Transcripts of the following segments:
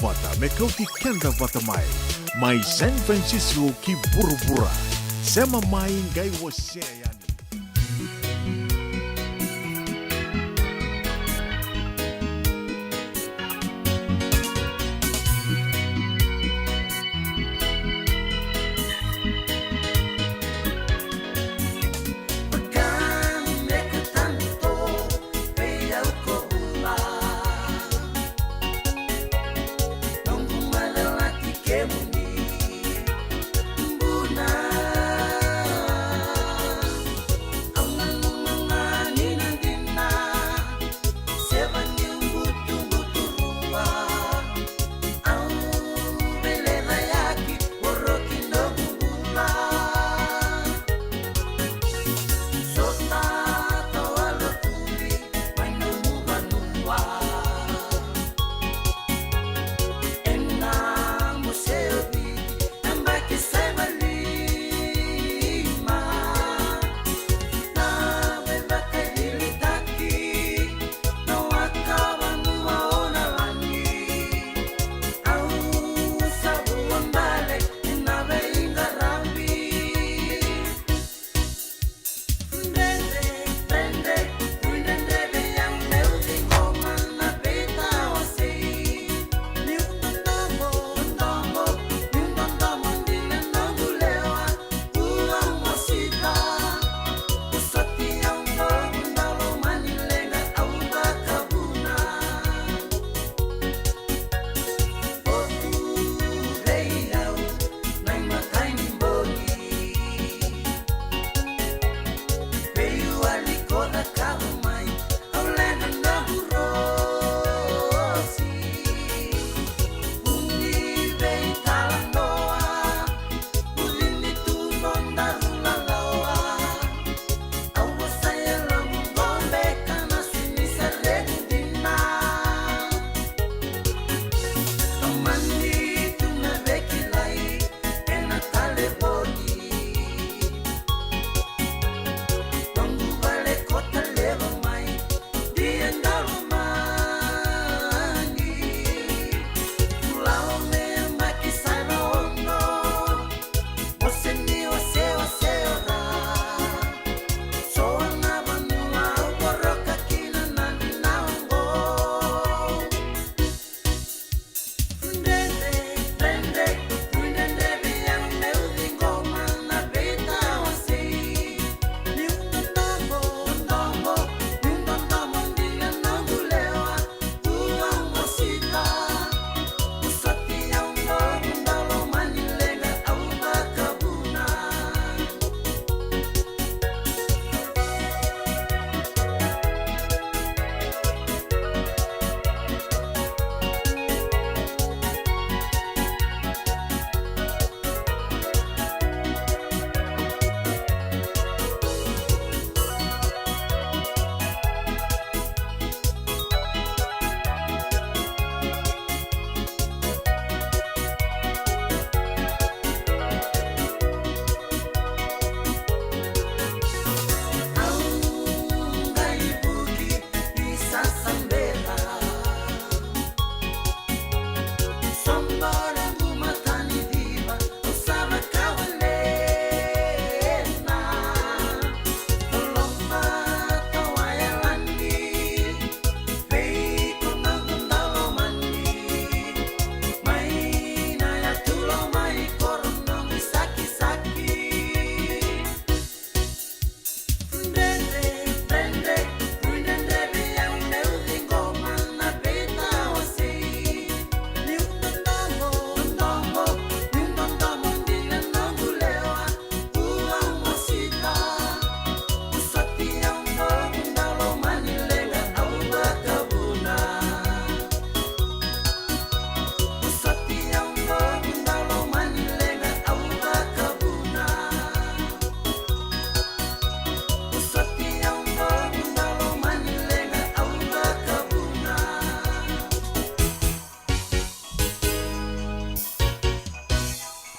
vata me kau ki kenda vata mai. Mai San Francisco ki bura-bura. Sema mai ngai wase yani.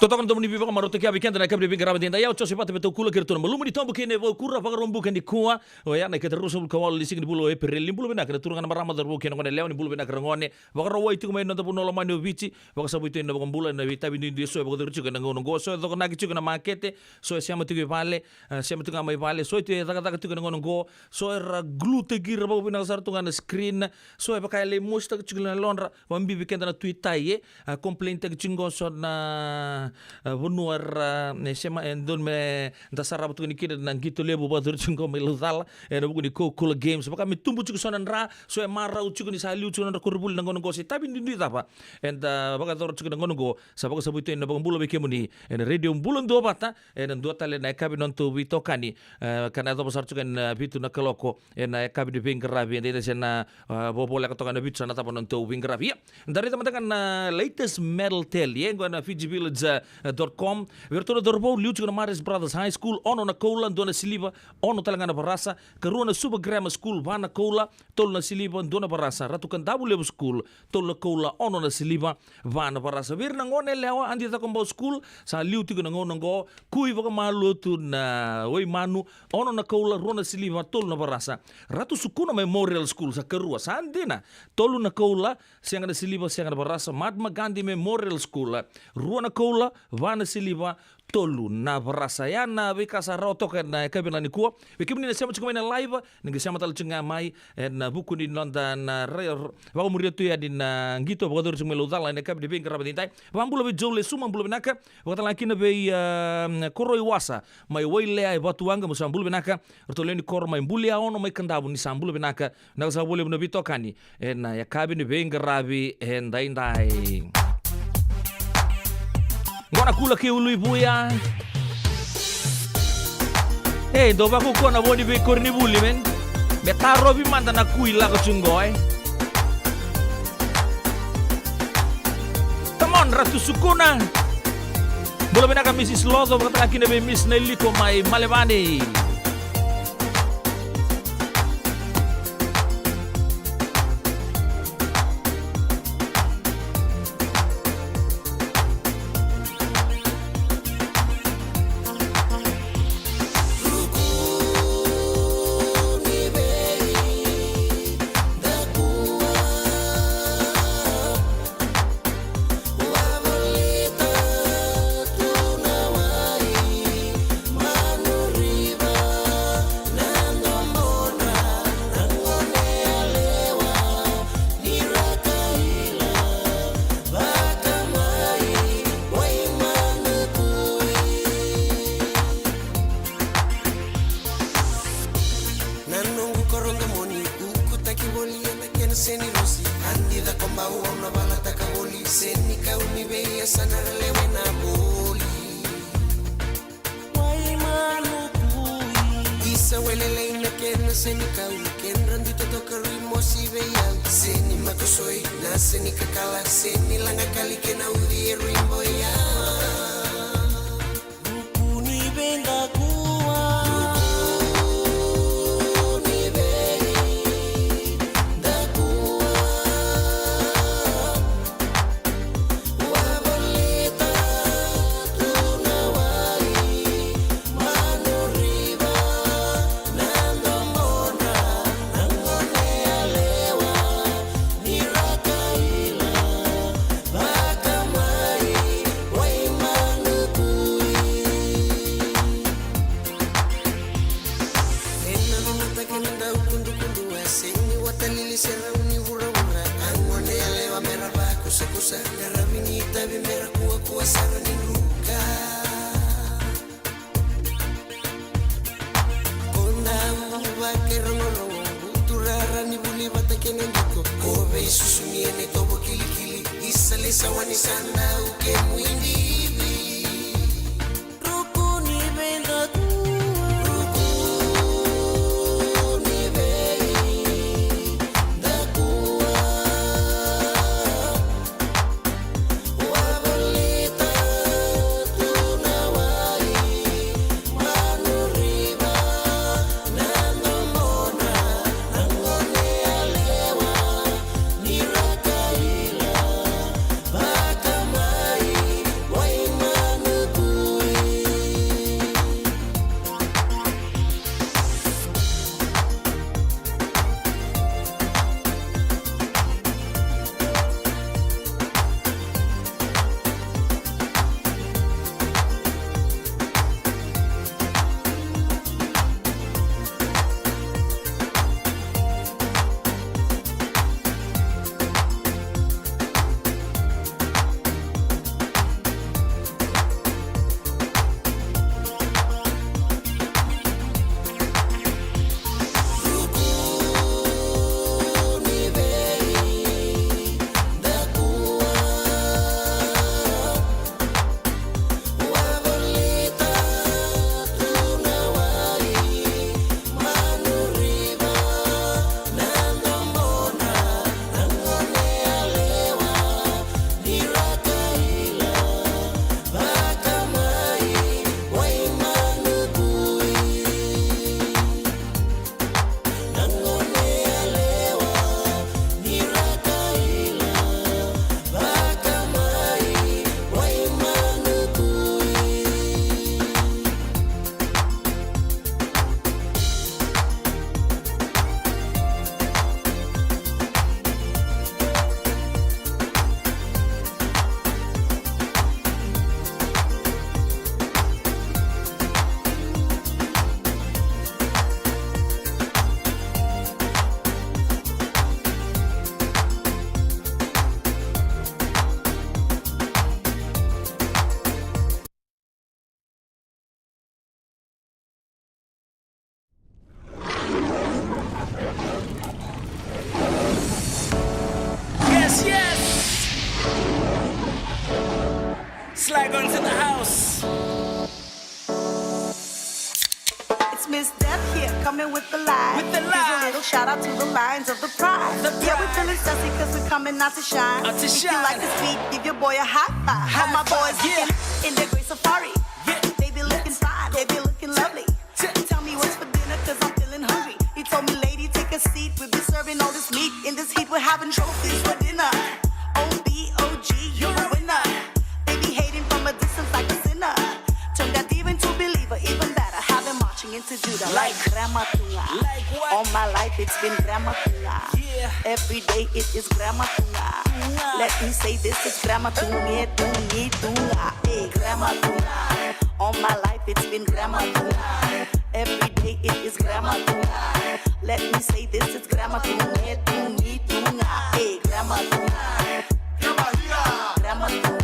Totokan to mnibi baka maroto kya weekend na kabri bingra madinda ya cho sepate beto kula kirto malumuni tombo kene vo kurra baka rombu kan di kuwa o ya na kete rusul kawal lising di bulo e perli bulo bena kete turungan marama darbo kene ngone leoni bulo bena krangone baka ro itu kuma no tapuno lo manu bici baka sabu itu no bulo na vita bindu di so baka ruchu kan ngono go so do na kichu na makete so siamo tigu vale siamo tigu mai vale so itu daga daga tigu ngono go so era glute gira baka bena sar tunga na screen so baka le musta kichu na lonra wambi weekend na twitter ye complaint kichu so na vonuar sema endon me dasara batu ni kida nang gitu lebo badur chungo me luzala na buku ni cool games baka mi tumbu chuku sonan ra so e mara uchuku ni sali uchuku na kurbul nang ngono si tapi ndi tapa and baka dor chuku nang ngono go sabaka sabuito na baka bulo beke muni en radio bulon do bata en do tale na kabi non to vitokani kana do basar chuku na bitu na kaloko en kabi de pingrabi en de na bobola ka tokana bitu na tapa non to pingrabi dari teman-teman latest medal tell ye ngona Fiji Village.com Virtual Dorbo Liuchu na Maris Brothers High School ono na Koula dona Siliva ono talanga na Barasa karua na Super Grammar School vana Koula tol na Siliva dona Barasa ratukan Dabu Level School tol na Koula ono na Siliva vana Barasa vir na ngone lewa andi ta kombo school sa liutu na ngone ngo kui vaka malu tu na oi manu ono na Koula rona Siliva tol na Barasa ratu Sukuna Memorial School sa karua sa andina tolu na Koula sianga na Siliva sianga na Barasa Mahatma Gandhi Memorial School ruana Koula vana Siliva tolu na Barasa ya na vikasa roto na kabila ni kuwa wikimni na sema chukumena live ningesema tal chunga mai na buku ni nonda na wa muri tu ya din ngito bogador chumelo dala na kabila bin karabin tai wambulo be jole suma bulo benaka watala kina be koroi wasa mai waile ai batuanga musambulo benaka rotoleni kor mai mbulia ono mai kandabu ni sambulo benaka na sabule no bitokani na ya kabini bin karabi ndai ngona kula ke ului buya do ba ko na boni be korni buli men be taro bi manda na kuila ko chungoy come on ratu Sukuna bolo bena ka Mrs. Lozo ba kina be Miss Nelly ko mai malevani Sly Guns in the house. It's Miss Deb here, coming with the line. With the Here's a line. little shout out to the Lions of the Pride. The Yeah, we're Pride. feeling sassy cause we're coming out to shine. Out to if shine. you like this beat, give your boy a high five. High All my five, boys yeah. in their great safari. Yeah. They be looking fine, they be looking lovely. Tell me what's for dinner cause I'm feeling hungry. He told me, lady, take a seat. We'll be serving all this meat. In this heat, we're having trophies for dinner. OBOG, you're a winner. They be hating from a distance like a sinner. Turn that diva into a believer, even better. Have them marching into Judah like Grandma Tunga. Like what? All my life it's been Grandma Tunga. Yeah. Every day it is Grandma Tunga. Let me say this is Grandma Tunga, Tungi Tunga. Hey, Grandma Tunga. All my life it's been Grandma Tunga. Every day it is Grandma Tunga. Let me say this is Grandma Tunga, Tungi Tunga. Hey, Grandma Tunga. Grandma Tunga.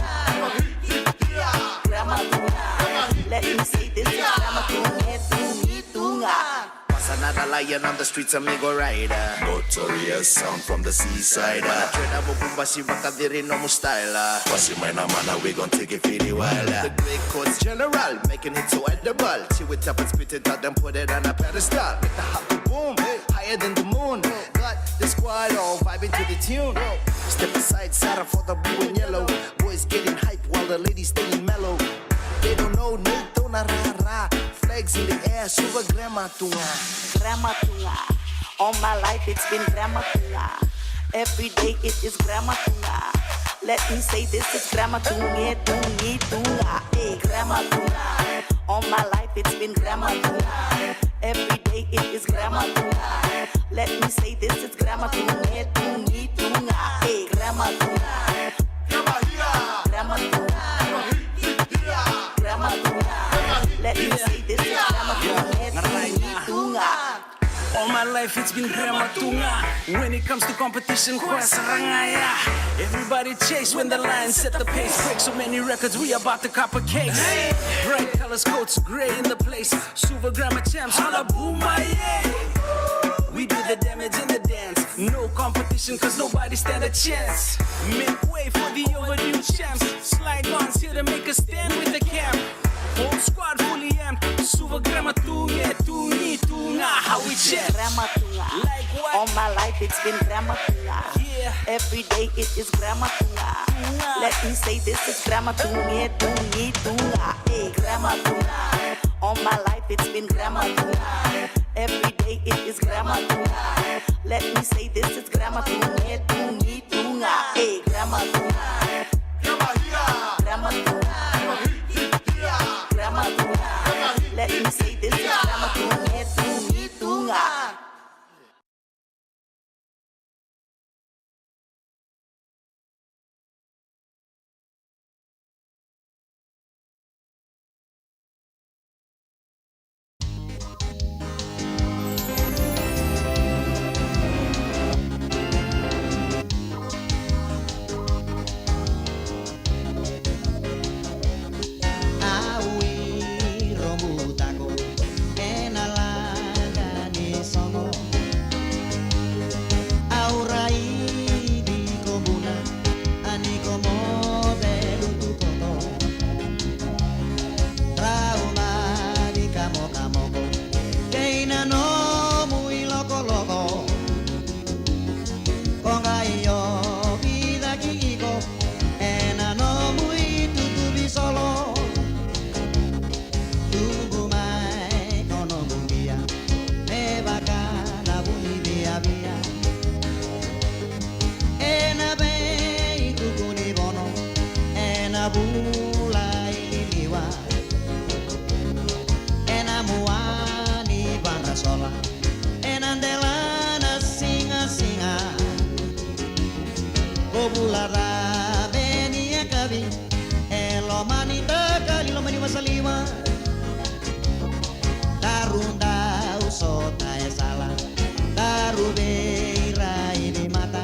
Grandma Tunga. Let me say this is Grandma Tunga, Tungi Tunga. Was another lion on the streets, amigo rider. Notorious sound from the seaside. Trena bubumbashi makadiri no mustyle. Pasi mana mana, we gon' take it pretty wild. The great courts general, making it so edible. Chew it up and spit it out, then put it on a pedestal. Make the happy boom, higher than the moon. Got the squad all vibing to the tune. Step aside, Sarah for the blue and yellow. Boys getting hype while the ladies staying mellow. They don't know, Nato na rara. Flags in the air, super Grandma Tunga. Grandma Tunga. All my life it's been Grandma Tunga. Every day it is Grandma Tunga. Let me say this is Grandma Tunga, Tungi Tunga. Hey, Grandma Tunga. All my life it's been Grandma Tunga. Every day it is Grandma Tunga. Let me say this is Grandma Tunga, Tungi Tunga. Hey, Grandma Tunga. Grandma Tunga. Grandma Tunga. Let me say this is Grandma Tunga, Tungi Tunga. All my life it's been Grandma Tunga. When it comes to competition, kwa sarangaya. Everybody chase when the lion set the pace. Break so many records, we about to cop a case. Bright colors, coats, gray in the place. Super Grandma champs, holla boom, my yeah. We do the damage in the dance. No competition, cause nobody stand a chance. Make way for the overdue champs. Sly Guns here to make a stand with the camp. Whole squad fully amped. Super Grandma Tunga, Tungi Tunga. How we chant. Grandma Tunga. Like what? All my life it's been Grandma Tunga. Yeah. Every day it is Grandma Tunga. Let me say this is Grandma Tunga, Tungi Tunga. Hey, Grandma Tunga. All my life it's been Grandma Tunga. Every day it is Grandma Tunga. Let me say this is Grandma Tunga, Tungi Tunga. Hey, Grandma Tunga. Grandma Tunga. Grandma Tunga. Let me say this is Grandma Tunga, Tungi Tunga. Awi rombutako enalanga ni sono aurai di kobuna ani como belutu koto trauma di kamo kamoko keina no muy loco loco konga iyo vida kiko ena no muy tutubi solo. Tunggu mai kono bumbia me bakana bumi bia bia ena bei kukuni bono ena bulai liliwa ena muani banda sola ena delana singa singa kobulara benia kabi elo mani dakali lo mani masaliwa Darunda usota esala Darubeira ini mata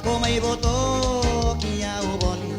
Como iboto kia uboni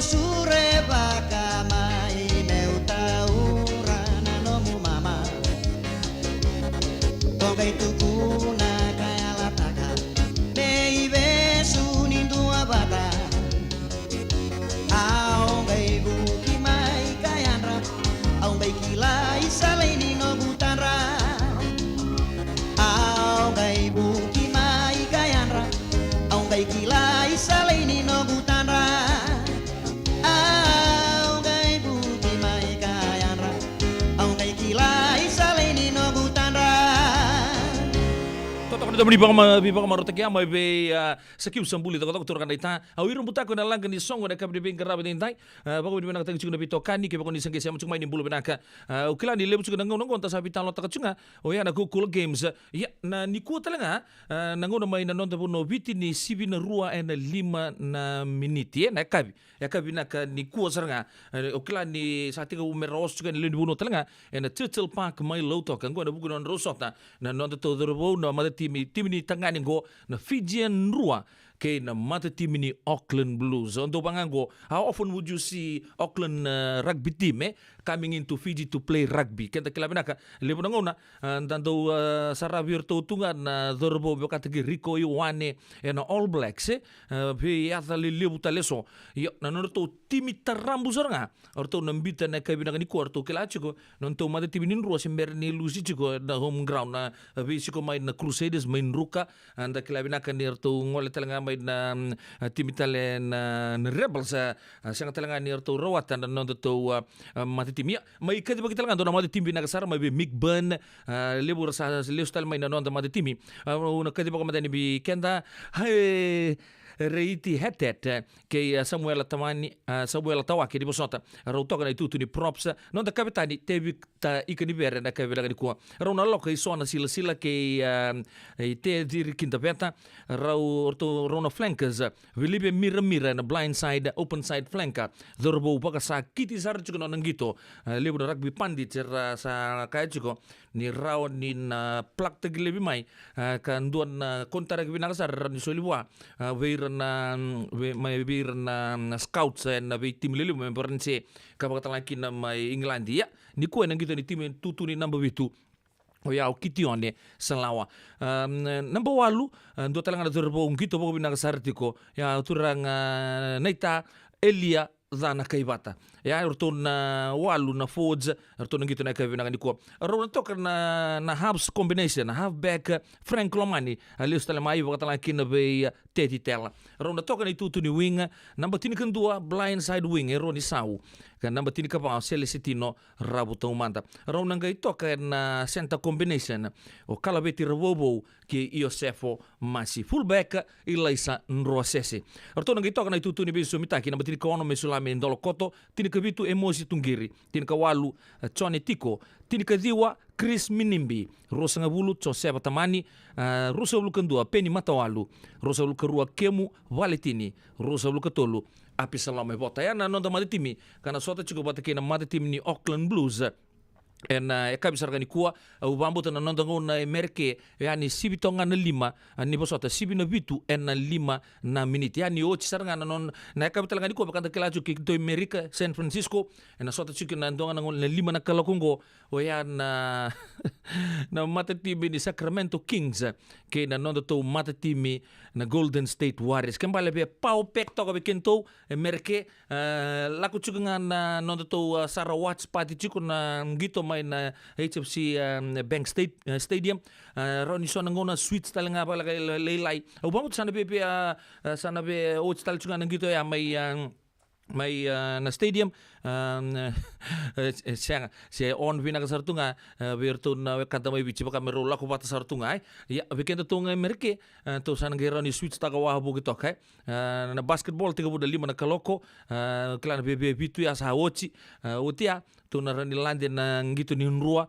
sure baka mai meu taura na nomu mama Tonga itukuna kaya lataka Baby sunindu abata Aongai buki mai kayanra Aongai kilai salaini no butanra Aongai buki mai kayanra Aongai kilai salaini no butanra Aongai buki mai kayanra Aongai kilai salaini no butanra Toto kami bibang marotek ya mai be sekiu sambuli toto turkan ita awirum butako na langgan ni songo na kabri bing karabe dintai bako di menaka tengcu na bitokani ke bako ni sengge siam cuma ni bulu benaka ukila ni lebu cunga nangong konta sabi talo taka cunga o ya na cool games ya na ni ku talanga nangong na mai na nonta puno biti ni sibi na rua na 5 na miniti na kabi ya kabi na ka ni ku saranga ukila ni satika umeros cunga ni lebu puno talanga na Turtle Park mai loto kan go na buku non rosota na nonta to derbo na mata tim ni tangani go na Fijian Rua ke na mata tim ni Auckland Blues. Untuk bangango, how often would you see Auckland rugby team coming into Fiji to play rugby? Kenta kilabina ka lepo nangona dando sarabir to tunga na dorbo kategori Rico Ioane na All Blacks pe yata lepo taleso. Yo na norto timi tarambu saranga orto nambita na kabina ni quarto kelachiko nonto mata tim ni Rua sember ni lusi chiko na home ground na bisiko main na Crusaders main ruka anda kilabina ka ni orto ngole talanga na tim Italian na Rebels sangat talanga ni orto rawatan na nonto to mata tim ya mai kadi bagi talanga do na mata tim binakasara mai Mick Burn lebu rasa leustal mai na nonto mata timi una kadi bagi mata ni bi kenda hai reiti hetet ke Samuel Tawaki di bosota rautoka na itutu ni props non da kapitani tebi ta ikani bere na kabela ni kuwa rauna loka isona sila ke te diri kinta beta rau orto rona flankers Filipe mira na blind side open side flanker dorbo baka sa kiti sar chuko no nangito lebu na rugby pandit sa kaya chuko ni rau ni na plak taglebi mai kan duan kontar rugby nakasar ni solibwa na may na scouts na be tim lelu may berense kabagatan laki na may Englandia ni ko nang gito ni tim tutu ni number 2 o ya o kitione salawa number 8 do talanga dorbo ngito bogo binakasartiko ya turang naita Elia zana kaibata ya orton na walu na forwards orton ngito na kavina niko ro toka na halves combination na half back Frank Lomani ali stala mai wakata la kina be teti tela ro toka ni tutu ni wing number 10 kan dua blind side wing ro ni sau kan number 10 ka pa Celestino rabuto manda ro ngai toka na center combination o kalabeti robo ke Iosefo Masi fullback Ilaisa Nrosese orton ngai toka na tutu ni be sumitaki number 10 kono mesulame ndolo koto tini kabitu emosi tungiri tini kawalu Chone Tiko tini kadiwa Chris Minimbi rosa ngabulu Joseph Tamani rosa bulu kendua Penny Matawalu rosa bulu kerua Kemu Valetini rosa bulu ketolu Api Salame Bota ya na nonda maditimi kana sota chuko batake na maditimi ni Auckland Blues en kabisar ni kuwa ubambo na nonda ngona merke yani sibitonga na 5 ni bosota sibina bitu en na 5 na minute yani o chisaranga na non na kabital ngani ko bakanta kelaju ki to America San Francisco en na sota chuki na ndonga na 5 na kalakungo o ya na na mata timi ni Sacramento Kings ke na nonda to mata timi na Golden State Warriors kembali be pau pek to ko bekento merke laku chuki na nonda to Sarawat party chuko na ngito mai na HFC Bank Stadium Ronnie Sona ngona suites talanga pala leilai ubamut sana be o tal chunga ngito ya mai na stadium se on vina ka sartunga berto na kanta mai bichi baka mero la ko bata sartunga ya weekend to ngai merke to san ngai ni switch ta ka wa bu gitu kai na basketball 35 na kaloko klan bebe bitu ya sa ochi utia to na rani lande na ngito ni nrua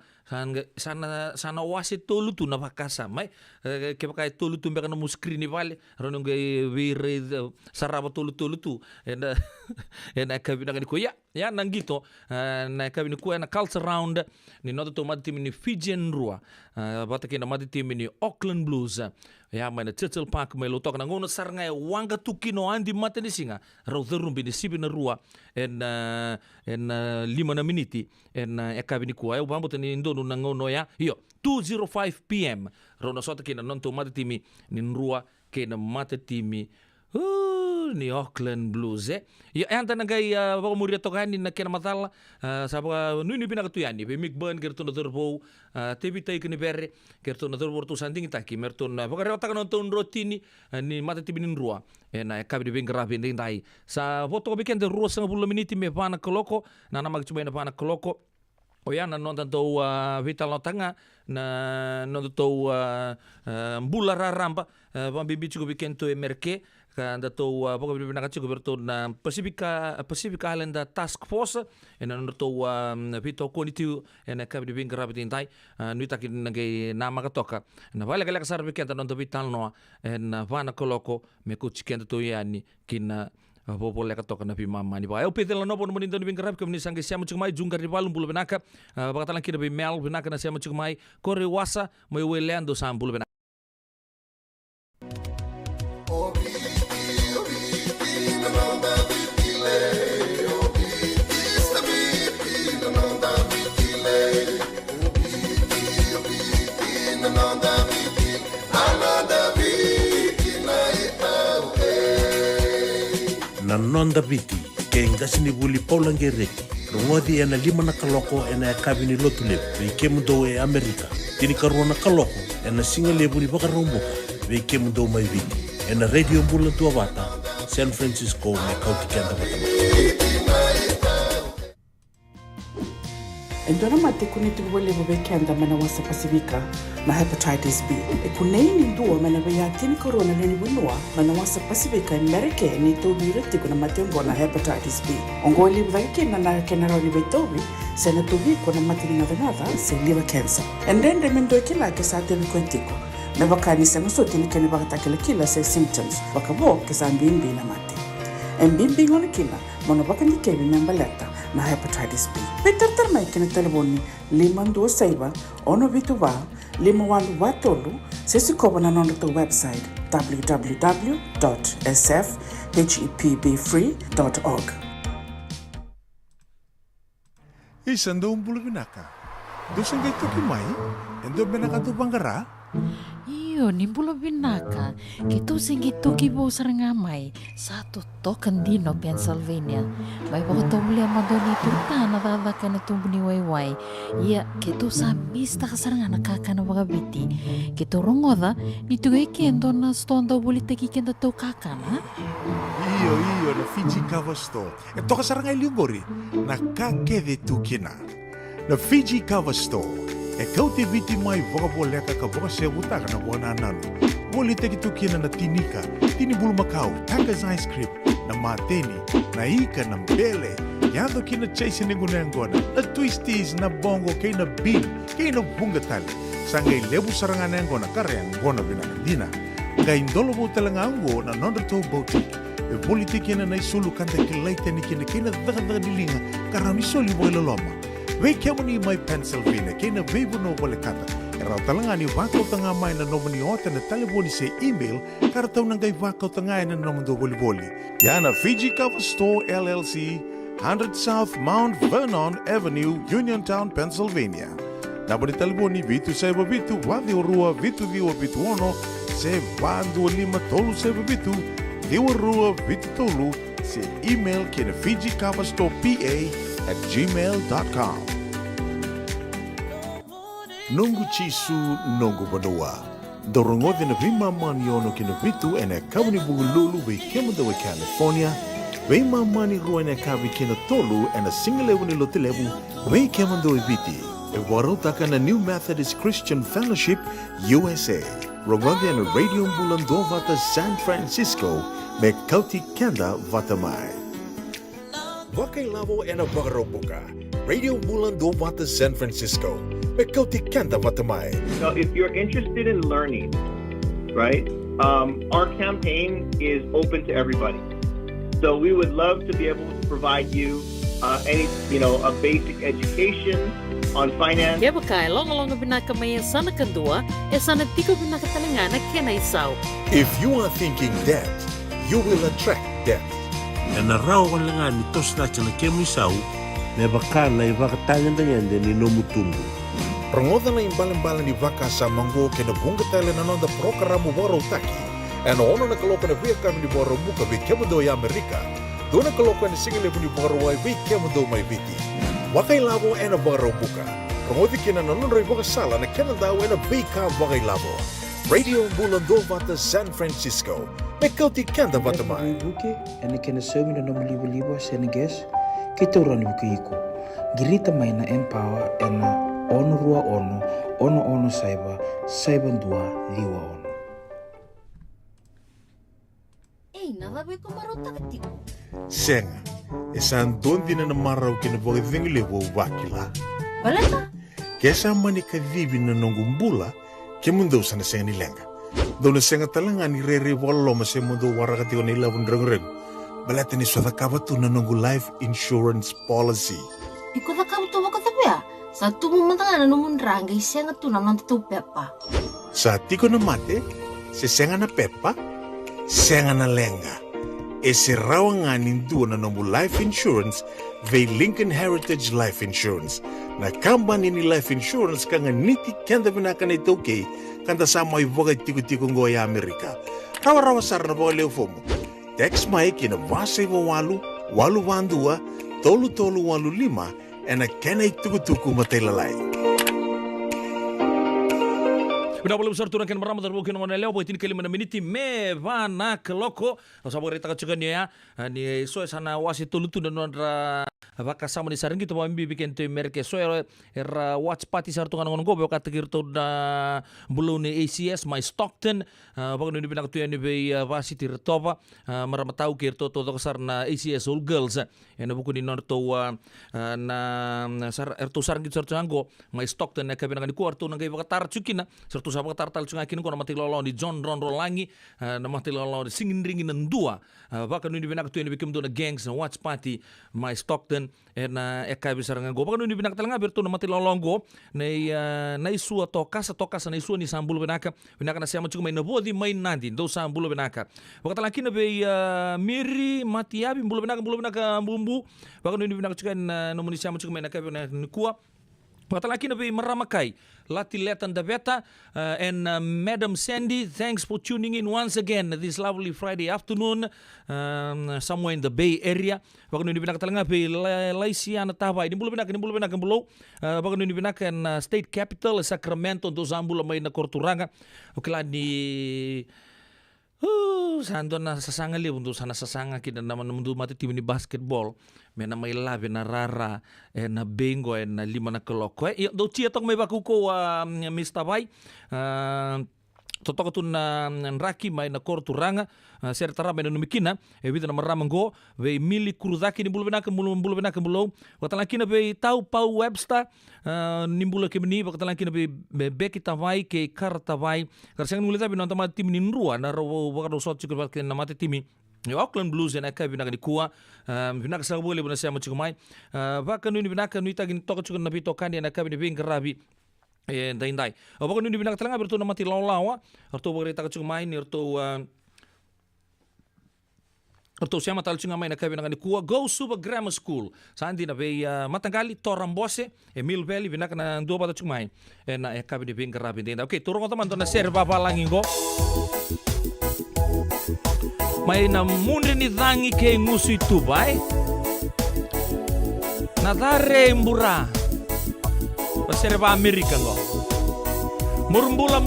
sana wasit tolu tu na pakasa mai ke pakai tolu tu mbeka na muskrini vale rono ngai vire saraba tolu tu ena kabina ko ya ya nangito na kabini kuwa na culture round ni noto to mati timi ni Fijian Rua bata kina mati timi ni Auckland Blues ya mai na Churchill Park mai lotok na ngono sarngai wanga tukino andi mata ni singa rautherumbi ni sibi na Rua en 5 miniti en kabini kuwa ya bambo tani ndonu na ngono ya yo 2:05 PM rona sota kina nonto mati timi ni Rua kina mati timi ni Auckland Blues ya anta nagai baka muria tokani na kena matala saba nuni bina katuyani be mikban gerto na terbo tebi tai kini bere gerto na terbo tu sanding taki merto na baka rewata kana ton rotini ni mata tibinin Rua na kabi de grabe ndai dai sa voto weekend Rua 10 miniti me pana koloko na nama cuma na pana koloko oya na non tanto vital no tanga na non tanto mbula raramba bambibi cukup weekend to emerke kanda to poko bibina kachi goberto na Pacific Island Task Force ena no to vito konitiu ena kabi bibin grabe tintai nuita kin ngai nama katoka na vale kala kasar weekend no to vital no ena vana koloko me ku chiken to yani kina Bobo leka toka na pimama ni ba. Eu pedela no bono monindo ni bingrab ke mnisange siamo chumai jungar di balum bulu benaka. Bakatalan kira be mel benaka na siamo chumai kore wasa mo welendo sam bulu benaka. Na nonda biti ke ngasini buli paulangereki rongodi ena 5 na kaloko ena kabini lotule be kemundo e Amerika tini karona kaloko ena singale buli bakaromboka be kemundo mai viti ena radio bula tua bata San Francisco me kauti kenda batama Endona mate kuniti wale bobe kenda mana wasa Pasifika na hepatitis B. E kuneini ndua mana beya tini corona nini winua mana wasa Pasifika Amerika ni tobi reti kuna matengo na hepatitis B. Ongo libu vaike na kenara ni betobi sena tobi kuna matini ngadha se liver cancer. Endende mendo kila kesa tebi kwentiko. Na bakani sa ngusote ni kene bakatakila kila se symptoms. Bakabo kesa mbimbi na mate. Mbimbi ngoni kila mono bakani kebi membaleta na hepatitis B. Peter mai kena telefoni 527 ono vituva 51 sisi koba na nondo to website www.sfhepbfree.org. Isando bulu binaka dosen gai toki mai endo binaka tu bangara Iyo, ni bulu binaka. Kito singi toki bo sarangamay sa tutokan dino Pennsylvania. May baka tumuli ang madoni turta na dadaka na tumbuni wayway. Iya, kito sa mista ka saranga nakaka na wakabiti. Kito rongoda, nito gay kendo na stonda ulit kikenda to kakana. Iyo na Fiji Cover Store ento kasarangay liugori na kakede tukina na Fiji Cover Store e kauti viti mai vakaboleka ka vaka se utaka na wana nanu. Woli teki tukina na tinika, tini bulu makau, Taka's ice cream, na mateni, na ika na mbele, yando kina chase ningu nengona, na twisties na bongo kay na bean, kay na bungatali. Sangay lebu sarangan nengona kareang gona binakadina. Ngay indolo mo talangango na nondato boutique. E woli teki na isulu kanta kilaita ni kina kina daga dilinga karami soli boy loloma. Wei kemuni mai Pennsylvania, kena veibu no wale kata. Erau talangani wakau tanga mai na nomani ota na telefoni se email, karatau nangai wakau tanga na nomando wali. Yana Fiji Cover Store LLC, 100 South Mount Vernon Avenue, Uniontown, Pennsylvania. Nabari telefoni vitu seba vitu, wadi orua vitu diwa vitu ono, se bandu lima tolu seba vitu, diwa rua vitu tolu, se email kena Fiji Cover Store PA@gmail.com. Nungu chisu nungu banoa. Dorongote na vima mani ono kina vitu ene kabuni bugululu we kemada we California. We mani rua ene kabi kina tolu ene singalewu ni lotelewu we kemada we viti. E warotaka na New Methodist Christian Fellowship USA. Rongote ene radio mbulando vata San Francisco me kauti kenda vata mai. Wakai lavo ena bagaroboka. Radio Bulando Vata San Francisco. Mekauti kanda vatamai. So if you're interested in learning, right, our campaign is open to everybody. So we would love to be able to provide you a basic education on finance. Kaya bakay, long binaka may sana kadua, sana tiko binaka talangana kena isaw. If you are thinking that, you will attract that. Na raw ko lang nga nito sa kemisaw, na baka na ibakatangan na yan din inomutumbo. Prangoda na imbalan-balan ni Vaka sa Mango kinabunga tayo na nonda programo Boro Taki. Ano ono na kaloko na via kami ni Boro Buka vi kemudo ya Amerika. Doon na kaloko na singile ni Boro Wai vi kemudo may viti. Wakay labo ena Boro Buka. Prangodi kina nanonroy Buka sala na kenadaw ena vika wakay labo. Radio Bulando Vata San Francisco. Mekauti kanda Vata mai. Buke ena kena semi na libo Senegas. Kita orang buku iko. Girita mai na empower ena ono rua ono saiba dua liwa ono. Nalabi ko marutakti. Senga, esan dondi na namaraw kinabogi vingile wo wakila. Balata? Kesa mani kadibi na nongumbula, kemundo sana senga nilenga. Doon senga talanga ni rere walo masemundo warakati ko nila wundrang-reng. Balata ni swada kabatu na nongu life insurance policy. Iko na kamu tuwa katabi ya? Sa tumumantang na numundrangay siya nga tunaman tatu pepa. Sa tiko na mate, si senga na pepa, senga na lenga. Ese rawa nga ninduwa na nomu life insurance vei Lincoln Heritage Life Insurance. Na kambani ni life insurance ka nga niti kenda binaka na itoke kanda sama ivoga tiko-tiko ngoya Amerika. Rawa-rawa sara na bawa leo fomo. Text mai kina vasay wawalu, walu wandua, tolu walu lima, ena kena ituku-tuku matailalay. Udah boleh besar turun kan merama terbukin dengan leo buat ini kelima meniti me vana keloko sabar kita kacukan ya ni so sana wasi tulutu dan nondra baka sama di sarang gitu bambi bikin tu merke so era watch party sartungan ngon go baka tegir tu da belum ni ACS my Stockton baka ni binak tu ni be wasi tirtopa merama tahu kir to kasar na ACS all girls ena buku ni nonto na sar ertu sarang gitu sartungan go my Stockton na kabina ni kuartu nang baka tar cukina sartu sabak tartal cunga kini kono mati lolo di John Ron Rolangi na mati lolo di singin ringin nandua baka ni binak tu ni bikim tu na gangs na watch party my Stockton na eka besar ngago baka ni binak talanga bertu na mati lolongo na isu tokas na isu ni sambul binaka na siya macam main nabo di main nanti do sambul binaka baka talaki na be miri mati abi bulu binaka bumbu baka ni binak cuka na nomoni siya macam main na kuwa baka talaki na be maramakai Lati Letan Daveta and Madam Sandy, thanks for tuning in once again this lovely Friday afternoon somewhere in the Bay Area. Baka nuni binakatalanga be Laisia na Tava. Ini bulu binakan below. Baka nuni binakan State Capital Sacramento do Zambula may na Korturanga. Okla ni sando na sasanga li untuk sana sasanga kita naman mundu mati tim ni basketball mena may labi na rara na bengo na lima na koloko do tia tong may bakuko Mr. Bay totok tu na raki may na Korturanga sertara may na numikina bida na maramanggo ve mili kurudaki ni bulu binaka below watalaki na be tau Pau Webster nimbula ke beni watalaki na be beki tavai ke kartavai karsang nulita binanta ma tim ninrua na ro wakado sot chikul ke na mate timi Auckland Blues na ka binaka di kuwa binaka sa bole buna siya machikumai baka nuni binaka nuita gin toko chikul na bito kandi na ka binibing karabi dai baka nuni binaka talanga bertu na mati lawa arto bagre ta chikumai ni Arto siya matal chunga may nakabi na kuwa Go Suba Grammar School. Sandi na be matanggali Torambose, Emil Valley binak na dua bata chumay. Na kabi ni bing karabi din. Okay, turong ko taman to na serva pa langin ko. May na munri ni dangi ke ngusu itu bay. Nadare mbura. Serva Amerika ko. Murumbula.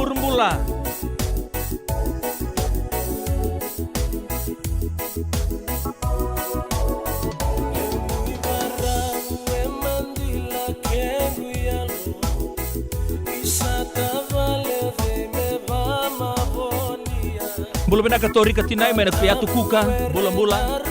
Bulu bena katori katinai mena piatu kuka bola-bola.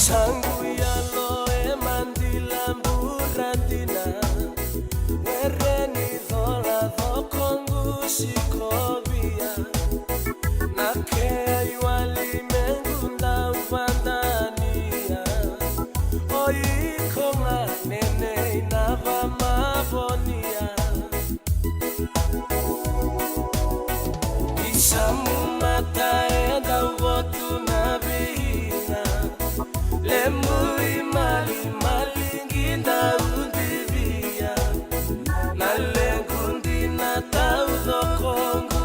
Sangu yalo e mandila mburantina Wereni thola thokongu sikovia Nakea yuali mengunda uvandania Oiko nganene inava mavonia Isamu mataenda uvotu na vihina Lemui mali malinginda undivia Na lengundi na taudo kongo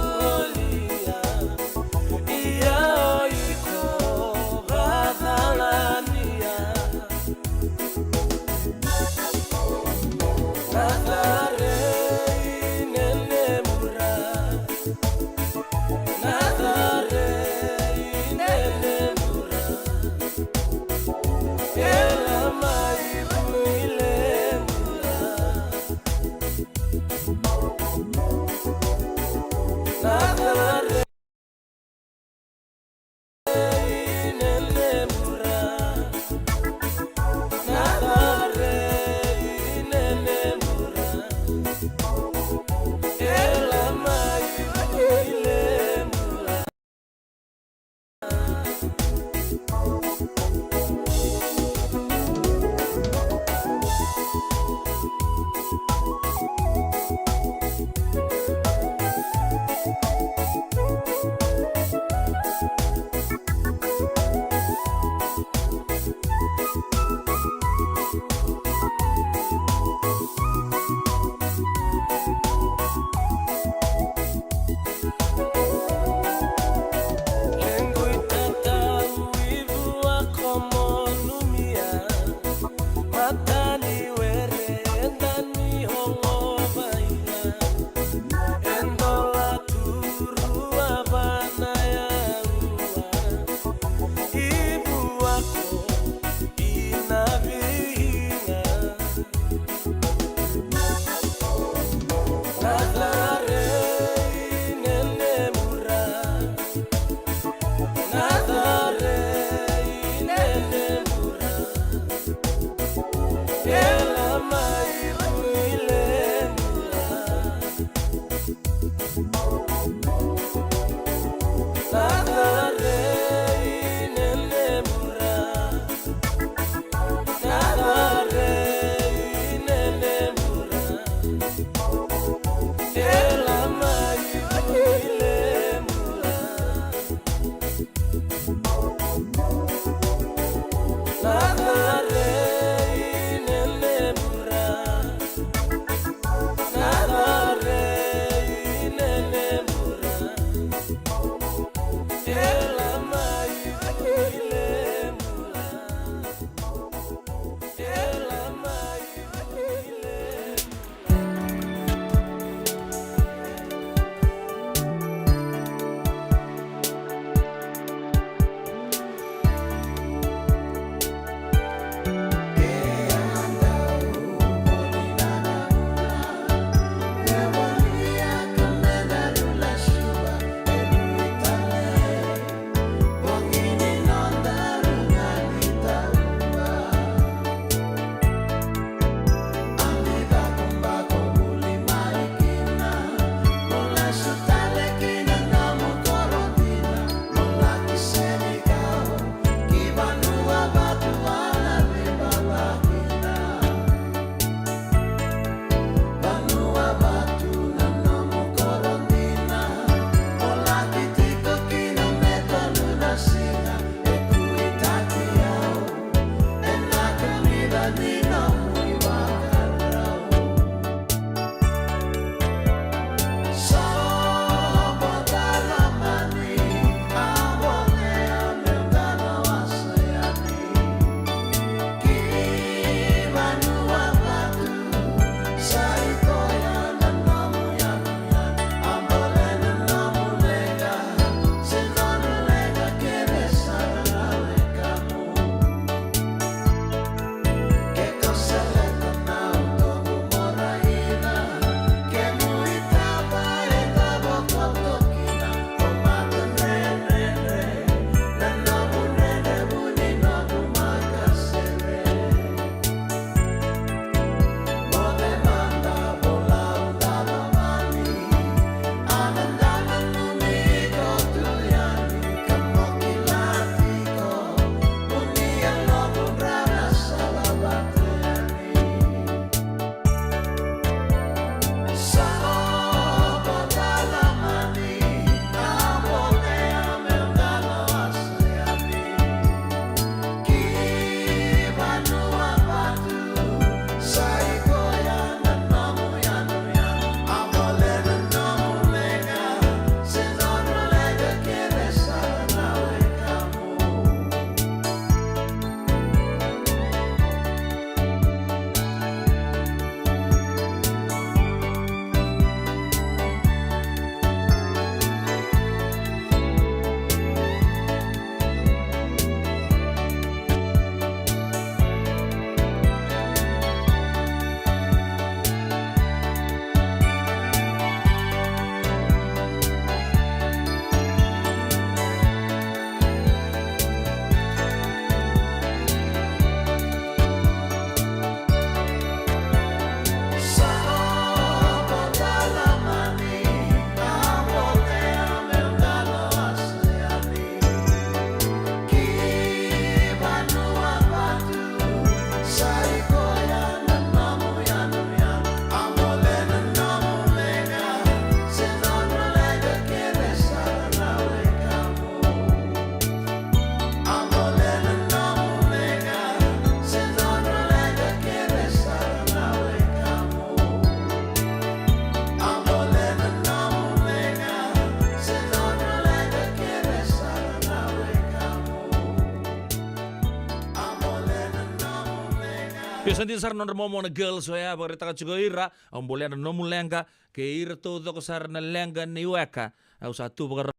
Biasa di sar nonder momo na girls ya barita ka chigo ira ang boleh na nomu lenga ke ira todo ko sar na lenga ni weka au satu bagar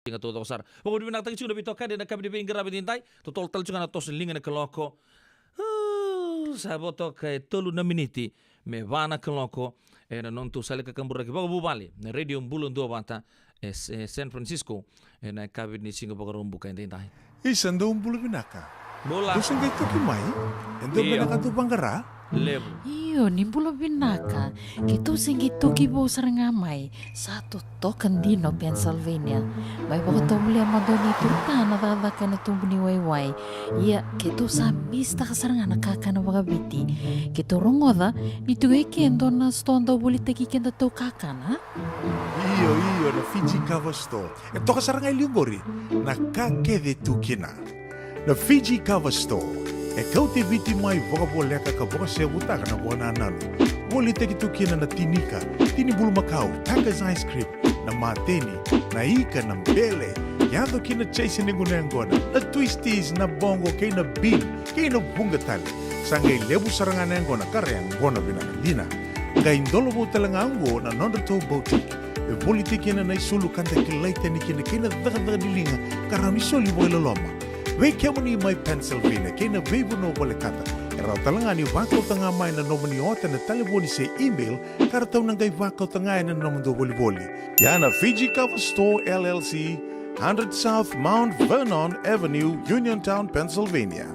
inga todo ko sar pokok di binatang chigo bito ka de na kabi di bingra bitintai totol tal chigo na tos linga na keloko saboto ka tolu na miniti me vana keloko na non tu sale ka kambura ki bago bubali na radio mbulun do bata San Francisco na kabi ni singa bagar umbuka intai Isando bulu binaka. Bola. Kusang gaito kimai. Endo binaka tu bangara. Lebu. Iyo, nimbulo binaka. Kito singito kibo sarangamay. Satu token dino Pennsylvania. May bako muli amadoni turta na tatakan na tumbuni wayway. Iya, kito sa mista kasarangan nakakana wakabiti. Kito rongoda, nito kendo na stonda ulit kenda to kakana. Iyo, na Fiji Cover Store. Ito kasarangay liungori. Nakakede tu kina. Na Fiji Cover Store. Kau te viti mai voka boleka ka voka se utaka na wana nanu. Woli te ki tu kina na tinika. Tini bulu makau. Taka's ice cream. Na mateni. Na ika na mbele. Yado kina chase ningu na ngona. Na twisties na bongo kay na bean. Kay na bungatali. Sangay lebu sarangan na ngona kare ang ngona binakandina. Kay indolo bo talangango na nondato boutique. Politiki na naisulu kanta kilaita ni kina daga dilinga karami soli boy loloma. We kemo ni mai Pennsylvania kina vebu no bole kata. Era talanga ni wako tanga mai na nomoni ota na taleboni se email karatau nangai wako tanga na nomondo boli. Yana Fiji Cover Store LLC, 100 South Mount Vernon Avenue, Uniontown, Pennsylvania.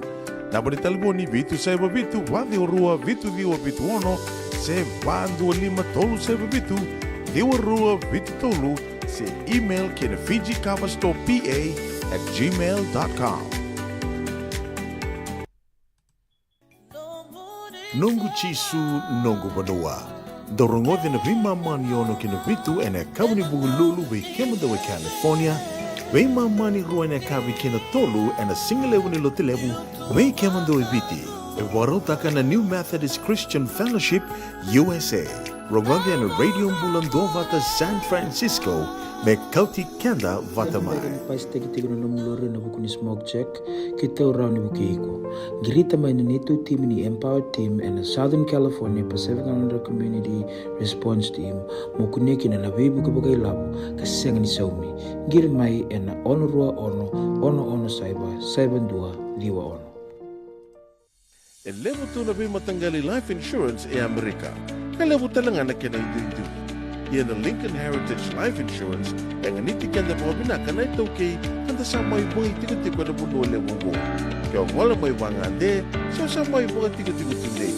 Naboni taleboni vitu saiba vitu wadi orua vitu viwa vitu ono se bandu lima tolu saiba vitu Diwa Rua Vititolu se email kina FijiCoverStorePA@gmail.com. Nungu chisu nungu banua. Dorongode na vima maniono kina vitu ene kabuni bugululu we kemadawe California. We mani rua ene kabi kina tolu ene singalewu ni lotilewu we kemadawe viti. E warotaka na New Methodist Christian Fellowship USA. Rongode na Radio Mbulando Vata San Francisco, me kauti kenda Vatamai. Pais tegi na namulore na buku ni smoke check, kita urau ni buku iko. Girita may nanito team ni Empower Team and Southern California Pacific Islander Community Response Team mukuneki na nabibu kabagay labo kasi ni saumi. Giri may na ono saiban dua liwa ono. E levo tu na matanggali life insurance e Amerika. Kalevo talangan na kena idindu. Ia na Lincoln Heritage Life Insurance yang niti kanda mga binaka na ito kay kanda sa may mga tigo-tigo na buno levo mo. Kaya wala may wangande, so sa may mga tigo-tigo tunde.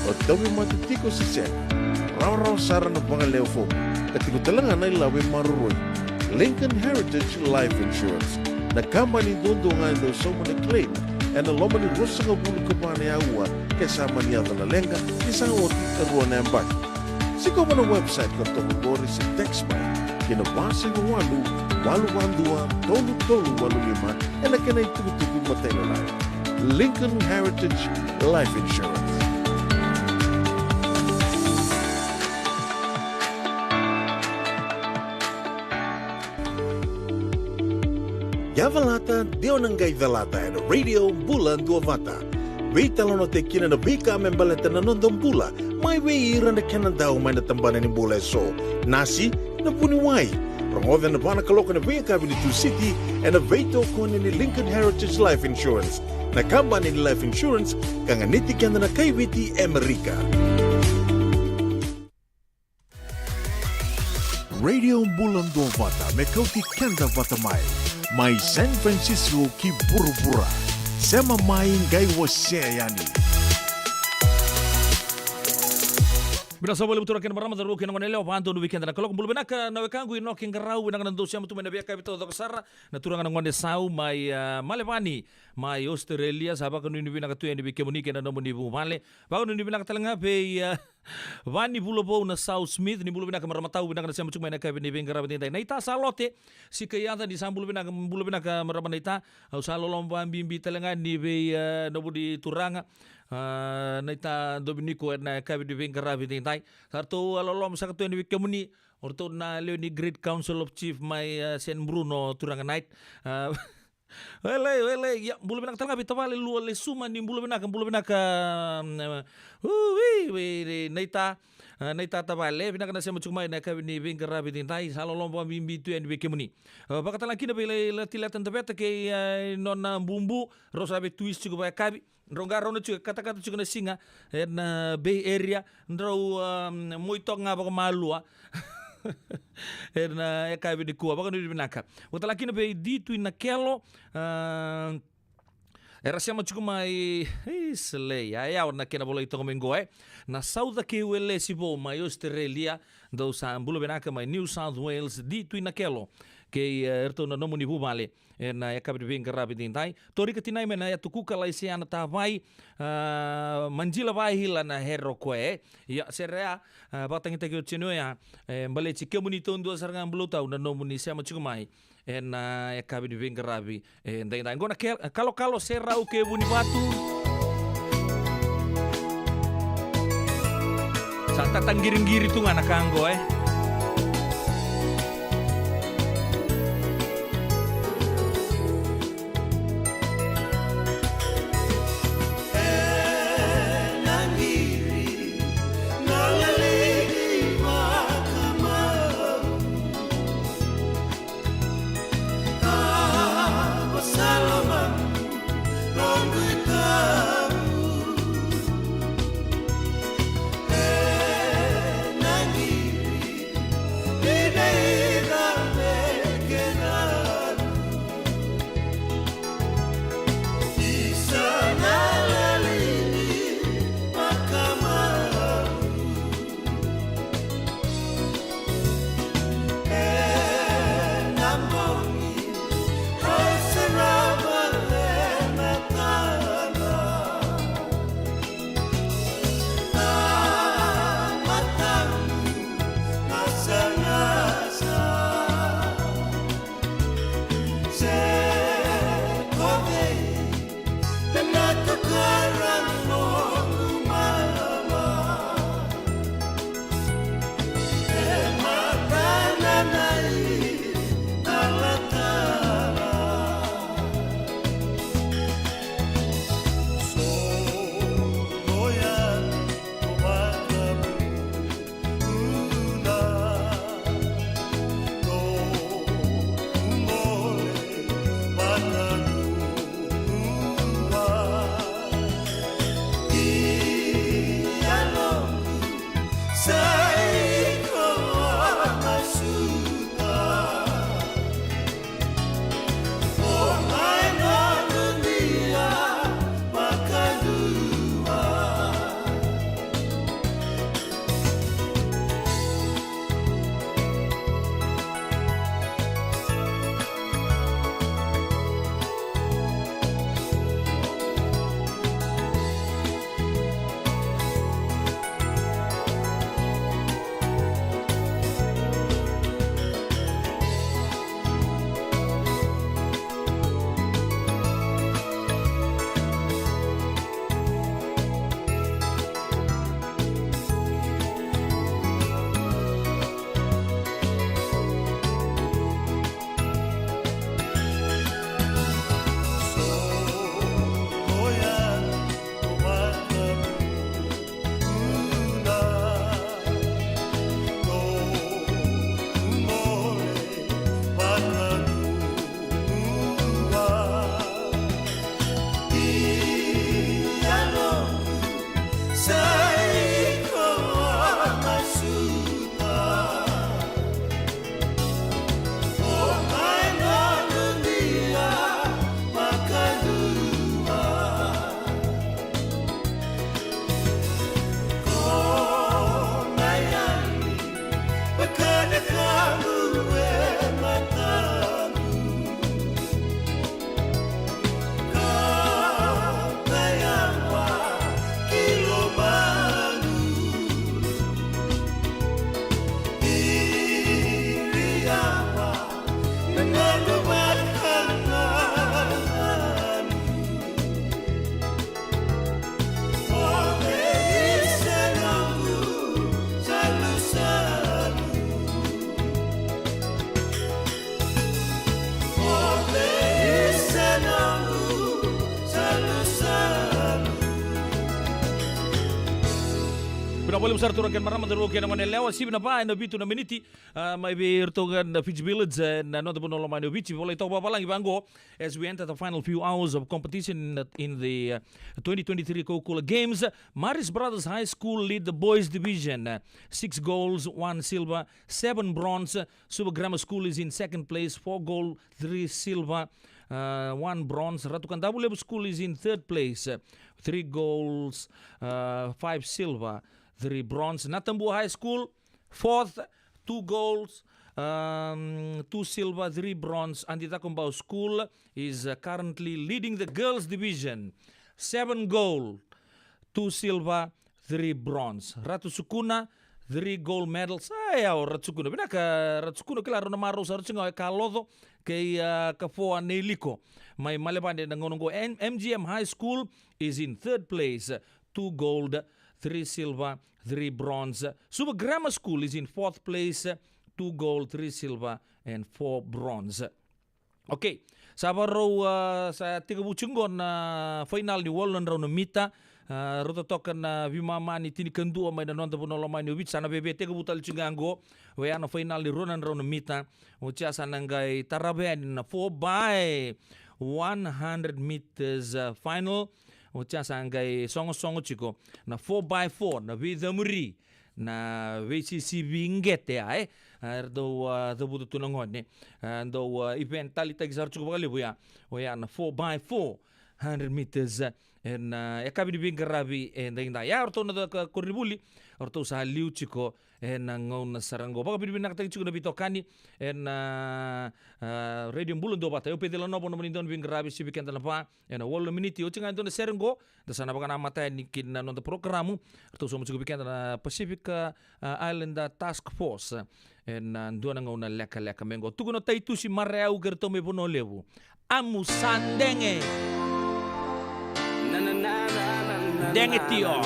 O dawi matitiko sa sen. Raw sara na mga levo. Katigo talangan na ilawi maruroy. Lincoln Heritage Life Insurance. Nakamba ni dondo nga ito sa mga claim. En na loma ni rosa nga bulu kabana ya ua kasama ni ata na lenga isang oti karuan na yang baki. Siko mo na website ka tongogori sa text by kinabasa ng tolu 5 en na kanay tugu-tugu matay na lang. Lincoln Heritage Life Insurance. Yavalata, Dio Nangai Velata, and Radio Bulan Duavata. Wait alone te kina na bika membaleta na nondong bula. May weira na kanan daw may natambanan ni bula so. Nasi na puniway. Rangoda na bana kaloko na bika Avenue City and a veto ko ni Lincoln Heritage Life Insurance. Nakamba ni Life Insurance kang aniti kanda na kaywiti Amerika. Radio Bulan Duavata, me kauti kenda Vatamai. Mai San Francisco ki buru-bura. Sema mai ngai waseyani. Binasa boleh betul rakan beramah daru kena ngoneleo panto no weekend na kalau kumpul benaka na wekangu ino king garau na nando siya mutumen na biaka bito do kasara na turangan ngonde sau mai malevani mai Australia sabak kanu ni binaka tu yang dibike munike na nomu ni bu male ba kanu ni binaka talanga pe Vani bulo po na South Smith ni bulo binaka maramatau binaka na siya mutumen na kabi ni bingara binta na ita salote si kayata di sam bulo binaka maramana ita au salolomba bimbi talanga ni be nobu di turanga na ita Dominico na kabi di bingara binta sarto alolom sa katu ni kemuni orto na leo ni Great Council of Chief mai Saint Bruno turangan night Wele, ya bulu benaka talaga bitawale lu le suma ni bulu benaka naita tabale binaka na sema chukmai na kabini bingara bitintai salo lomba bimbi tu en bekemuni baka tala kina bele la tilatan tabeta ke nona bumbu rosa be twist chuku ba kabi ronga rono chuku kata chuku na singa na Bay Area ndro muito nga baka malua na kabi ni kuwa baka ni binaka utala kina be ditu inakelo era siamo chuku mai slei ya na kena bola itu mengo na sauda ke wele sibo mai Australia do sa bulu benaka mai New South Wales di tu inakelo ke erto na nomuni bubale na ya kabi bing rabi dintai tori ke tinai mena ya tukuka lai se ana ta vai manjila vai hila na hero koe ya serea batang ite ke cheno ya bale chike muni tondo sarnga bulu tau na nomuni siamo chuku mai na ya kabi bing rabi ndai ngona kalau serau ke buni batu santa tanggiring-giri tu anak kanggo na boleh besar turun kan marama daru kan ngone lewa sib na pa na bitu na miniti mai be ertogan Fiji Village na nota bono lo mai no bici boleh tau papa lang ibango as we enter the final few hours of competition in the 2023 Coca-Cola Games. Maris Brothers High School lead the boys division, 6 goals, 1 silver, 7 bronze. Super Grammar School is in second place, 4 gold, 3 silver, 1 bronze. Ratukan Dabu Level School is in third place, 3 golds, 5 silver, 3 bronze. Natambu High School, fourth, 2 golds, 2 silver, 3 bronze. Andita Kumbau School is currently leading the girls division, 7 gold, 2 silver, 3 bronze. Ratu Sukuna, 3 gold medals. Ayaw Ratu Sukuna. Binaka Ratu Sukuna kila rona maro sa Ratu Sukuna kalodo kay kafoa neliko. May malapande na ngonongo. MGM High School is in third place, 2 gold, 3 silver, 3 bronze. Super Grammar School is in fourth place, 2 gold, 3 silver, and 4 bronze. Okay, sabar sa tiga bucunggon na final ni Wallen raw na mita. Roto tokan na vimamani tini kendua may nanonta po nolomay ni Ubit. Sana bebe tiga butal chungango. Waya na final ni Ronan raw na mita. Ucha sanangay taraben na 4 by 100 meters final. Ucha sanangay songo chiko na 4 by 4 na vidamuri. Na VCCB ngete ay do buto tunangon ne do event tali tag sar chuko bakali buya oya na 4 by 400 meters en kabi di bingarabi en da ya orto na ka koribuli orto sa liu chiko en ngon sarango baka bi nak tag chiko na bitokani en radio bulun do bata yo pedela no bono don bingarabi sibikan pa en wolo miniti o chinga don serengo da sana baka na mata ni kin na no programu orto so mo chiko bikan na Pacific Island Task Force en dua nang una leka mengo tukuno taitu si mareau gerto me bono lewu amu sandenge denge tio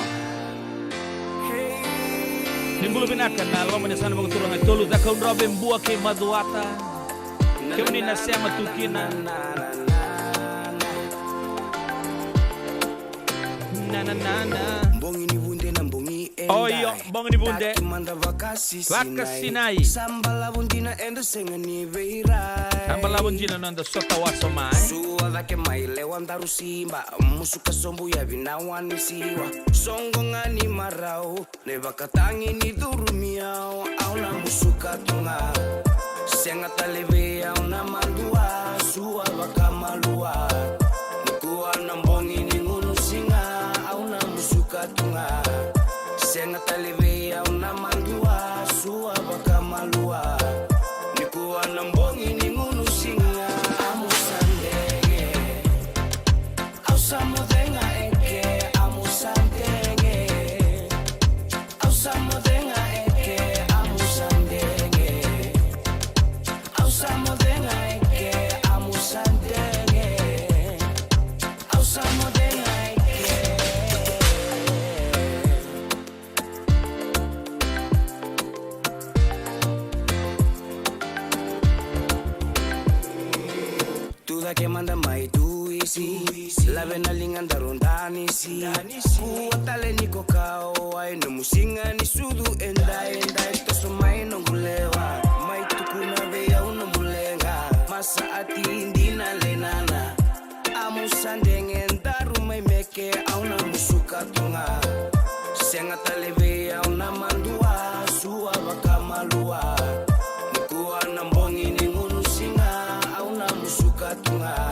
nimbulu binakan na lo mene sana turun ay tolu da kaun robe mbua ke maduata ke uni na sema tukina na Oyo, bong ni bunde. Vakasinai. Sambala bundina endo sengani veirai. Sambala bundina nanda sota waso mai. Suwa vake mai lewan daru simba. Musuka sombu ya vinawani siwa. Songo ngani marau. Ne vakatangi ni durumiao. Auna musuka tunga. Senga taleve auna mandua. Suwa vakamalua. Nikuwa nambongi ni ngunu singa. Auna musuka tunga. Senga talivia una mandua sua baka malua nikuwa na mbongi ni ngunu singa amusandenge ausamodenga eke amusandenge ausamodenga eke amusandenge ausamodenga eke amusandenge ausamodenga que manda mai tu isi la vena linganda rondani si kuatale niko kao ai no musinga ni sudu enda to so mai no gulewa mai tu kuna be au no mulenga masa ati indina lenana amusandenge ndaru mai meke au na musuka tunga senga taleve au na mandua suwa bakamalua nikuwa na mbongi ni ngunu singa au na musuka tunga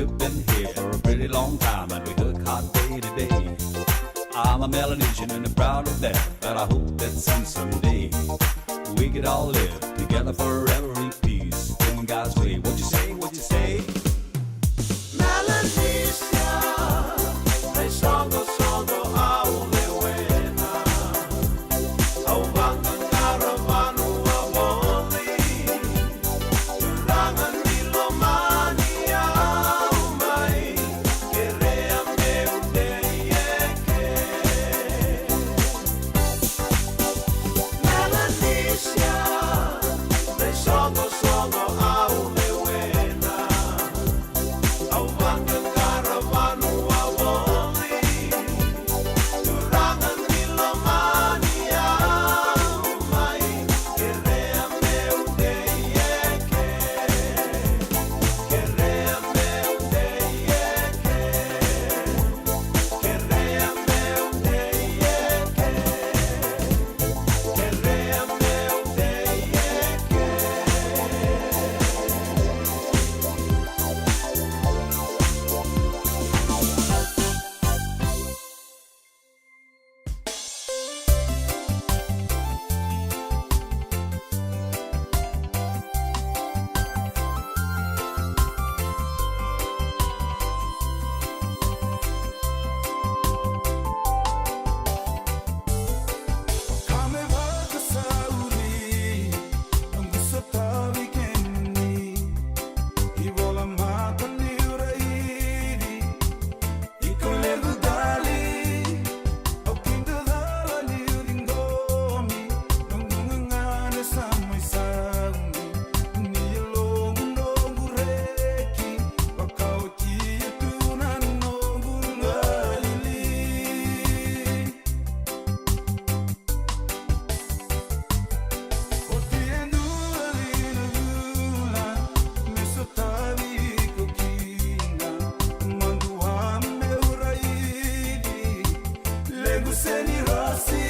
we've been here for a pretty long time, and we work hard day to day. I'm a Melanesian and I'm proud of that, but I hope that someday we could all live together forever in peace, in God's way. What you say? What you say? Melanesia, ay songo songo au lewena, au bangga karavanu amoli, turangan milomania umai, kerea meu deyeke. Melanesia, ay songo songo au lewena, au bangga karavanu amoli, turangan milomania umai, kerea meu deyeke, kerea meu deyeke, kerea meu deyeke, kerea meu deyeke. Kami berkesauri, nunggu setawi kini, ibola mata niurairi, ikulegu dali, au pintu dala niuringomi, nunggu ngane samai saungi, nilongu nongu reki, wakau tia tunan nongu ngalili. Otienu alina lula, mesotavi kokina, mandua meuraidi, legu seni rasi,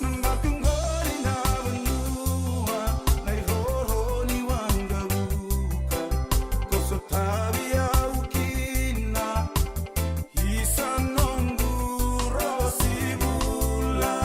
nambakungori na benua, nai roho ni wangabuka, kosotavi aukina, hisa nongu rosi bula.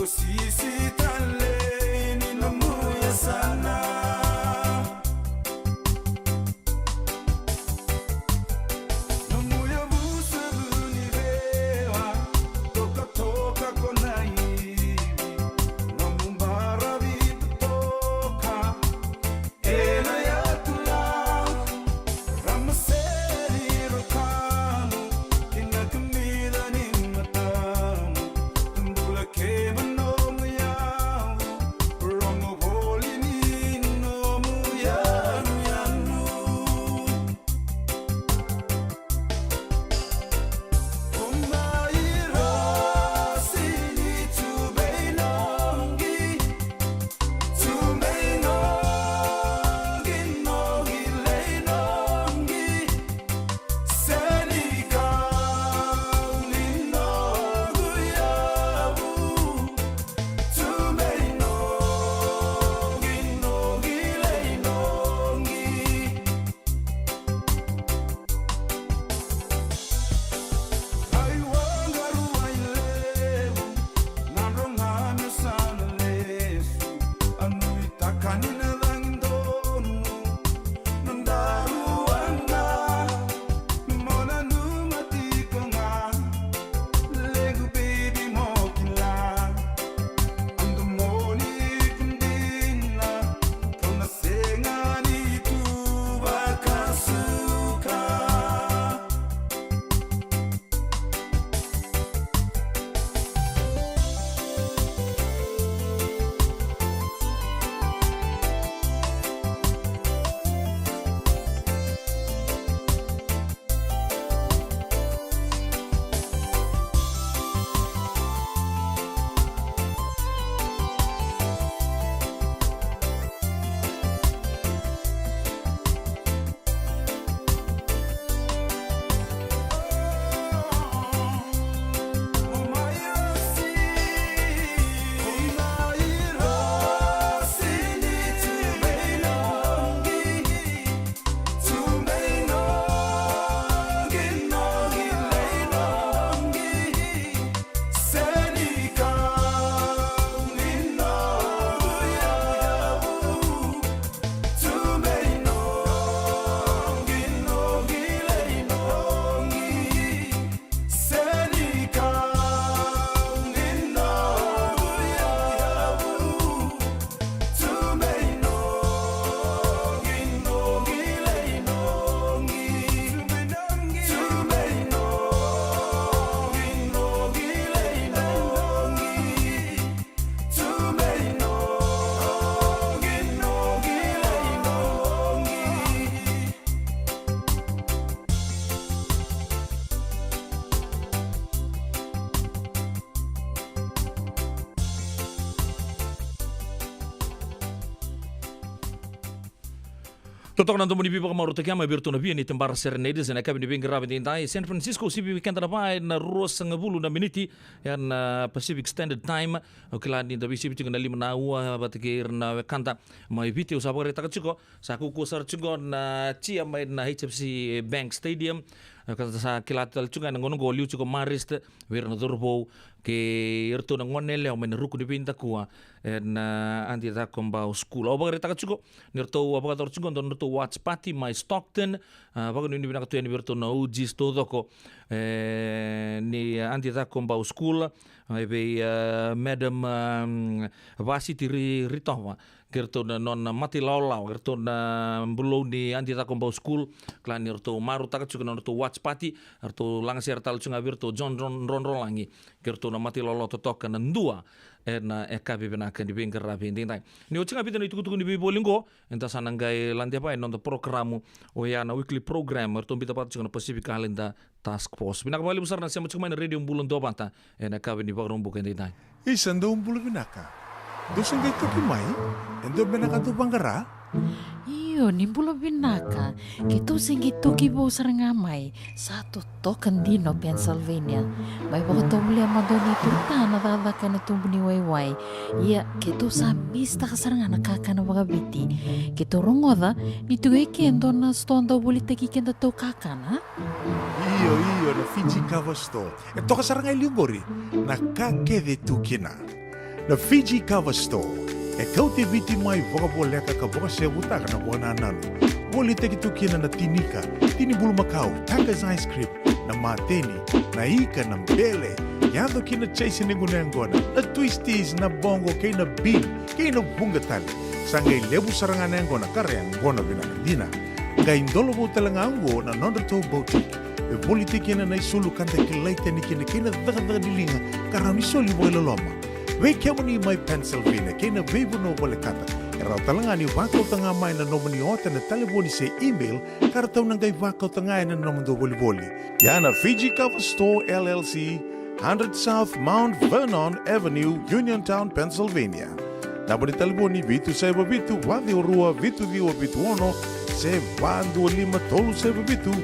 Sisi tale ni namuya sana. Namuya busa buni rewa, Totok na tomoni bipa kamaru takiama birtu na ni tembar serenades na kabi ni bingi rabi tintai San Francisco sibi weekend na pai na ruas ngabulu na miniti yan Pacific Standard Time okila ni tabi sibi tinga na 5 na ua batikir na kanta mai video sa bagare takachiko sa kuku sar chungo na chia mai na HFC Bank Stadium kata sa kilatal chunga na ngono goliu chiko marist wir na durbo ke irto na ngonele o men ruku di pinta kuwa na anti ta komba school o bagare takachiko nirto o bagare chungo don nirto watch party my Stockton bagare ni bina katu ni virto na uji stodoko ni anti ta komba school be madam vasiti ritova gerto na non mati laulau gerto na bulo ni anti ta komba school klan nirto maru takachiko nirto watch party arto langser tal chunga virto John Ron langi gerto na mati laulau totoka na ndua na ekabi bina kan dibing kerabi indai ni ochinga bita ni tuku ni bibolingo enta sanangai landia pa non programu o ya na weekly program erto bita pat chunga Pacific Island Task Force bina kembali besar na siamo chunga radio bulan do banta na ekabi ni bagrom bukan indai isando bulan binaka dosen gai toki mai endo binaka do bangara Iyo, nimbulo binaka. Kito singi toki bo sarangamay. Satu token dino Pennsylvania. May baka muli ang madoni turta na tatakan na tumbuni wayway. Iya, kito sa mista kasarangan nakakana baga biti. Kito rongoda, nito gay kendo na stonda ulit kikenda to kakana. Iyo, na Fiji Cover Store. Ito kasarangay liugori, nakakede tukina. Na Fiji Cover Store. Kau te viti mai wakaboleka ka boka se butaka na wana nanu. Woli te ki tukina na tinika, tini bulu makau, Taka's ice cream, na mateni, na ika na mbele. Yado kina chase ni gunengona, na twisties na bongo kay na bean, kay na bungatali. Sangay lebu sarangan ngona kareang ngona binakadina. Ngay indolo bo talangango na nondato boutique. E woli te kina na isulu kanta kilaita ni kina daga dilinga, karami soli boy loloma. We kemani mai Pennsylvania, kena vebu no bole kata. Erau talangani wakau tanga mai na nomani ota na telefoni se email, karatau nangai wakau tanga na nomando boli. Yana Fiji Cover Store LLC, 100 South Mount Vernon Avenue, Uniontown, Pennsylvania. Naboni telefoni vitu seba vitu, wadi orua vitu diwa vitu ono, se bandu lima tolu seba vitu,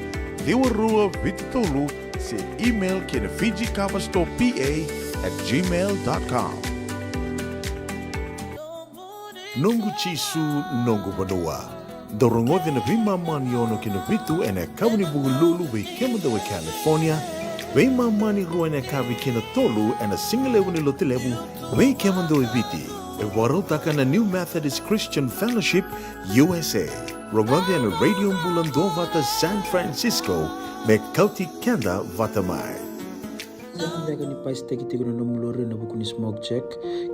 diwa rua vitu tolu, se email kena Fiji Cover Store PA@gmail.com. Nungu chisu nungu badua. Dorongote na vima mani ono kina vitu ene kabuni bugululu we kemuda we California. We mani rua ene kabi kina tolu ene singalewu ni lotilewu we kemuda we viti. E warotaka na New Methodist Christian Fellowship USA. Rongote ene radio bulan do vata San Francisco me kauti kenda vata mai. Jaga ni pais teki tigo na nomulore na buku ni smoke check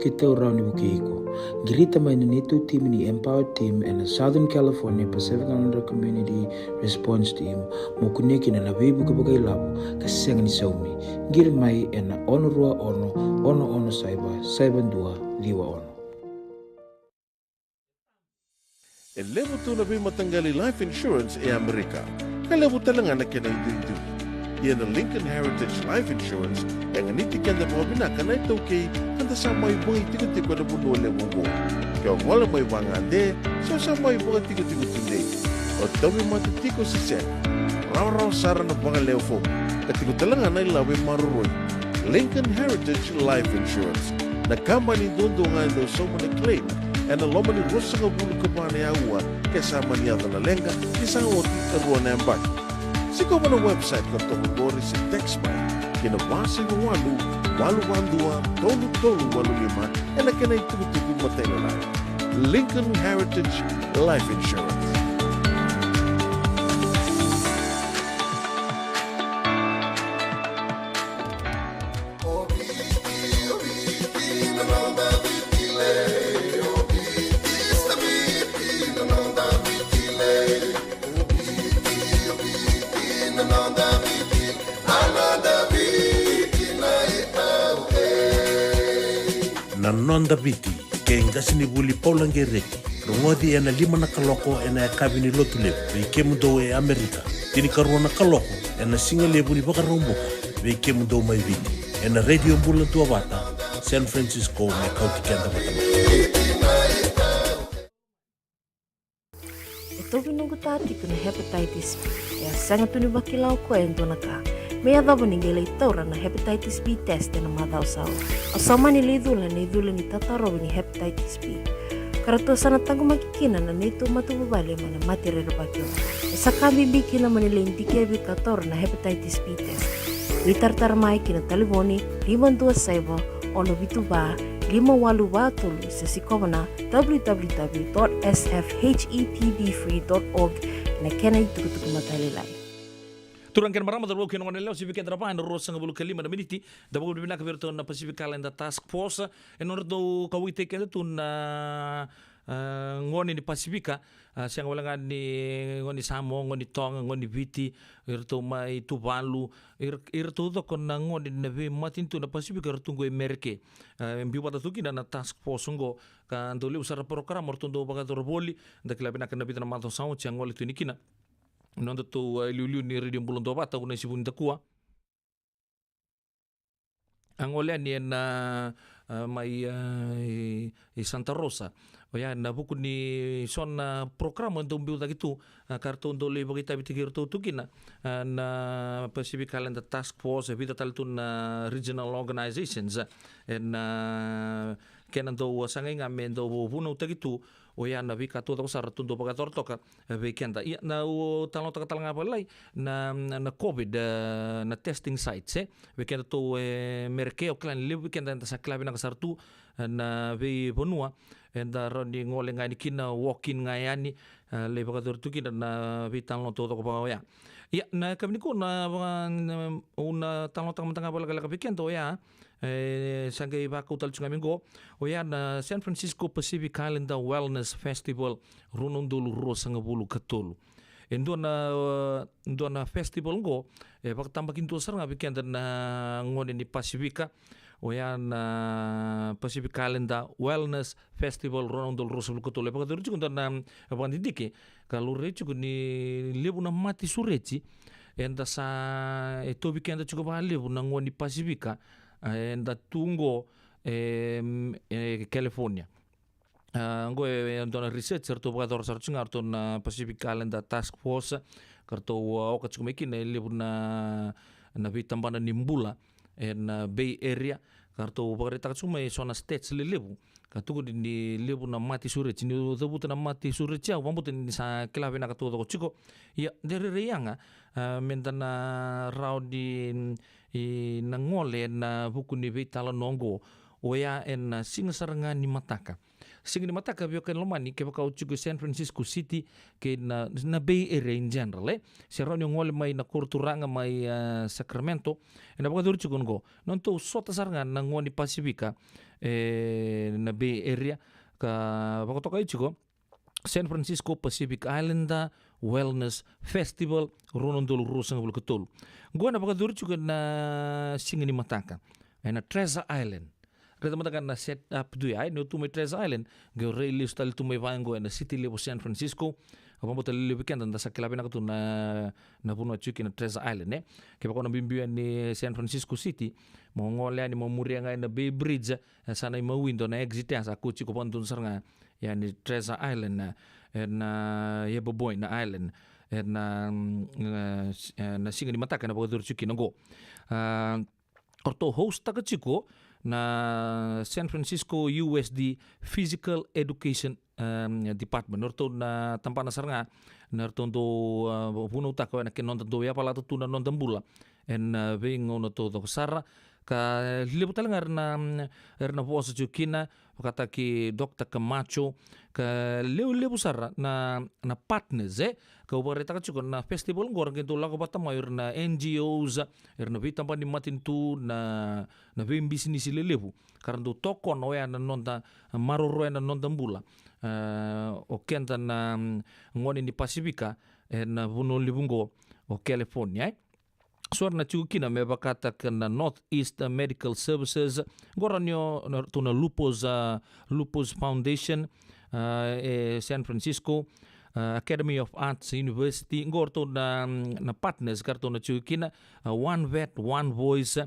kita urau ni buku iko. Girita mai ni tu team ni Empower Team and Southern California Pacific Islander Community Response Team mokuneki na nabi buku bagai labu kaseng ni saumi. Gir mai ena ono rua ono saiba dua liwa ono. Levo tu na matanggali life insurance e Amerika. Kalevo talangan na kena itu. Yan ang Lincoln Heritage Life Insurance yang nitikan na po binaka na ito kay kanta sa may mga tigo-tigo na buno lewo. Kaya wala may mga ande, so sa may mga tigo-tigo tunay. O dawi matitiko sa sen. Raw sara na mga lewo. Katigo talangan na ilawi maruroy. Lincoln Heritage Life Insurance. Nakamba ni dondo nga daw sa mga claim. And ang loma ni Rosa nga bulo ka pa na yawa kasama niya na lenga isang oti karuan na yambag. Sigaw mo na website ng Tokogori si Textby, kinabasa ng walu-walu-walu-walu, tolu-tolu-walu-lima, e na kanay tugutugong matay na lang. Lincoln Heritage Life Insurance. Nonda biti ke ngasini buli paulange reki rongodi ena 5 na kaloko ena kabini lotule be kemudo e Amerika tini karona kaloko ena singale buli bakarombo be kemudo mai biti ena radio bulan tua bata San Francisco me kauti kenda bata tobi nungu tati kuna hepatitis B. Ya sanga tuni bakilau ko ento naka. Mea dabo ningelei taura na hepatitis B test na matau sau. Asama ni lidula ni tataro ni hepatitis B. Karato sana tangu makikina na nito matububali mana mati rero bakyo. Sakabi bikina manilin dikebi tator na hepatitis B test. Litartar mai kina taliboni 527 ono bituba 5883 sesikovana www.sfhetbfree.org na kena itukutuku matalilai. Turang ken marama darwo ken ngone leo sibike drapa na rosa ngabulu kelima na miniti da bogo bina kaverto na Pacific Calendar Task Force enor do kawite ken tun na ngone ni Pasifika siang wala ni ngoni Samo ngoni Tonga ngoni Viti irto mai Tuvalu irto do kon ngoni na ve matin tu na Pasifika irto go Amerike mbi wata tuki na task force ngo ka ndole usara program orto do baga boli da klabina kana bitana mato sao siang ngole tu nikina nondo tu liu ni redim bulon do bata una sibun takua angole ni na mai Santa Rosa ya na buku ni son program untuk build gitu kartu untuk lebih kita bitik tu kina na Pacific Calendar Task Force kita tal tu na regional organizations na kenan do sangai ngamen do buno gitu ya na vika tu sar tu do pagator toka weekend ya na talon toka tal ngapa lai na COVID na testing sites weekend tu merkeo klan le weekend ta saklabi na kasar tu na ve bonua enda roni ngole ngai kina walking ngai ani le pagator tu kina na vital no todo ko ya na kami ko na una talon toka matanga bola kala weekend to ya sangai ba ko tal chunga mingo ya na San Francisco Pacific Calendar Wellness Festival runundulu rosanga bulu katulu endo na festival ngo bak tambakin to saranga weekend na ngone ni Pasifika ya na Pacific Calendar Wellness Festival runundulu rosanga katulu bak dur chukun na bandi dike kalau rechu ni lebu na mati sureci enda sa to weekend chuko ba lebu na ngone Pasifika enda tungo California ngo dona researcher to bagador sarchunga to na Pacific Calendar Task Force karto o kachumeki na lebu na vitambana nimbula na Bay Area karto bagarita kachuma sona states lebu katugo di lebu na mati sureci ni debuta na mati sureci au bambuta ni sa kelave na katugo ko chiko ya dere reanga mentana raudi na ngole na buku ni vitala nongo oya en singa saranga ni mataka bio kan lomani ke bakau chugo San Francisco City ke na Bay Area in general seroni ngole mai na kurturanga mai Sacramento na bakau chugo ngo nonto sota saranga na ngoni Pasifika na Bay Area ka bakau tokai chugo San Francisco Pacific Islander Wellness Festival runundulu rusang bulu ketul gua na bakau chugo na singa ni mataka na Treasure Island Reta matakan na set up do ya no to my Treasure Island go really style to my vango na city level San Francisco apa mo tali weekend anda sa kilabi na to na puno chuki na Treasure Island ke ba ko na bimbian ni San Francisco City mo ngole ani mo muri nga na Bay Bridge sana mo window na exit ya sa ku chiko pantun sarnga ya ni Treasure Island na yebo boy na island na singa di mataka na ba dur chuki ngo orto host ta chiko na San Francisco USD Physical Education Department orto na tampana sarnga narto do puno ta ko na kenon do ya pala to na non dambula en being ono to do sara ka libutal erna vosa chukina kata ki Dr. Camacho ka lebu sara na partners ka ubareta ka chukon na festival ngor ngento lago batama erna NGOs erna vitamba ni matintu na business lebu karena do tokon oya na nonda maroro na nonda mbula o kenta na ngoni ni Pasifika na buno libungo o California Suara na chukina me bakata na Northeast Medical Services goranyo to na Lupus Foundation San Francisco Academy of Arts University ngorto na partners karto na chukina One Vet One Voice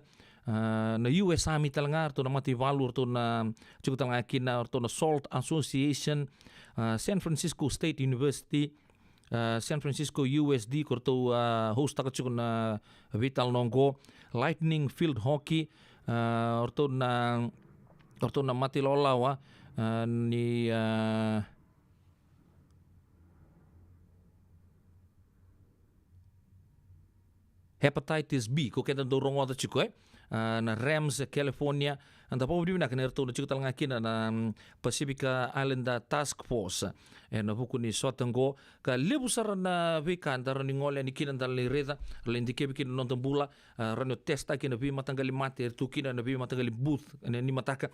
na US Army talanga to na mati valur to na chukutanga kina to na Salt Association San Francisco State University San Francisco USD korto host takachukun Vital Nongo, Lightning Field Hockey orto na Matilolawa ni hepatitis B ko kenda do rongo ta chiko na Rams California anda pa ubdi na kanerto na chiko talanga kina na Pacific Island Task Force na buku ni sotango ka lebusar na vika andara ni ngole ni kina dal reda lendi ke bikin nonton bula rano testa kina bi matanggali mate tu kina na bi matanggali booth ni mataka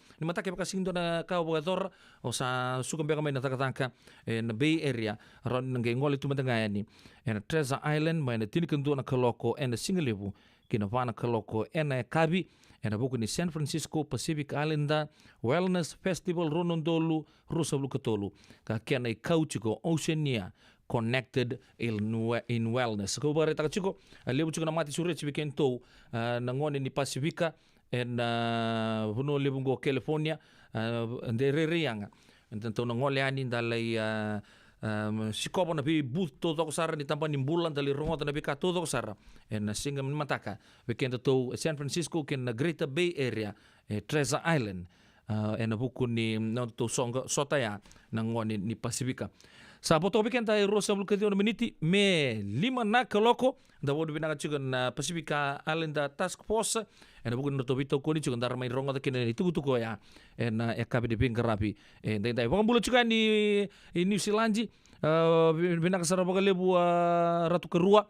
pa sindo na kawagador o sa sukam beka mai na takatangka na Bay Area ron nang ngole tu matangayani na Treasure Island mai na tinikandu na kaloko na singalebu kina vana kaloko na kabi na buku ni San Francisco Pacific Islander Wellness Festival Ronondolu Rusablu Katolu ka kena kauchiko Oceania Connected in Wellness ko bare ta chiko lebu chiko na mati sure chibiken to na ngone ni Pacifica huno lebu go California ndere rianga ntento na ngole ani dalai sikopo na pi booth to sara ni tampa ni bulan dali rongo na pi ka to sara en singa mataka weekend to San Francisco ken na Greater Bay Area Treasure Island en buku ni no to songa sotaya na ngoni ni Pacifica sa poto weekend ay rosa bulkati on miniti me 5 na kaloko da wodu bina chicken Pacifica Island Task Force en buku no to bito ko ni chicken dar mai rongo da ken ni tuku ya en ekabi de pingarapi en dai wang bulu chicken ni New Zealand bina kasara bagalebu ratu kerua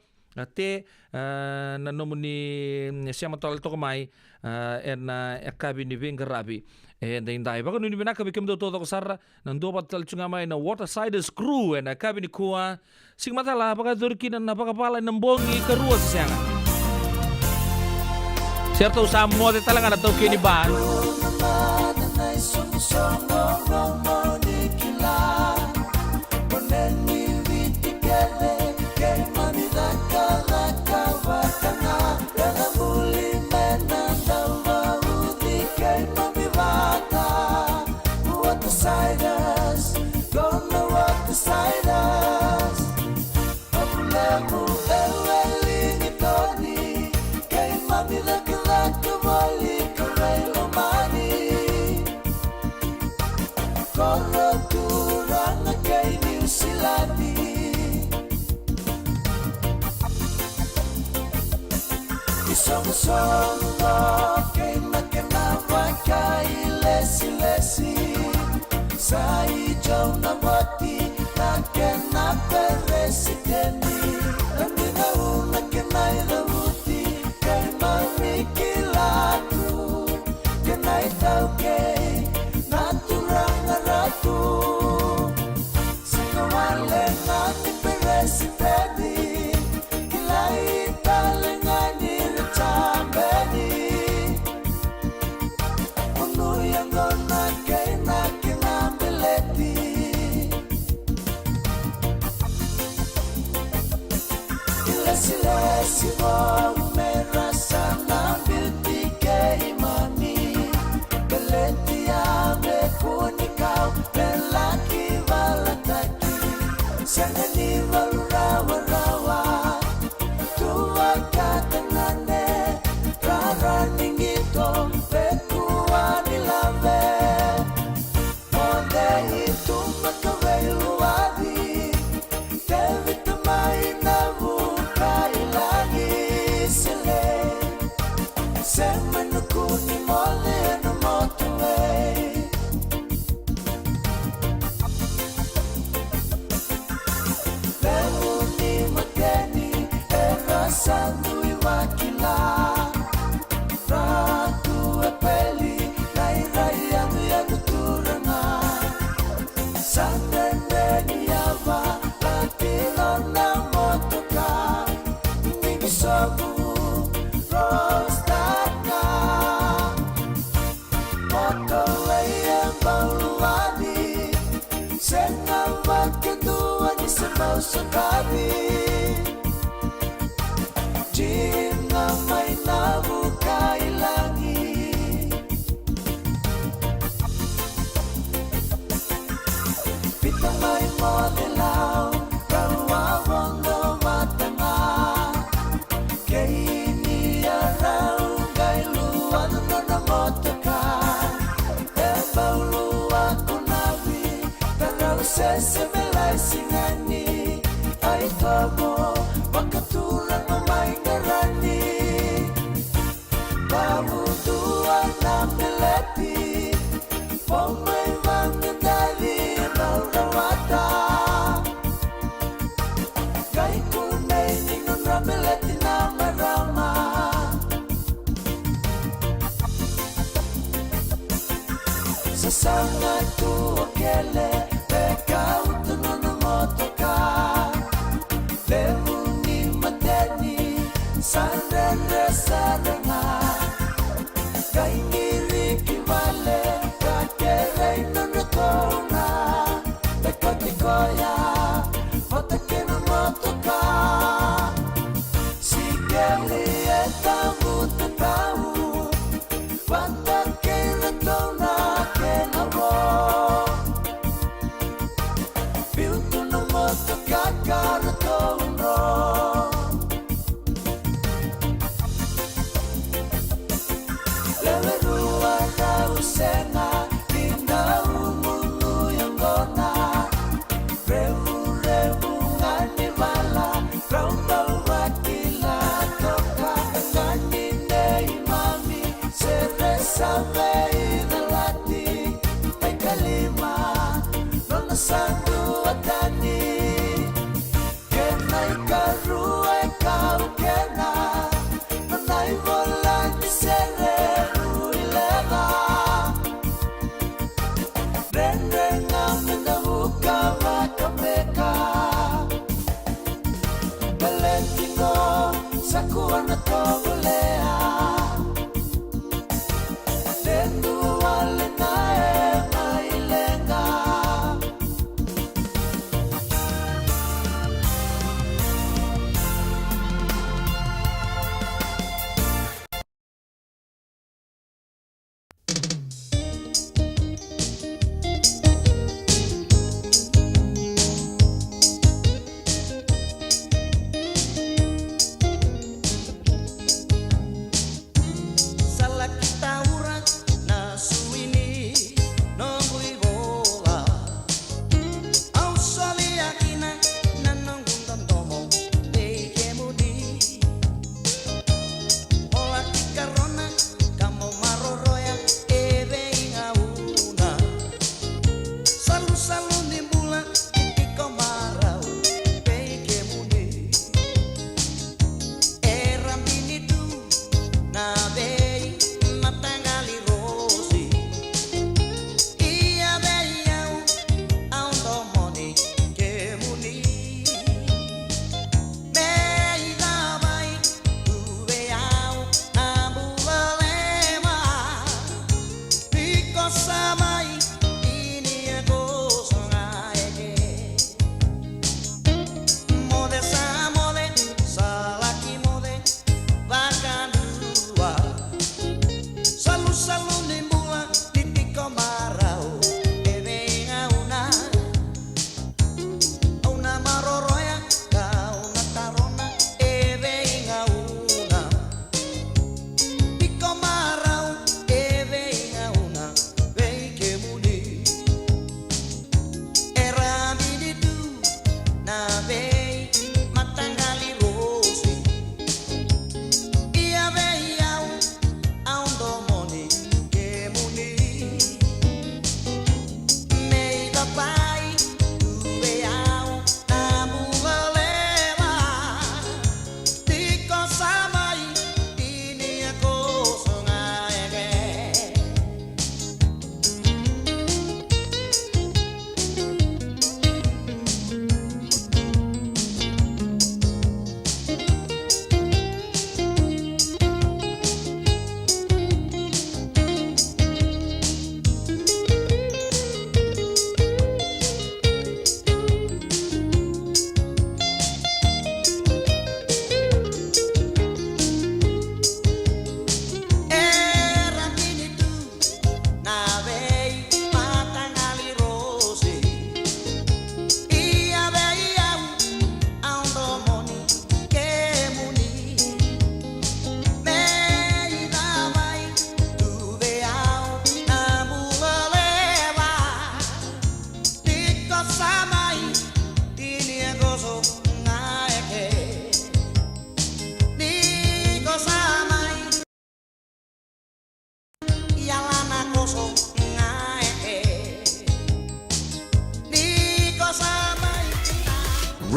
te na nomuni siama tol to mai en ekabi ni pingarapi en dai bago ni bina kabi kemdo to sara nando patal chunga mai na Waterside Screw en ekabi ni kuwa sing matala baga durki na baga pala nambongi kerua sianga certo usamo de talaga na to kini ba Songo que na waka ilesi sai jau na mati na que na presidenti na una que na iluti que mami kilatu que na itauke na turanga ratu sino wale na presidenti kilai talengani Silesi merasa nabil tiga imani beleti ame kuni kau belaki balataki sanani rawa rawa tua katanane rara ningito pekua nilave mode itu makawailuadi David mainavu Semenukuni mole no motorway Leuni mageni era sandui wakila Ratu epeli rairayamu ya nuturana Sandendeni yava latino na motoka Nigisobu Sakari Jina may nabukailangi Pitang may modelaw Kawawa singani ai kamo makaturan mamay ngarani babu tua na meleti pomay mangadali rawata kai kunay ningon rameleti na marama sasanga tu akele pekau tununu motoka lemuni mateni sandere saranga kai ngiri kimale kakerei nunutona tekotikoya motakena motoka sikeli etamu tetau patakena tona kenamo Filtu no motoka karatono Lewerua na usena Linda umunu yangona Revu ngani vala Raumba wakila toka Ngani nei mami Seresa mei dalati Pekalima Nona sandu atani Kenai karua kau kena Nanai volani sere uilela Renrenga mendahuka makameka Valentino sakuan atau bolea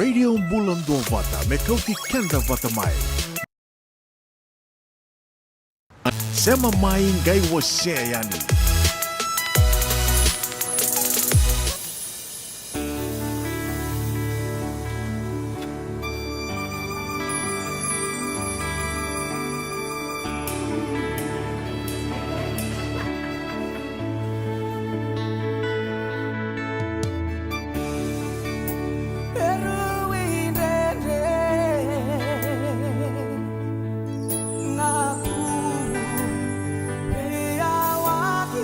Radio Bulan Dua Vata, me kauti kenda vata mai. Sema mai ngai wase yani. Ngaku, biar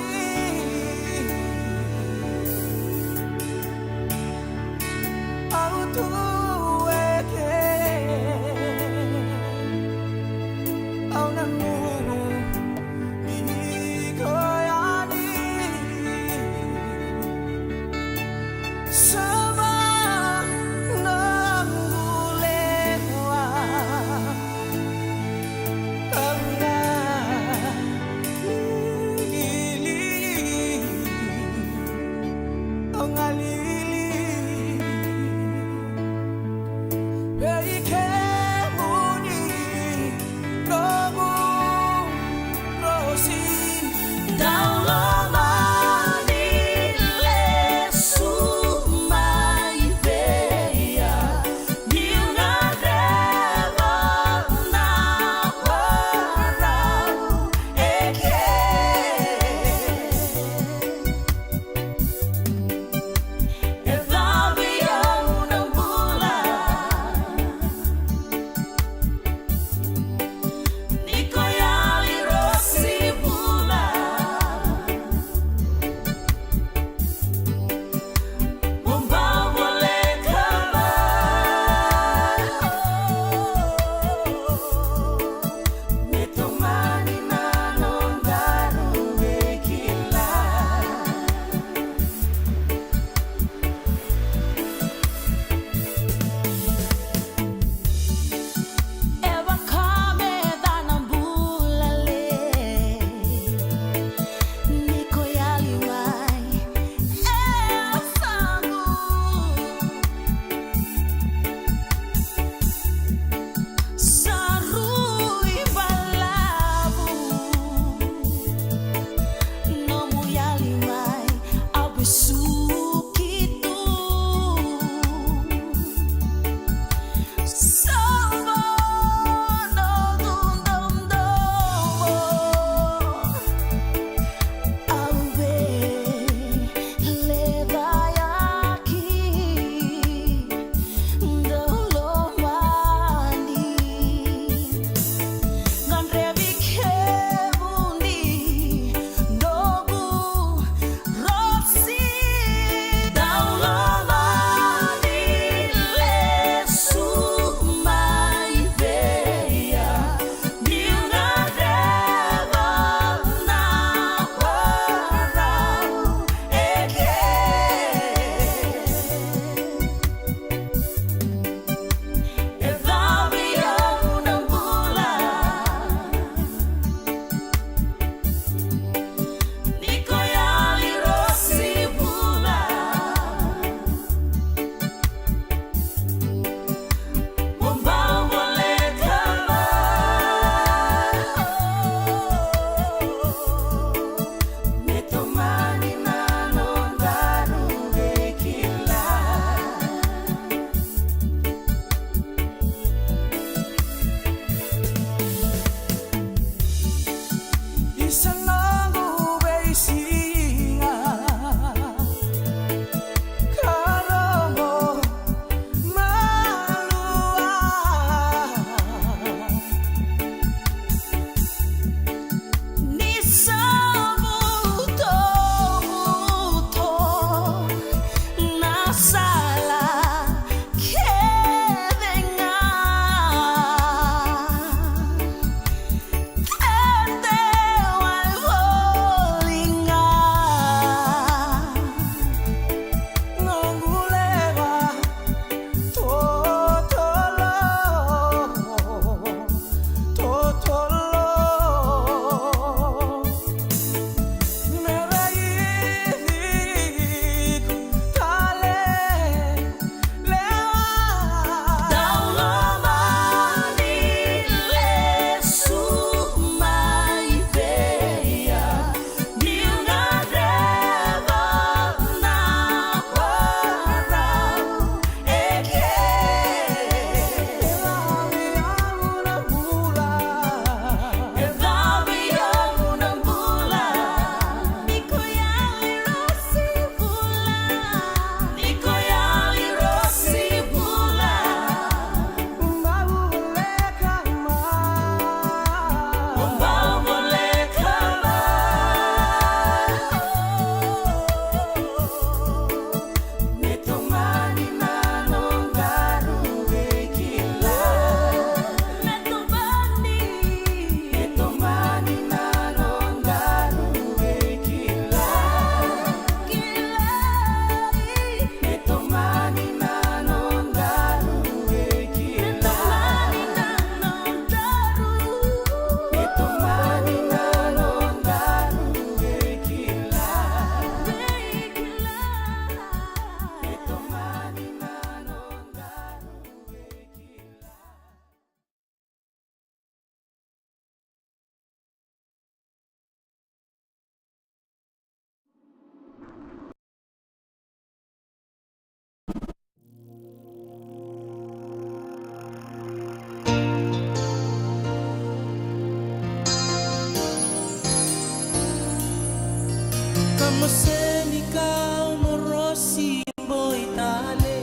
Como senica morosi boitale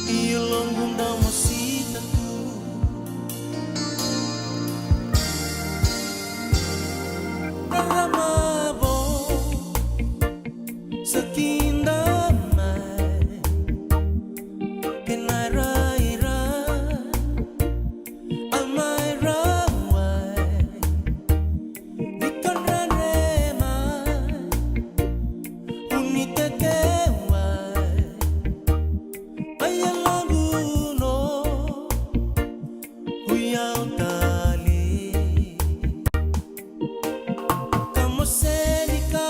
Io longunda mosita tu Ramabo Sakinda mai Kenai raira Almai rawai Nikon rarema Unitetewai Ayalanguno Huyau tali Como senica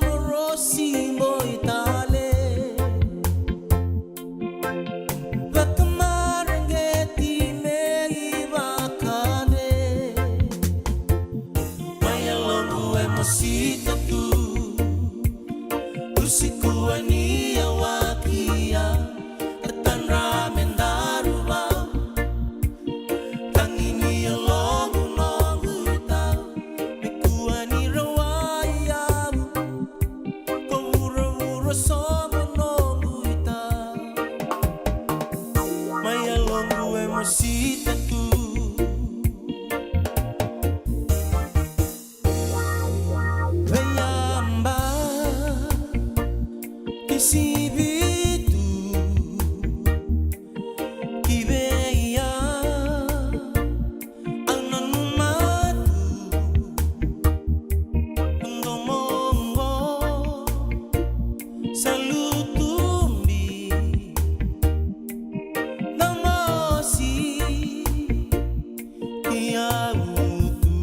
morosi boitale Vakamarangeti megi vakane Mayalongu emosita tu Usiku ania wakia Atan ramen daruba Tangini alongu nongu tau Mikuani rawaya Kawura-wura somo nongu tau Mayalongu emosita tu Veyamba Kisibitu Kibeya Ananumatu Mongo Salutumbi Namosi Kiautu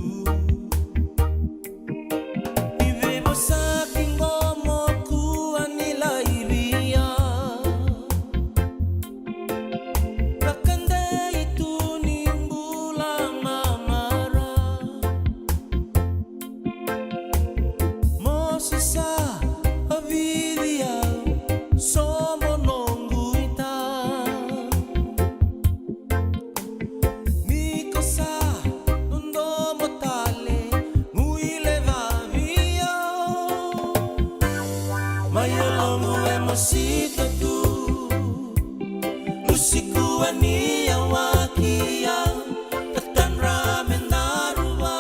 Vivevo sa kingomo kuwa nila ibia Rakande itu nimbula mamara Mosisa avidia somo nonguita Mikosa nondomo tale nguile vavia Mayalongu emosita tu Usiku ania wakia Tatan ramen daruba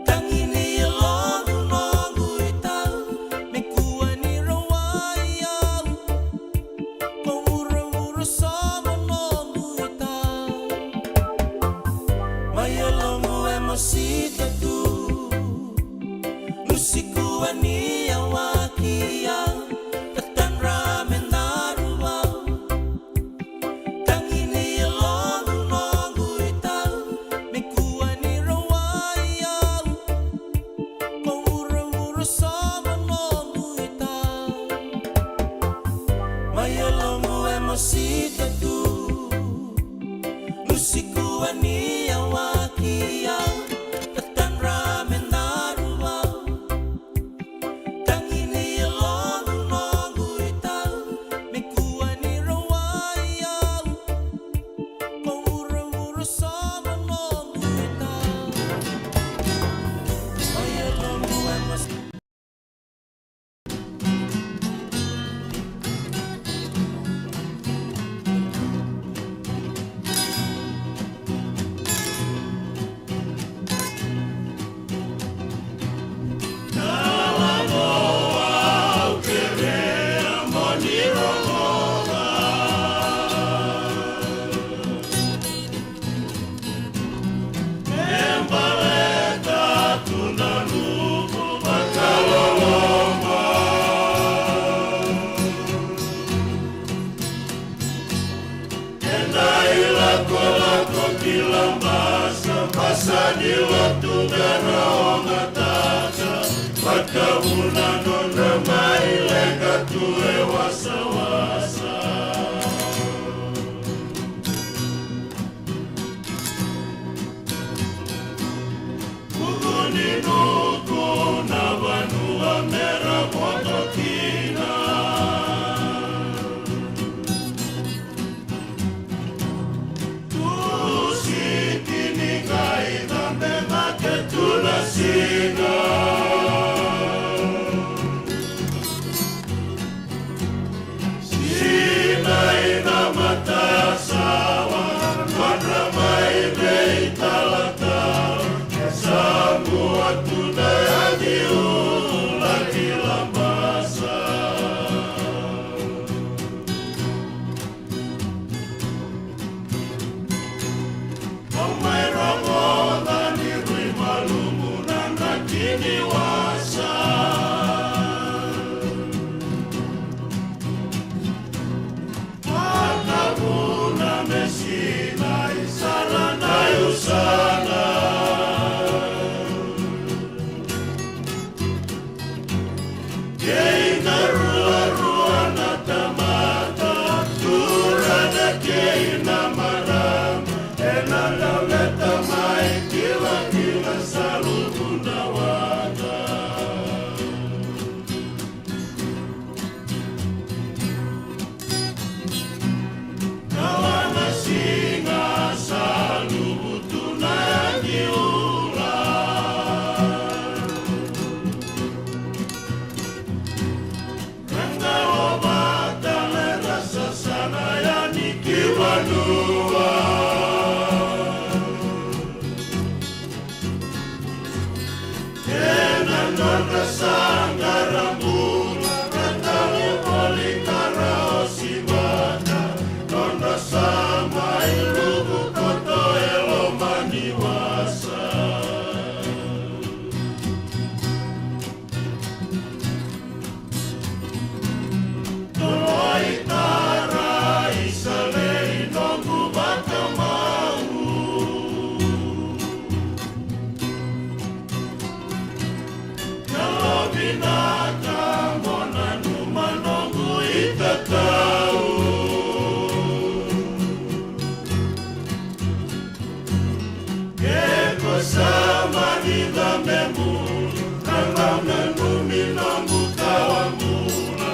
Tangini alongu nongu itau Mikuani rawaya Kawura-wura somo nongu itau Mayalongu emosita tu Usiku ania wakia Tatan ramen daruba Tangini alongu nongu itau Mikuani rawaya Kawura-wura somo nongu itau Mayalongu emosita tu Usiku ania wakia Tatan ramen daruba Tangini alongu nongu itau Mikuani rawaya Kawura-wura somo nongu itau Mayalongu emosita Pasani waktu garau ngataca Pagkabuna non ramai lega tue wasa-wasa Kuguni nuku na banua merah potokina Singa siniwasa Makabuna mesina isala na yusana Keina rua na tamata Turana keina maram Ena lauleta mai kila salubuna wata Kawana singa salubutuna diula Ranga obata le rasa sana ya nikiwanua Nona sangarambula Katali polikara osibata Nona sama ilugu koto elomani wasa Toloi tara isalei nongu baka mau Binatang monanu manongu itatau Keko sama nida memu Nangau nanu minongu kawamula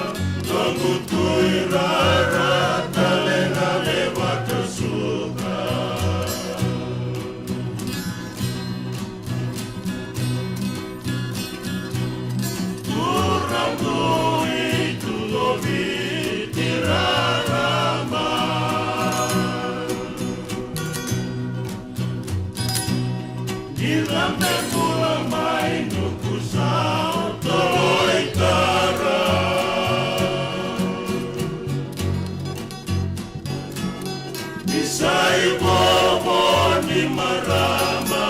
Nongu tuirara talena lewa tersuka Isai bobo ni marama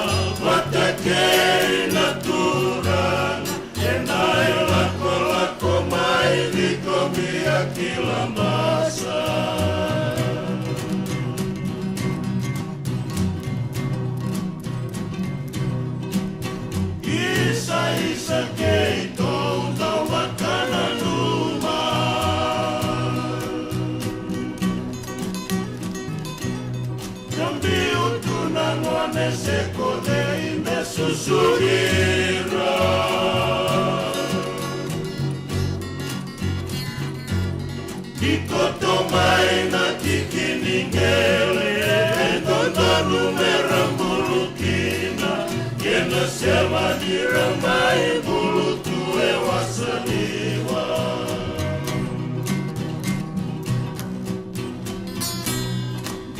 Watakei naturan Enai lako mai Likomia kila masa Isa keito Utau makanan rumah Jambi utunan wane sekode ime susugira Ikoto mai na tikiningele Entondanu merambulukina Kena selva diramai bulu tue wasaniwa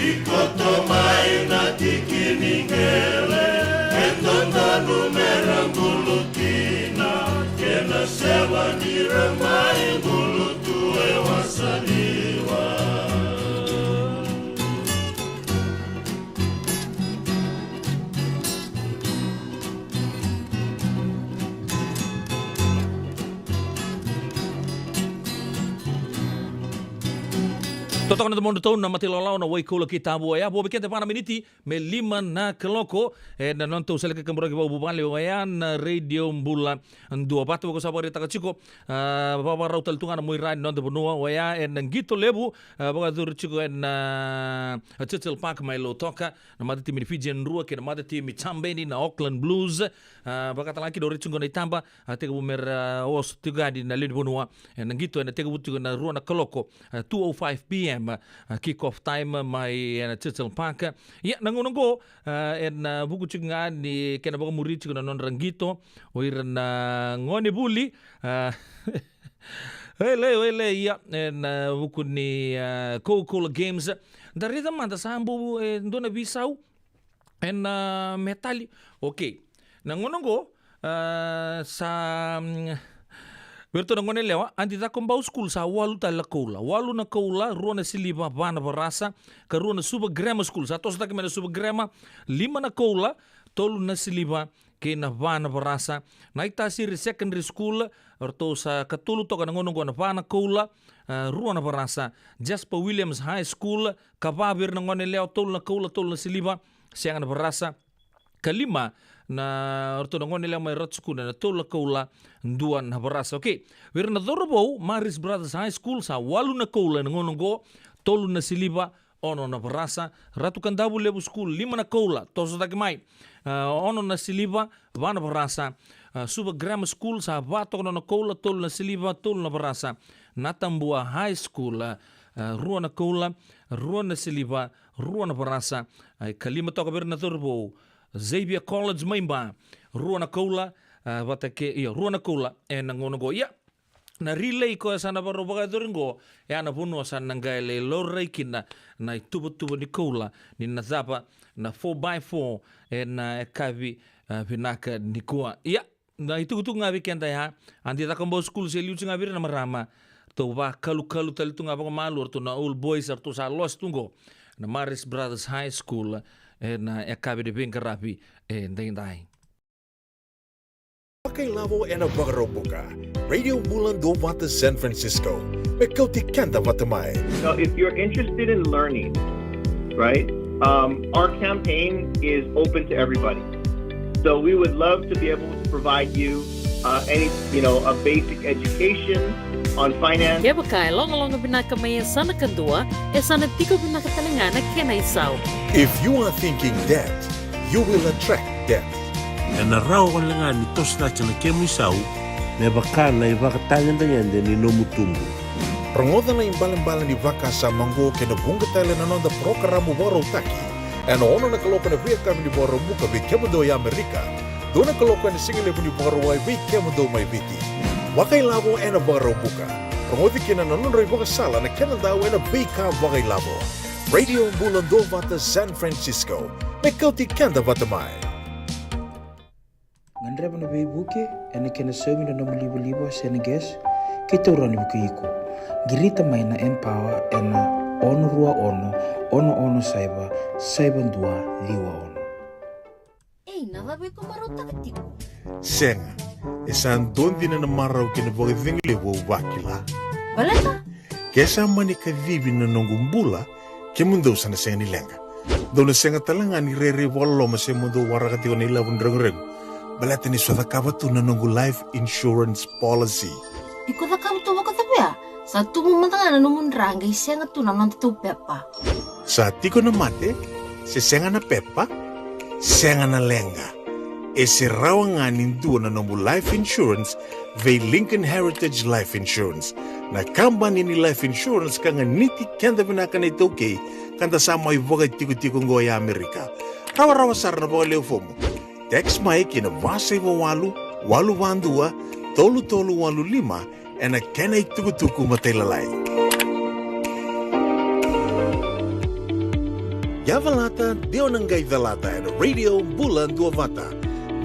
Ikoto mai na tikiningele Entondanu merambulukina Kena selva diramai bulu tue wasaniwa Totokan na mundo tau na matilalau na waikula kita buaya bo bekente para miniti me lima na keloko na nonto seleka kembora ke bubale wayan radio mbula ndua batu ko sabari takachiko baba rautal tunga na muiran nonto bonua waya en ngito lebu baba dur chiko en Churchill Park mai lo toka na madati mi Fijian rua ke na madati mi Chambeni na Auckland Blues baka talaki do richungo na itamba tega bumer os tigadi na lini bonua en ngito en tega butu na rua na keloko 2:05 p.m. Kick-off time mai Churchill Park. Ya nangunungko en buku cunga ni kena baka muri cunga non rangito oir na ngone buli hele ya en buku ni Coca-Cola Games dari teman ta sambu ndona bisau en metali. Okay. Nangunungko sa Berto ngone lewa anti ta kombau school sa walu ta lakola. Walu na kola ruana siliba bana barasa ka ruana super grammar school. Sa tos ta kemena super grammar 5 na kola tolu na siliba ke na vana barasa na ita siri secondary school orto sa katulu toka nangonong na vana koula rua na barasa Jasper Williams High School kababir nangone leo tolu na koula tolu na siliba siang na barasa kalima na orto nangone leo may school na tolu na koula nduan na barasa. Okay, wir na dorbo Maris Brothers High School sa walu na koula nangonong go tolu na siliba ono na barasa Ratu Kandabu Lebu School 5 na koula toso takimai ono na siliba vana barasa Suba Grammar School sa bato ono na koula tolu na siliba tolu na barasa Natambua High School rua na koula rua na siliba rua na barasa kalima toka ber na turbo Xavier College Maimba rua na koula rua na koula nangono go na relay ko sana baro baga doringo ana puno sana ngale lorei kina na tubo ni koula ni nazapa na 4x4 na kavi pinaka ni kuwa na itu ngavi kenda ya andi ta kombo school se liu ngavi na marama to ba kalu tal tunga ba malu to na old boys to sa los tungo na Maris Brothers High School na kavi de bengarapi ndai Pakai lavo ena bagarobuka. Radio Bulan do Vata San Francisco. Mekauti kanda vatamai. So if you're interested in learning, right, our campaign is open to everybody. So we would love to be able to provide you a basic education on finance. Kaya bakay long binaka may sana kandua, sana tiko binaka talangana kena isaw. If you are thinking that, you will attract that. Na rao ko lang ni tos na chana kemisau me bakana ibakatangan dengan ni nomutumbu. Prangoda na imbalan-balan di vaka sa manggo kena bunga tala na nonda programa boro taki. Ano ono na kaloko na via kami di boro buka bi kemudo ya Amerika. Dona kaloko na singile ni boro wai bi kemudo mai biti. Wakai labo ena boro buka. Prangodi kena nanon roi boka sala na kena daw ena bika wakai labo. Radio Bulan do Vata San Francisco. Mekauti kanda vatamai. Ngandra bana be buke ene kena semi na libo Senegas kita urani buke iko girita mai na empower ena ono rua ono saiba dua liwa ono nada be ko marota katiku Senga esan dondi na marau kena boga vingle wo wakila balata kesa mani ka vivi na nongumbula ke mundo sana senga ni lenga dona senga talanga ni rere wollo ma se mundo warakati ko ni lavun reng balata ni swada kabatu na nongu life insurance policy iko da kabuto waka tapia sa tumu mantanga na numun ranga isenga tu na tu pepa sa tiko na mate se senga na pepa senga na lenga ese rawanga nindu na nongu life insurance ve Lincoln Heritage Life Insurance na kambani ni life insurance kanga niti kenda binaka na itoke kanda sa mo ivoga tiko ngoya Amerika rawa sar na boga leo fomo Text Mike ina vasai walu wandua tolu walu lima ena kena tuku matelalai. Yavalata deo nangai velata ena Radio Bulan dua vata.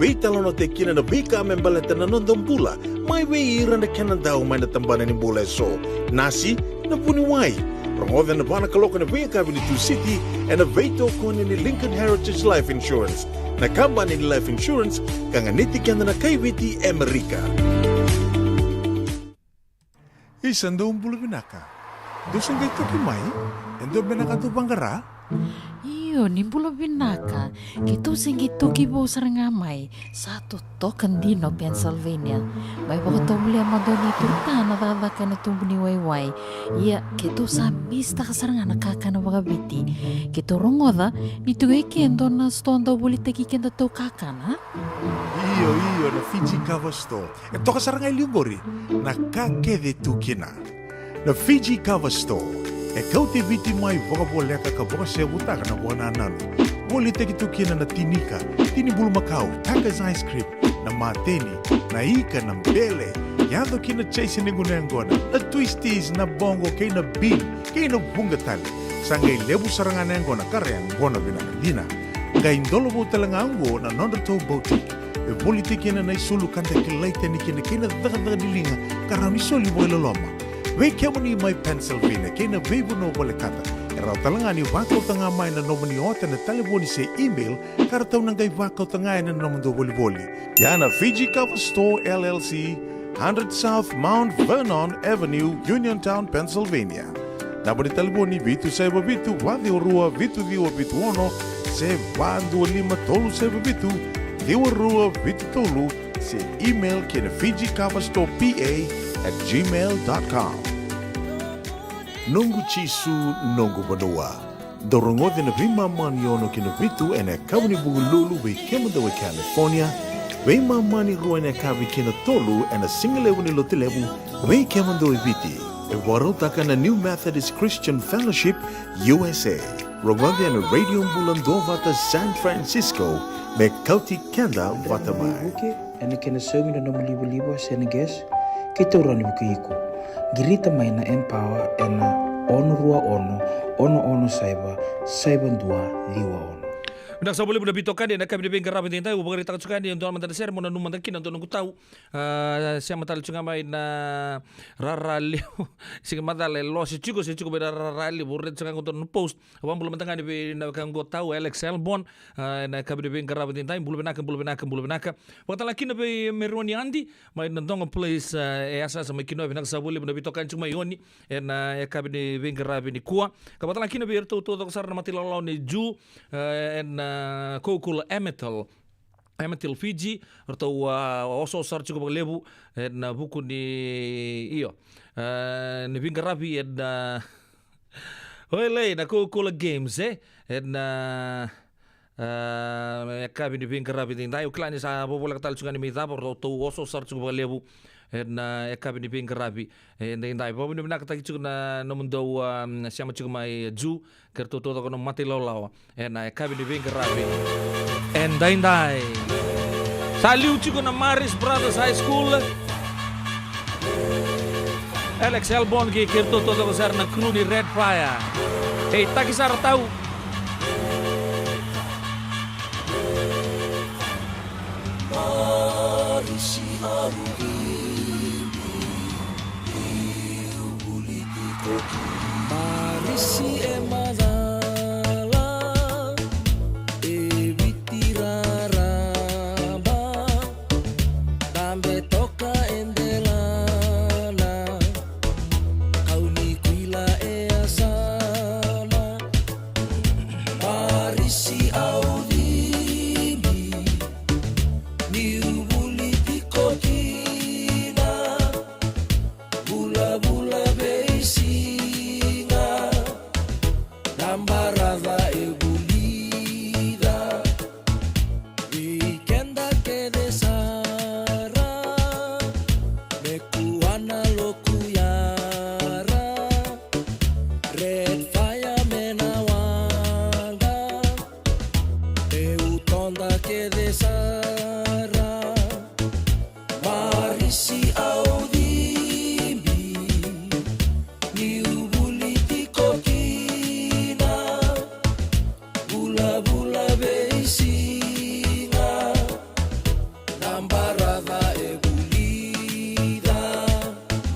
Vita lono te kina na bika membaleta na nondong bula. Mai wei ira na kena dau mai na tambana ni bula so. Nasi na puni wai. Rangoda na bana kaloko na vei kabini tu city ena veito kone ni Lincoln Heritage Life Insurance. Na kambani ni life insurance kanga nitikyan na kaibiti Amerika. Isang doon bulo binaka. Doon gay to kimay? Endo binaka to banggara? Iyo, nimbulo binaka. Kito singito kibo sarangamay. Sa totokan dino, Pennsylvania. May baka tumuli ang madoni turta na dadaka na tumbuni wayway. Iya, kito sa mista ka saranga nakaka na wagabiti. Kito rongoda, nito kendo na stonda ulit kikenda to kakana. Iyo, na Fiji Kavasto. Ito ka sarangay liugori. Nakakede tu kina. Na Fiji Kavasto. Kau te viti mai voka boleka ka voka se butaka na wana nanu. Boli te kitu kina na tinika, tini bulu makau, Taka's ice cream, na mateni, na ika, na mbele. Yado kina chase ni gunengona, na twisties, na bongo, kay na bean, kay na bungatali. Sangay lebu sarangan ngona kareang gona binakadina. Kay indolo bo talangango na nondato boutique. E boli te kina na isulu kanta kilaita ni kina daga dilinga, karami soli boy loloma. Wei kemo ni mai Pennsylvania, kena veibu no wale kata. Era talangani vakau tanga mai na nomani ota na telefoni se email karatau nangai vakau tanga na nomando voli. Yana Fiji Cover Store LLC, 100 South Mount Vernon Avenue, Uniontown, Pennsylvania. Nabari telefoni vitu seba vitu wadi orua vitu diwa vitu ono se vandu lima tolu seba vitu diwa orua vitu tolu se email kina Fiji Cover Store PA@gmail.com. Nungu chisu nungu banoa. Dorongote na vima mani ono kina vitu ene kawani bugululu we kemada we California. We mani rua ene kawi kina tolu ene singalewu ni lotilewu we kemada we viti. E warotaka na New Methodist Christian Fellowship USA. Rongode ene radio mbulando vata San Francisco me kauti kenda vata mai. Ene kena semi na libo Senegas kita urani buku iko. Girita mai na Empower ena ono rua ono saiba dua liwa ono. Mendak sa boleh bitokan dia nak kami bengkar rapi tinta ubah kita cukan dia untuk amat ser mau nanu mandakin untuk nunggu tahu saya matal cunga main na rarali sih matal lo si cukup beda rarali buret cunga untuk post abang belum tengah di nak kanggo tahu Alex Elbon nak kami bengkar rapi tinta belum benaka waktu lagi nabi Meroni Andi main nantong place asa sama kino mendak sa boleh bitokan cuma yoni na kami bengkar rapi ni kuah waktu lagi nabi tu kesar mati lalau ni ju Kokul Emetal Fiji atau oso sar cukup lebu na buku ni iyo ni bingkar rapi na oleh na Kokul Games na kabi ni bingkar rapi ting tayo klani sa bobola katal cukan ni mita por to oso sar cukup lebu na kabi ni bingkar rapi ndai bo ni nak taki cukan na nomundo siama cukup mai ju kerto to kono mati law na kabi ni bingkar rapi ndai saliu cukup na Maris Brothers High School Alex Elbon ki kerto to ko sar na crew ni Red Fire taki sar tahu Marisi emadala e vitiraraba tambe toka endelana kauni kuila e asana Marisi audini ni ubuliti kokina bula beisi Nambarada ebulida Weekenda que desara Mekuana lokuyara Red Fire menawanga Eutonda que desara Marisi audimbi Ni ubuliti koki Bula beisinga Nambarada ebulida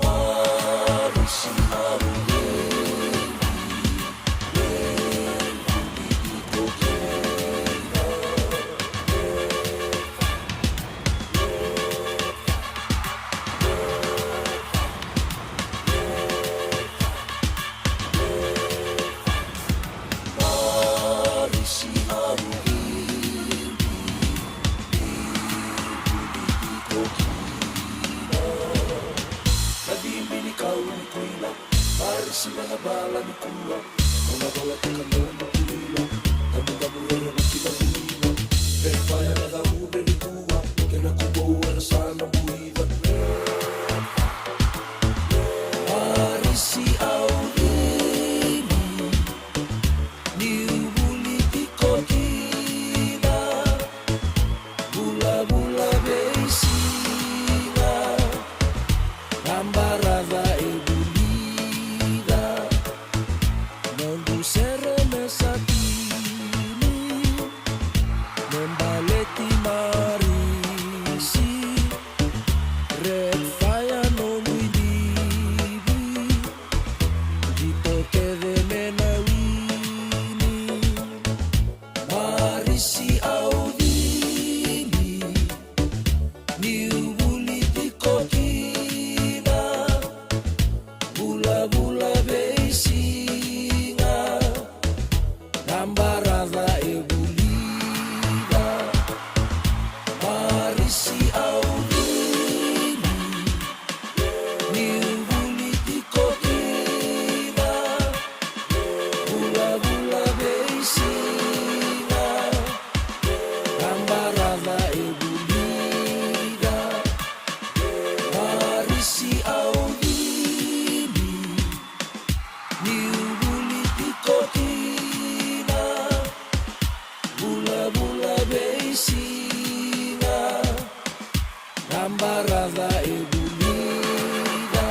Marisi Marisi mana bala ni kuwa Ona bala tukandona kuila Tamu rera makila kuila Red Fire na da ube ni kuwa Kena kuboa na sana buida Marisi audini Ni ubuliti kokina Bula beisina Nambarada ebulida Nondu sere mesa ni uvuli tikokina bula-bula beisinga nambarada ebulida marisi audini ni uvuli tikokina bula-bula beisinga nambarada ebulida marisi audini ni uvuli tikokina bula-bula beisinga nambarada ebulida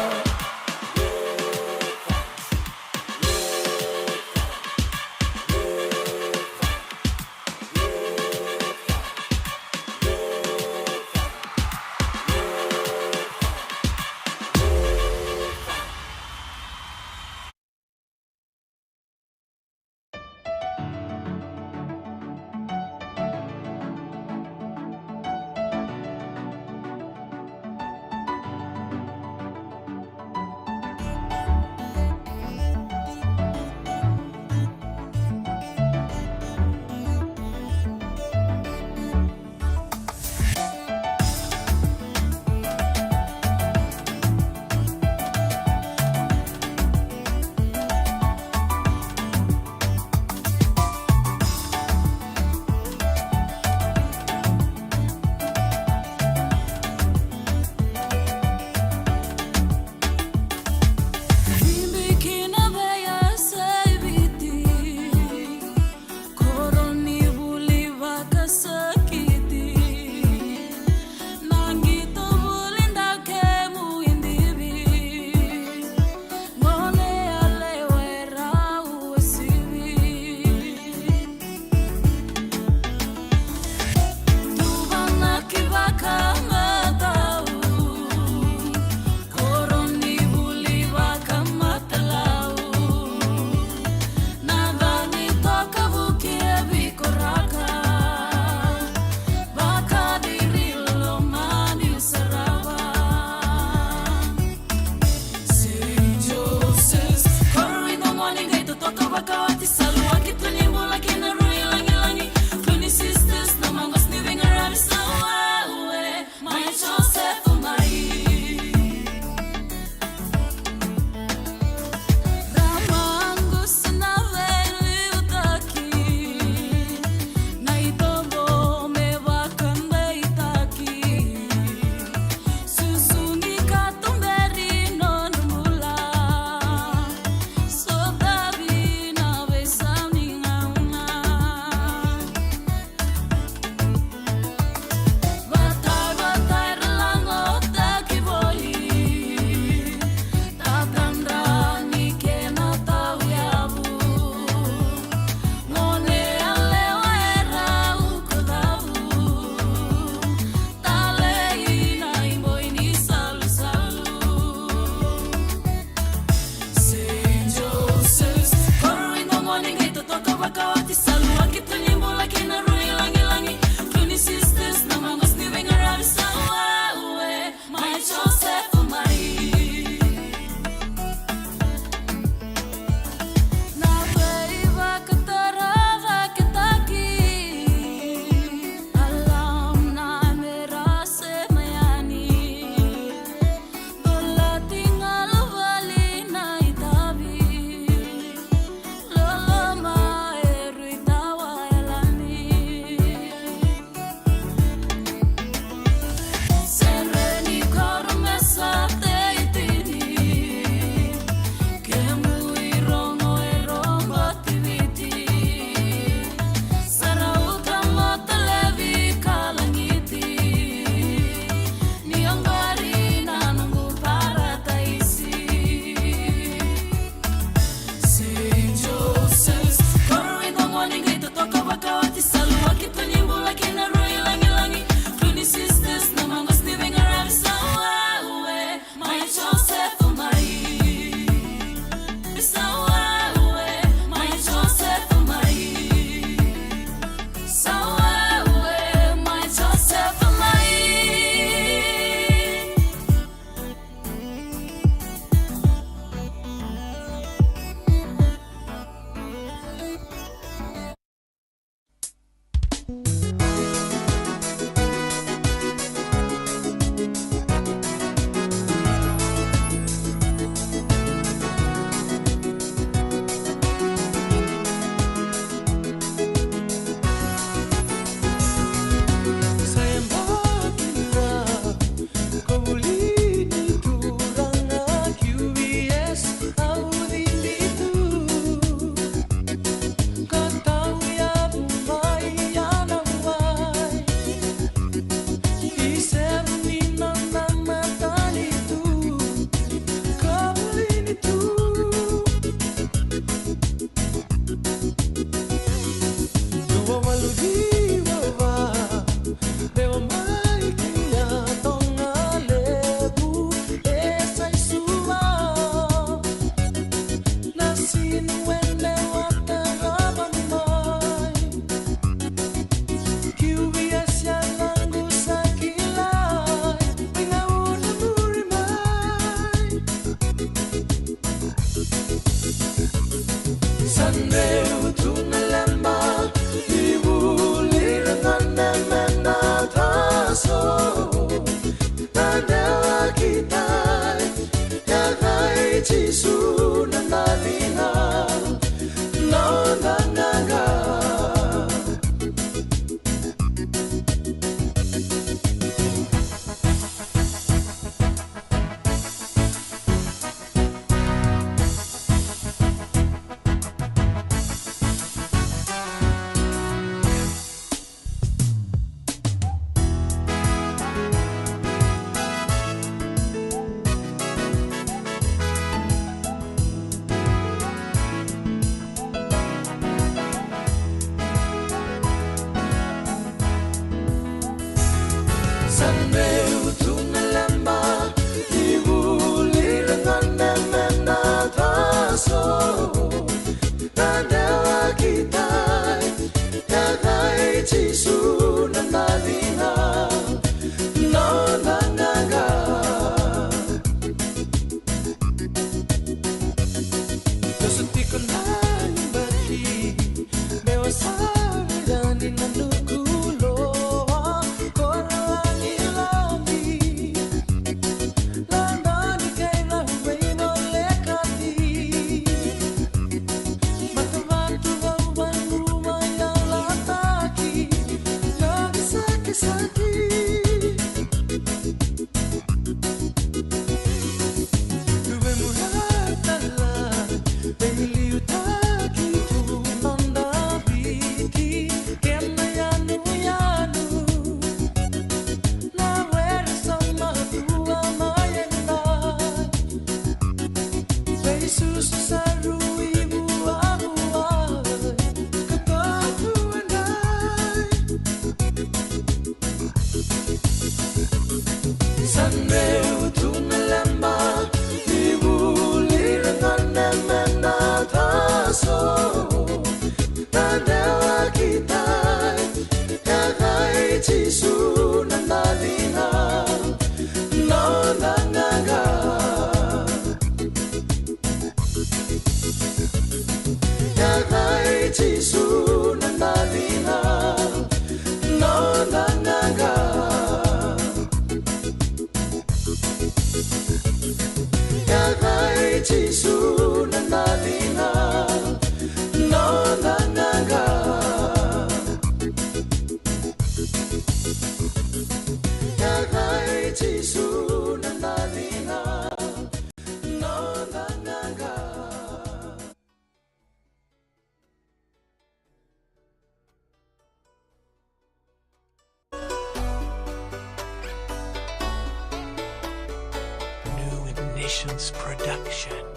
Ignitions Production.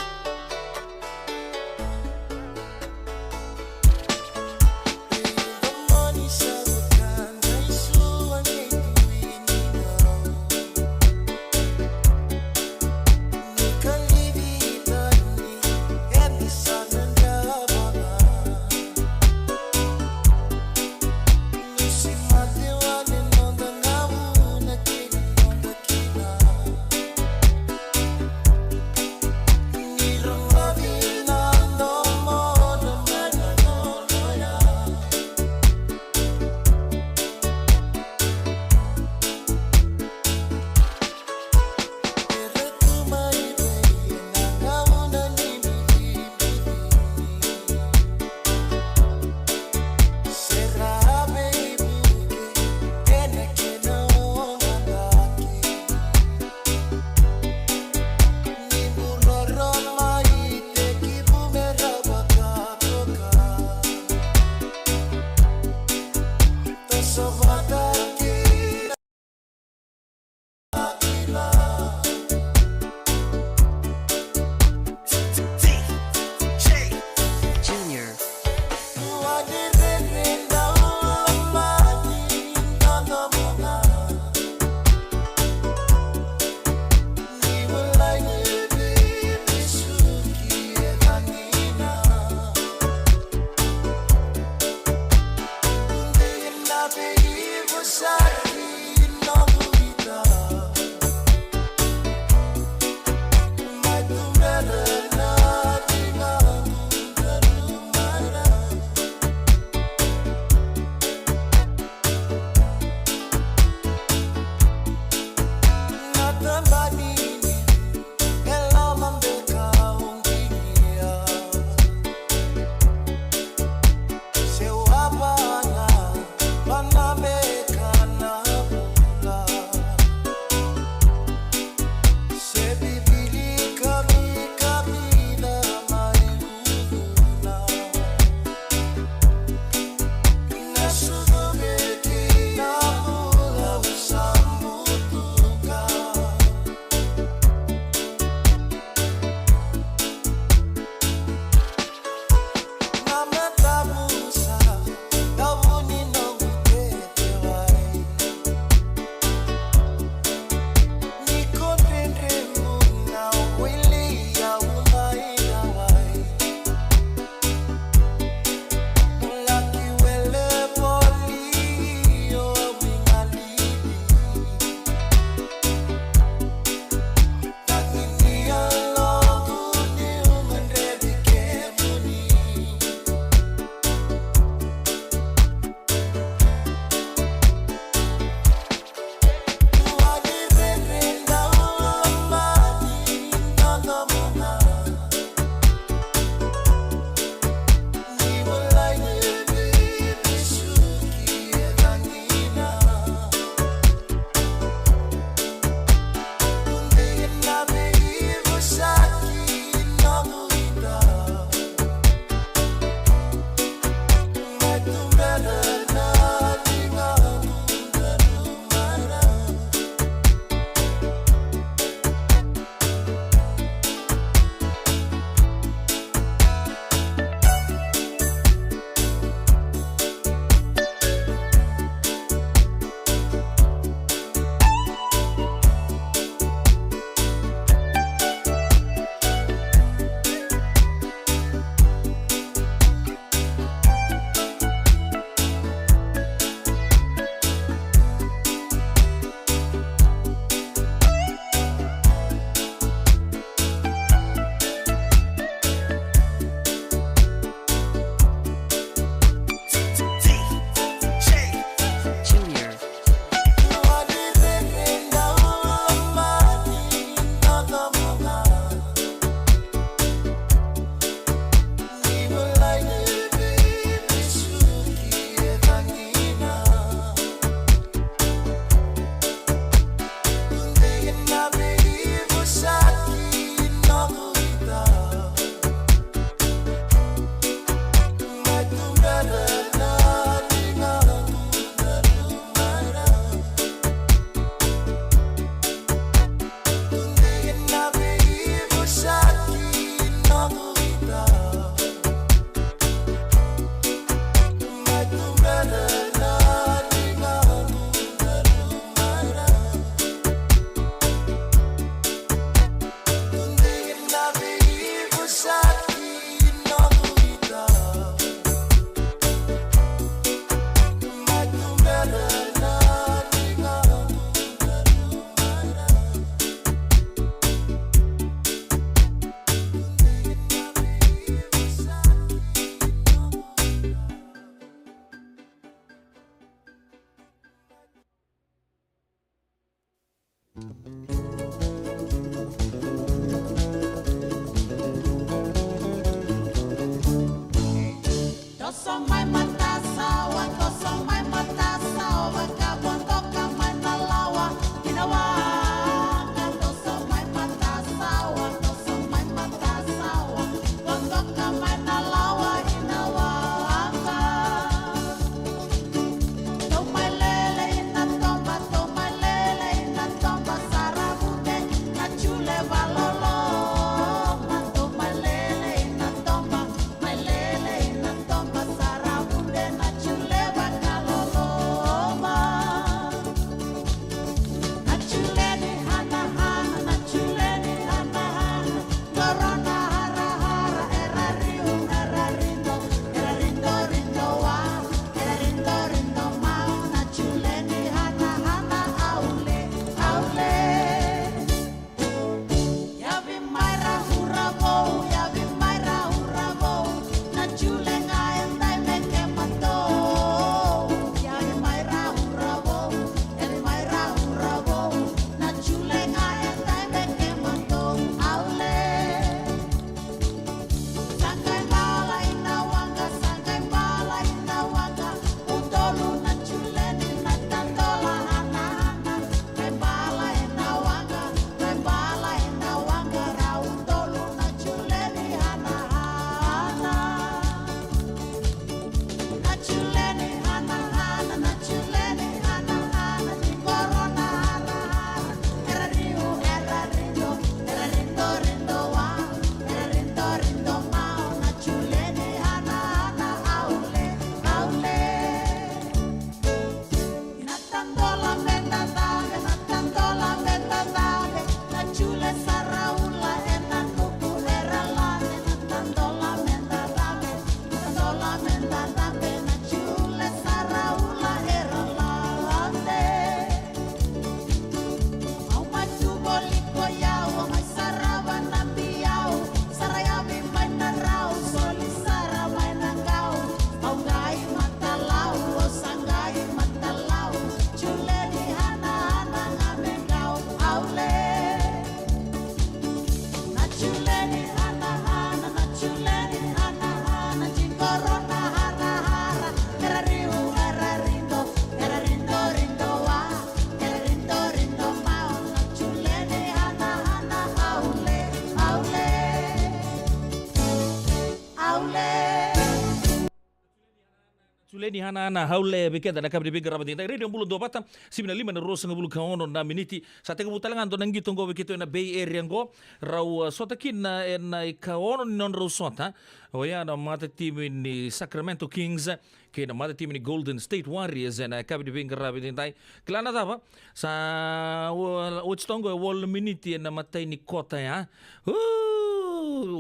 Tuleni hana haule bekenda na kabri bigara badinda radio mbulu do bata 75 na rosa ngabulu kaono na miniti sa tega butalangan do nangito ngo bekito na Bay Area ngo raw sota kin na kaono non raw sota oya na mata team ni Sacramento Kings ke na mata team ni Golden State Warriors na kabri bigara badinda klana dava sa otstongo wall miniti na mata ni kota ya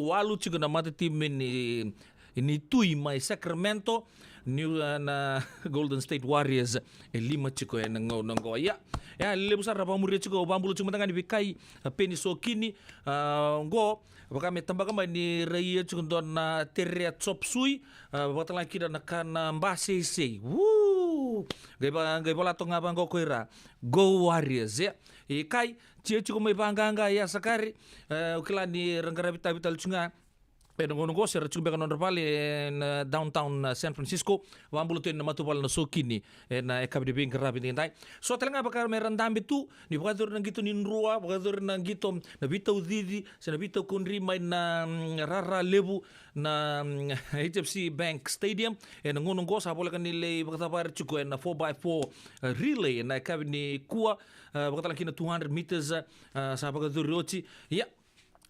walu chigo na mata team ni tui mai Sacramento New na Golden State Warriors lima chiko ya nango ya lebu sarra pamuria chiko bambulu chuma tangani bikai peni sokini ngo bakame tambaka ni raia chiko na terrea chop sui batala kira na kana mbase se gai bola tonga bango koira go Warriors ya kai chiko mai banganga ya sakari ukila ni rangara bital chunga ngono ser chuba kanon rapale in downtown San Francisco wambulu ten matupal na sokini na ekabdi bing rabi dai so talanga bakar merandam bitu ni bagadur nang gitu nin rua bagadur nang gitu na bitau didi sa na bitau kunri mai na rara lebu na HFC Bank Stadium ngono go sa bola kanile bagatar chuko na 4x4 relay na ekabni kuwa bagatar kina 200 meters sa bagadur rochi ya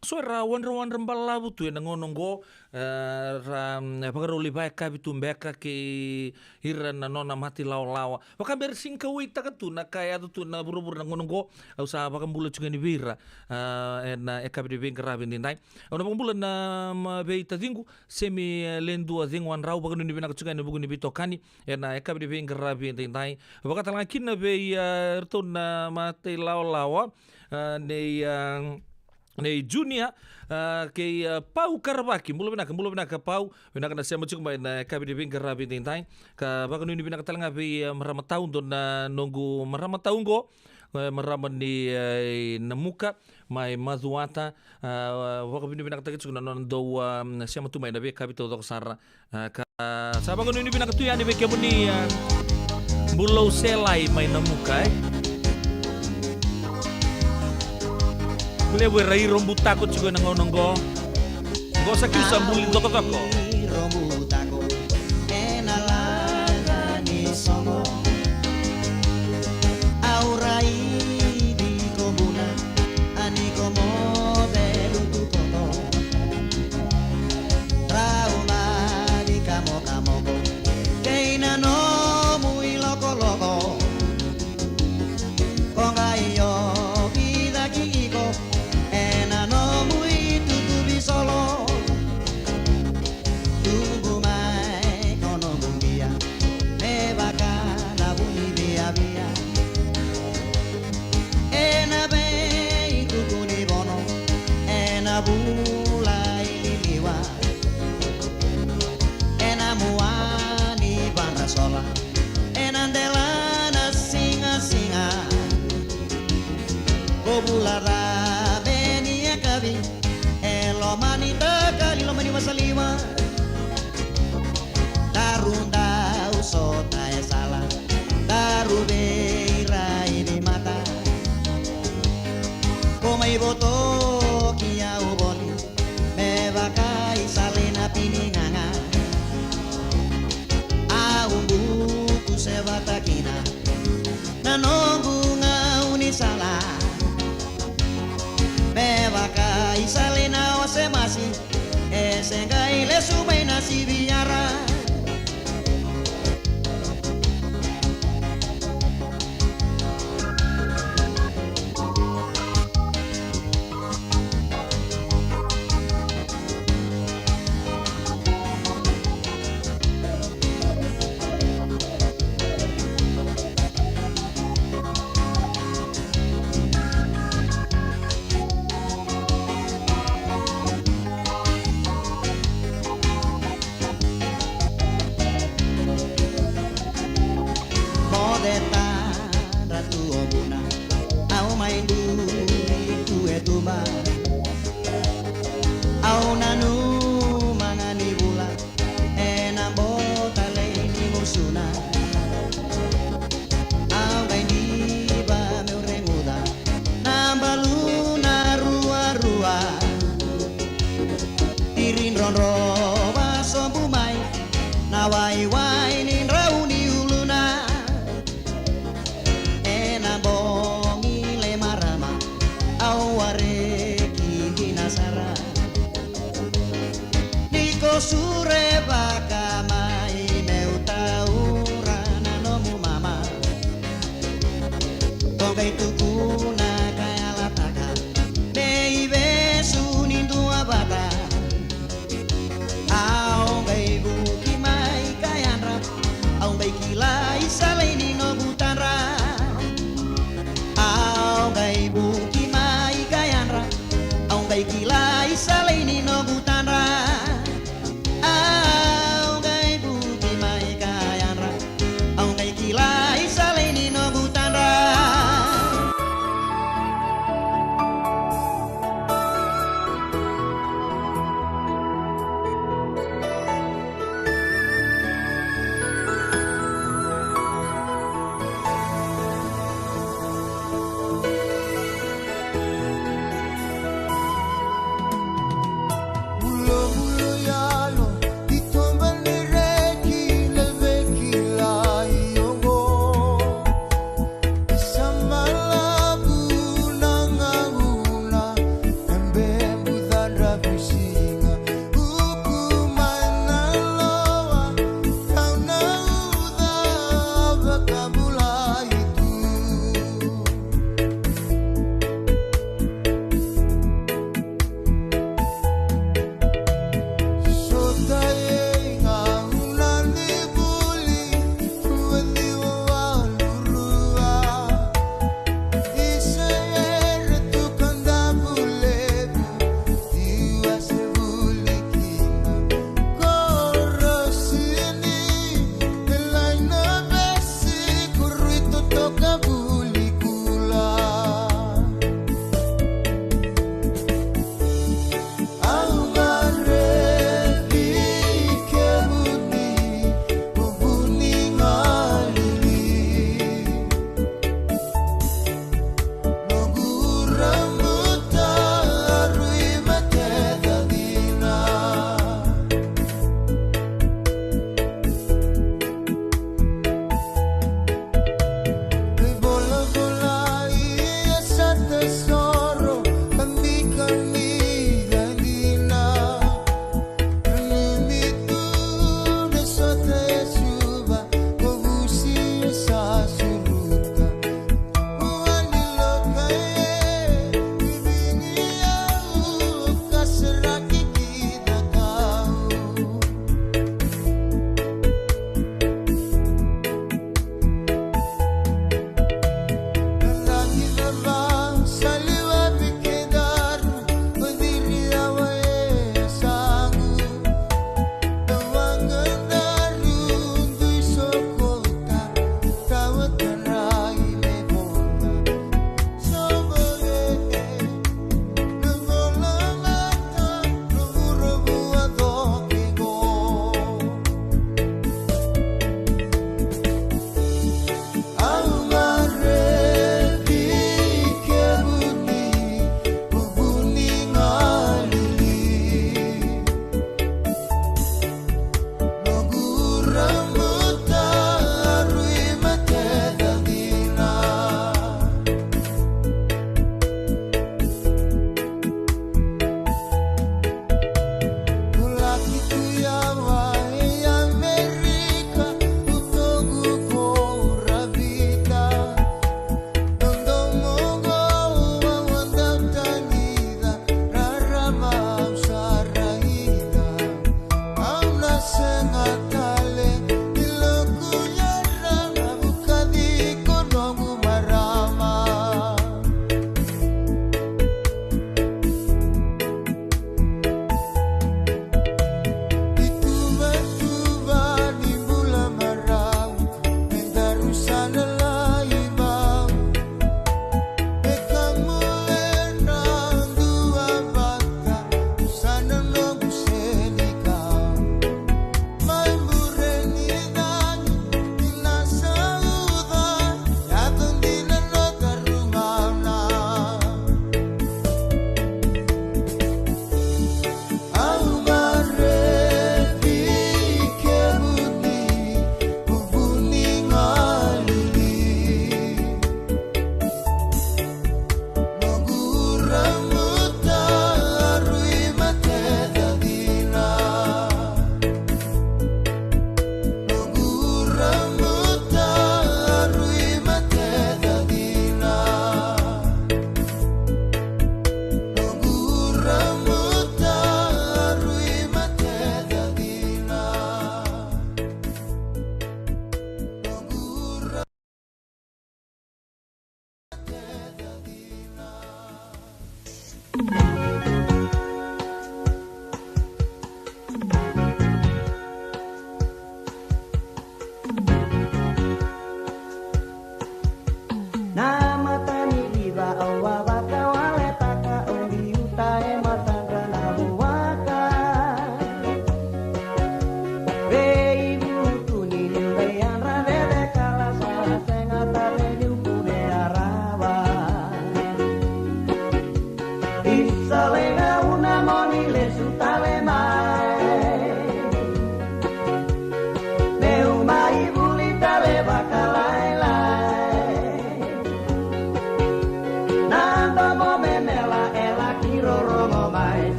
so ra wonder mbalabu tu nangonongo ra pagaroli ba kabitu mbeka ke hira na nona mati lawa baka bersing ka wita ka tu na kaya tu na burubur nangonongo au sa baka mbula chunga ni bira na ekabri bing rabi ndai ona mbula na beita dingu semi lendu azingu an rau baka ni bina chunga ni bugu ni bitokani na ekabri bing rabi ndai baka talanga kinna be erto na mati lawa nei Junior ke Pau Karabaki mulu bina ka Pau bina kana sema cuk mai na kabidi bing rabi tintai ka bakanu ni bina ka talanga bi maramatau don na nonggu maramatau go maraman ni namuka mai maduata wakabini binakatakit sugna non do siya matumay na be kapito do sara ka sabang ko ni binakatuya ni be kemuni bulau selai mai namuka Bule rai rombu takut juga nanggo Go sa kiusa buli toko-toko rombu tako enalaga ni songo aurai di komuna ani komo belu tukono trauma di kamo keina no mui loko kongai yo vida kiko ena no mui tutubi solo bulai liliwa ena muani bandra sola ena delana singa populara benia kabi elo mani dekali lo mani masaliwa darunda usota ya salah darube rai di mata komai boto bakai salena pininganga aumbuku sebatakina nanongunga unisala bebakai salena osemasi esengai lesumai nasi biara sure baka mai meu taura na nomu mama tongai tukuna kaya lataka baby sunindu abata au gai buki mai kaya rap au gai kila isale ni no butara au gai buki mai kaya rap au gai kila isale ni no butara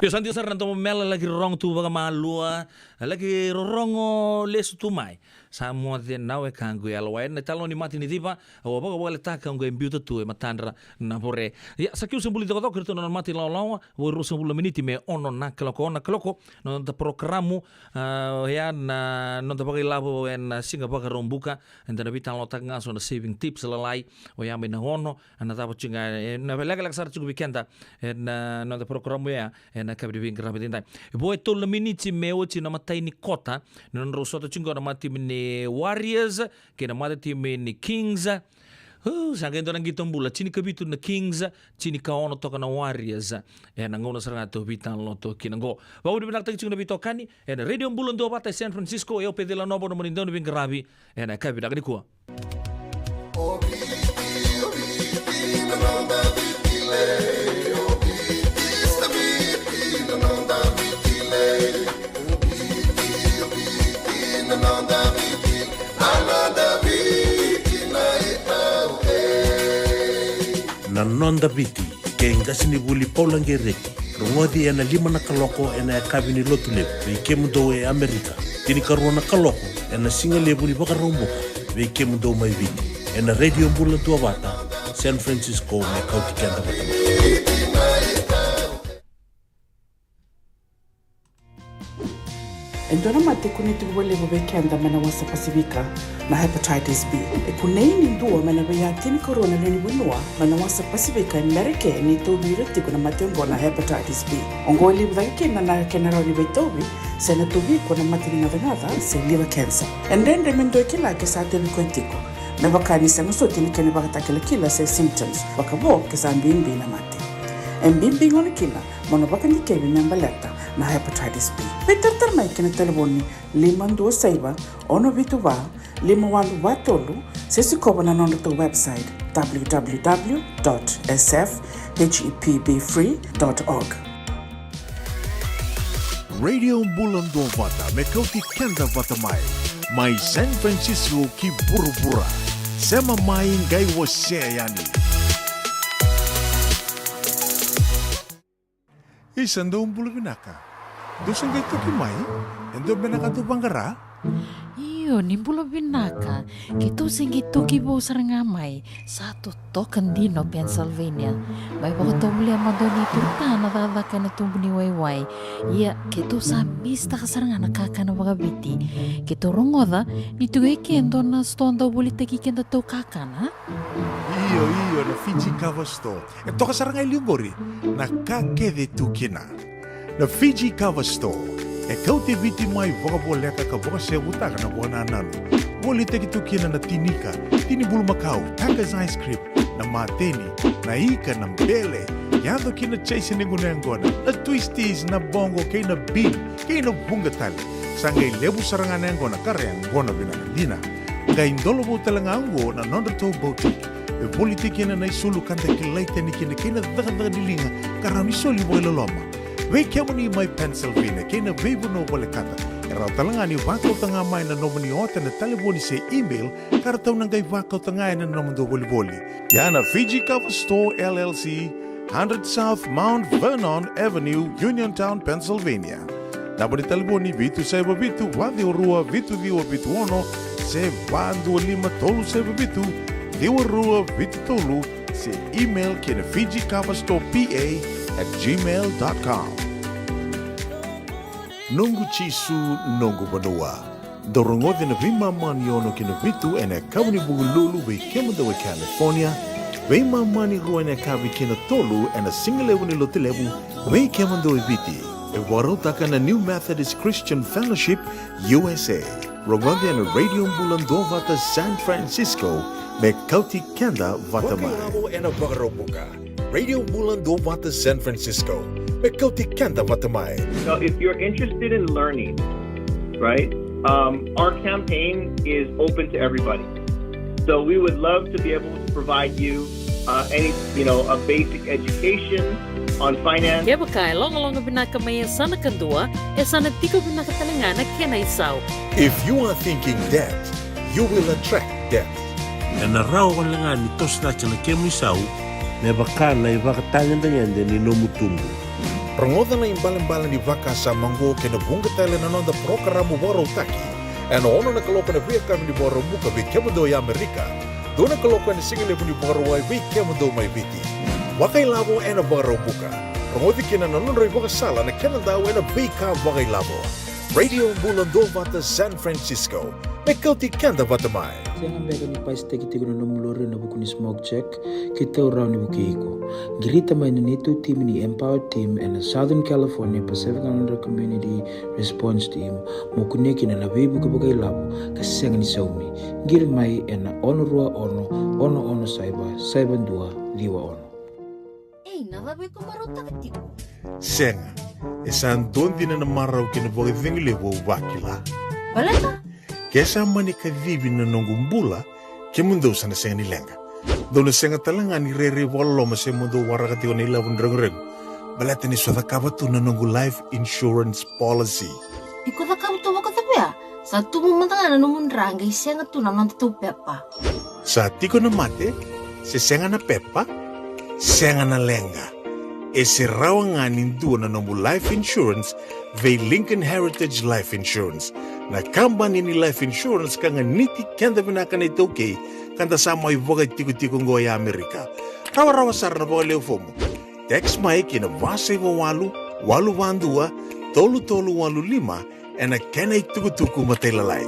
Yo santi sar nanto mela lagi rong tu baga malua lagi rongo lesu tu mai samo de nawe kangu ya lawan na talo ni mati ni tipa o baga wale ta kangu embiuta tu e matandra na pore ya sakiu sembuli to to kerto non mati lawa wo ro sembuli meniti me ono na kloko non ta programu ya na non ta baga labo en singa baga rombuka en ta bita lo ta ngaso na saving tips lalai o ya me na ono na ta chinga na lega sar chu weekenda en non ta programu ya na kabri bin grabe dintai boy to le miniti me o chi na matai ni kota non ro soto chingo na mati ni Warriors ke na mati ni Kings sangendo nang gitong bula chini kabitu na Kings chini ka ono to na Warriors na ngono saranga to bitan lo to kinango ba udi binak tang chingo bito kani na radio bulan do bata San Francisco e pede la nobo no monindo bin grabe na kabi dagni ko na nonda biti ke ngasini buli paulange reki rongodi ena lima na kaloko ena kabini lotule be kemudo e Amerika tini karona kaloko ena singa lebu ni baka romboka be kemudo mai viti ena radio bulan tua bata San Francisco me kauti kanda bata Endona mate kuniti wale wabekenda mana wasa Pasifika na hepatitis B. Kuneini ndua mana wayatini corona leni winua mana wasa Pasifika Amerike ni tobi reti kuna matengo na hepatitis B. Ongoli wabekenda na kenara ni betobi sena tobi kuna matini ngadha se liver cancer. Endende mendo kila kesate bikontiko. Na wakani sa ngusote ni kene wakatakila kila se symptoms wakabo kesa mbimbi na mate. Mbimbi ngoni kila mono wakani kebi membaleta na hepatitis B. Peter mai kena telefoni 52 ono vituva 51 sesi koba na nondo to website www.sfhepbfree.org. Radio Mbulando Vata mekauti kenda vata mai San Francisco ki burubura sema mai ngai wose yani isando umbulu binaka dosen gai toki mai endo benaka tu bangara Iyo, nimbulo binaka. Kito singi toki bo sarangamay. Satu token dino Pennsylvania. May bako muli ang madoni turta na dadaka na tumbuni wayway. Iya, kito sa mista kasaranga nakaka na wagabiti. Kito rongoda, nitugay kendo na stonda bulita kikenda to kakana. Iyo na Fiji Cover Store. Ito kasaranga iliyongori na kakede tukina. Na Fiji Cover Store. Kau te viti mai wakaboleka ka waka se utaka na wana nanu. Woli te kitukina na tinika, tini bulu makau, Taka's ice cream, na mateni, na ika na mbele. Yado kina chase ninguna ngona, na twisties na bongo kay na bean, kay na bungatali. Sangay lebu sarangana ngona kare ngona binanandina. Kay indolo bo talangango na nondato boutique. Woli te kina na isulu kanta kilaita ni kina daga nilinga karami soli boila loma. Wei kiamuni mai Pennsylvania, kena veibu no wale kata. Erau talangani wakau tanga mai na nomani ota na telefoni se email, karatau nangai wakau tanga na nomando wali. Yana Fiji Cover Store LLC, 100 South Mount Vernon Avenue, Uniontown, Pennsylvania. Nabani telefoni vitu seba vitu, wadi orua vitu diwa vitu ono, se wandu lima tolu seba vitu, diwa rua vitu tolu, se email kena Fiji Cover Store PA@gmail.com. Nungu chisu nungu banua. Dorongode na vima mani ono kina vitu ene kawani bugululu we kemada we California. Vima mani rua ene kawi kina tolu ene singalewu ni lotilewu we kemada we viti. E warotaka na New Methodist Christian Fellowship USA. Rongode ene Radio Mbulando Vata San Francisco me kauti kenda vata mai. Wakilabo ene wakarobuka. Radio Mbulando Vata San Francisco. Mekauti kanda vatamai. So if you're interested in learning, right, our campaign is open to everybody. So we would love to be able to provide you a basic education on finance. Kaya bakay, long binaka may sana kandua, sana tiko binaka talangana kena isaw. If you are thinking that, you will attract death. Na rao kalanga ni tos na chana kemu isaw, na bakala ibakatangan yande ni nomutumbu. Rangoda na imbalan-balan ni vaka sa mango kena bunga tala na nonda programo waro taki. Ano ono na kaloka na via kami ni waro muka vi kemado ya Amerika. Doon na kaloka na singile ni waro ay vi kemado may viti. Wakay labo ena waro muka. Rangodi kena nanonroy waka sala na kena daw ena vika wakay labo. Radio Mbulando Vata San Francisco. Mekauti kanda vatamay. Siang bega ni pais teki teki no mulore na buku ni smoke check kita urau ni buku iko. Girita mai na neto team ni Empower Team and Southern California Pacific Islander Community Response Team mo kuneki na nabibu kabagai labo kasi ni saumi. Gir mai na ono saiba dua liwa ono. Nalabi ko marota katiko. Senga, esan dondi na namaraw kinabuhay lewo wakila. Wala ka? Kesa mani kavivi na nongumbula, kemundo sana senga nilenga. Doon senga talanga ni rere walo masemundo warakati wa nila wundrang-reng. Balata ni swata kabatu na nongu life insurance policy. Iko na kabatu wakatapya. Sa tumumantanga na numundrang ay senga tu na nanto pepa. Sa tiko na mate, se senga na pepa, senga na lenga. Ese rawanganin doon na nongu life insurance vay Lincoln Heritage Life Insurance. Na company ni life insurance kanga niti kanda binaka na ito okay kanda sama iwaga tiko-tiko ngoya Amerika. Rawa-rawa sar na baka leo fomo. Text mai kina 271-812-35 ena kenai tukutuku matelalai.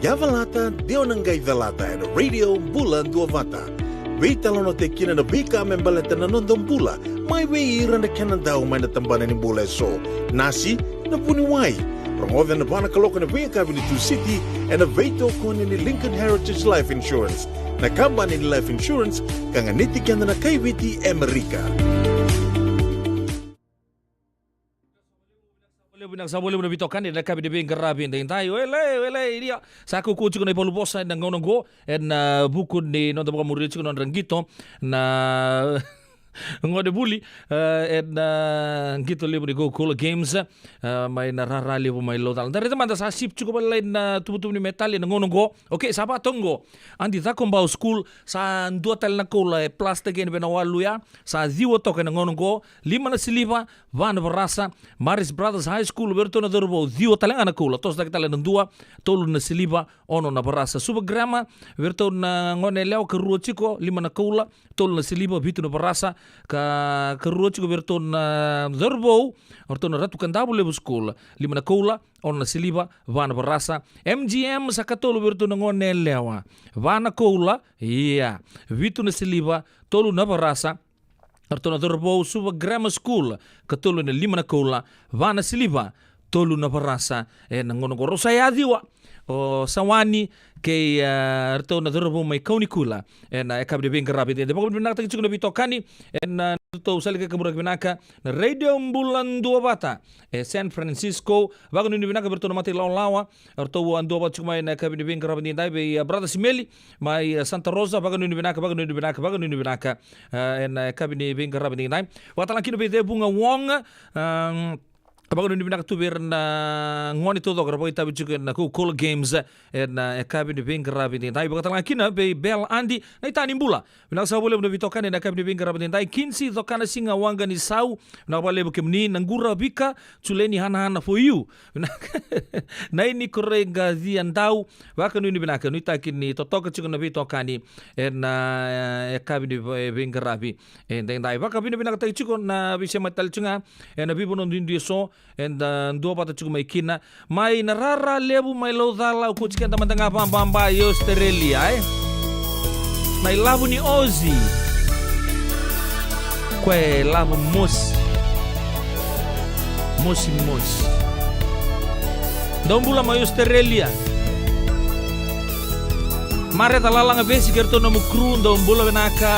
Yavalata dionangai dalata ena radio bulan dua vata. Vita lono te kina na vika membaleta na nondong bula. Mai wei ira na kenan dau mai na tambana ni bula so. Nasi na puni wai. Rongoda na bana kaloko na vika vini tu city ena veito kone ni Lincoln Heritage Life Insurance. Na kambani ni Life Insurance kanga niti kianda na kaiviti Amerika. Boleh boleh bitokan ni nak kabi debing kerabi ni tayo ele dia saku kucu kena polu bosa na ngono go en buku ni nonton bukan murid cukup nonton gito na ngode buli en gito libu ni go cool games mai na rara libu mai lotal dari teman ta sip cukup lain tubuh ni metal ni ngono go okay sapa tonggo andi ta kombau school sa dua tel na cool plastik ni benawalu ya sa ziwo to kena ngono go 5 na siliva van berasa Maris Brothers High School berto na dorbo ziwo talanga na cool tos da kita len dua tolu na siliva ono na berasa super grama berto na ngone leo ke ruo chiko 5 na cool tolu na siliva bitu na berasa ka ruo chiko berto na dorbo orto na ratu kandabu lebu school 5 na cool ono na siliva van berasa MGM sakatolo berto na ngone lewa van na cool iya bitu na siliva tolu na berasa Artona dorbo suba grammar school katulu na 5 na kola vana siliva tolu na parasa na ngono go rosa diwa o sawani ke artona dorbo mai kauni kula na ekab de beng rabi de pokok binaka tagi na bitokani na to salike ke burak binaka na radio bulan dua bata San Francisco bago ni binaka bertona mati lawa arto wan dua bata cuma na ekab de beng rabi dai be brother Simeli mai Santa Rosa bago ni binaka na ekab de beng rabi dai watala kino be de bunga wong Abang ni binak tu ber na ngoni tu dok rapo itabi juga na cool games na ekabi ni bengkara binti tai bakal ngakina be bel andi na itani bula binak sa boleh bitokan na ekabi ni bengkara binti tai kinsi dokana singa wanga ni sau na boleh bukemni nangura bika culeni hana for you na ini korega ziandau bakal ni binak ni takin ni totok juga na bitokani na ekabi ni bengkara bi tai bakal ni binak tai juga na bisa matal cunga na bibonon di so and dua pata cukup mai kina mai narara lebu mai lodala ku cikan teman tengah bamba yo Australia mai labu ni Ozzy kue labu mus dombula mai Australia mare talalang besi gerto nomu kru dombula benaka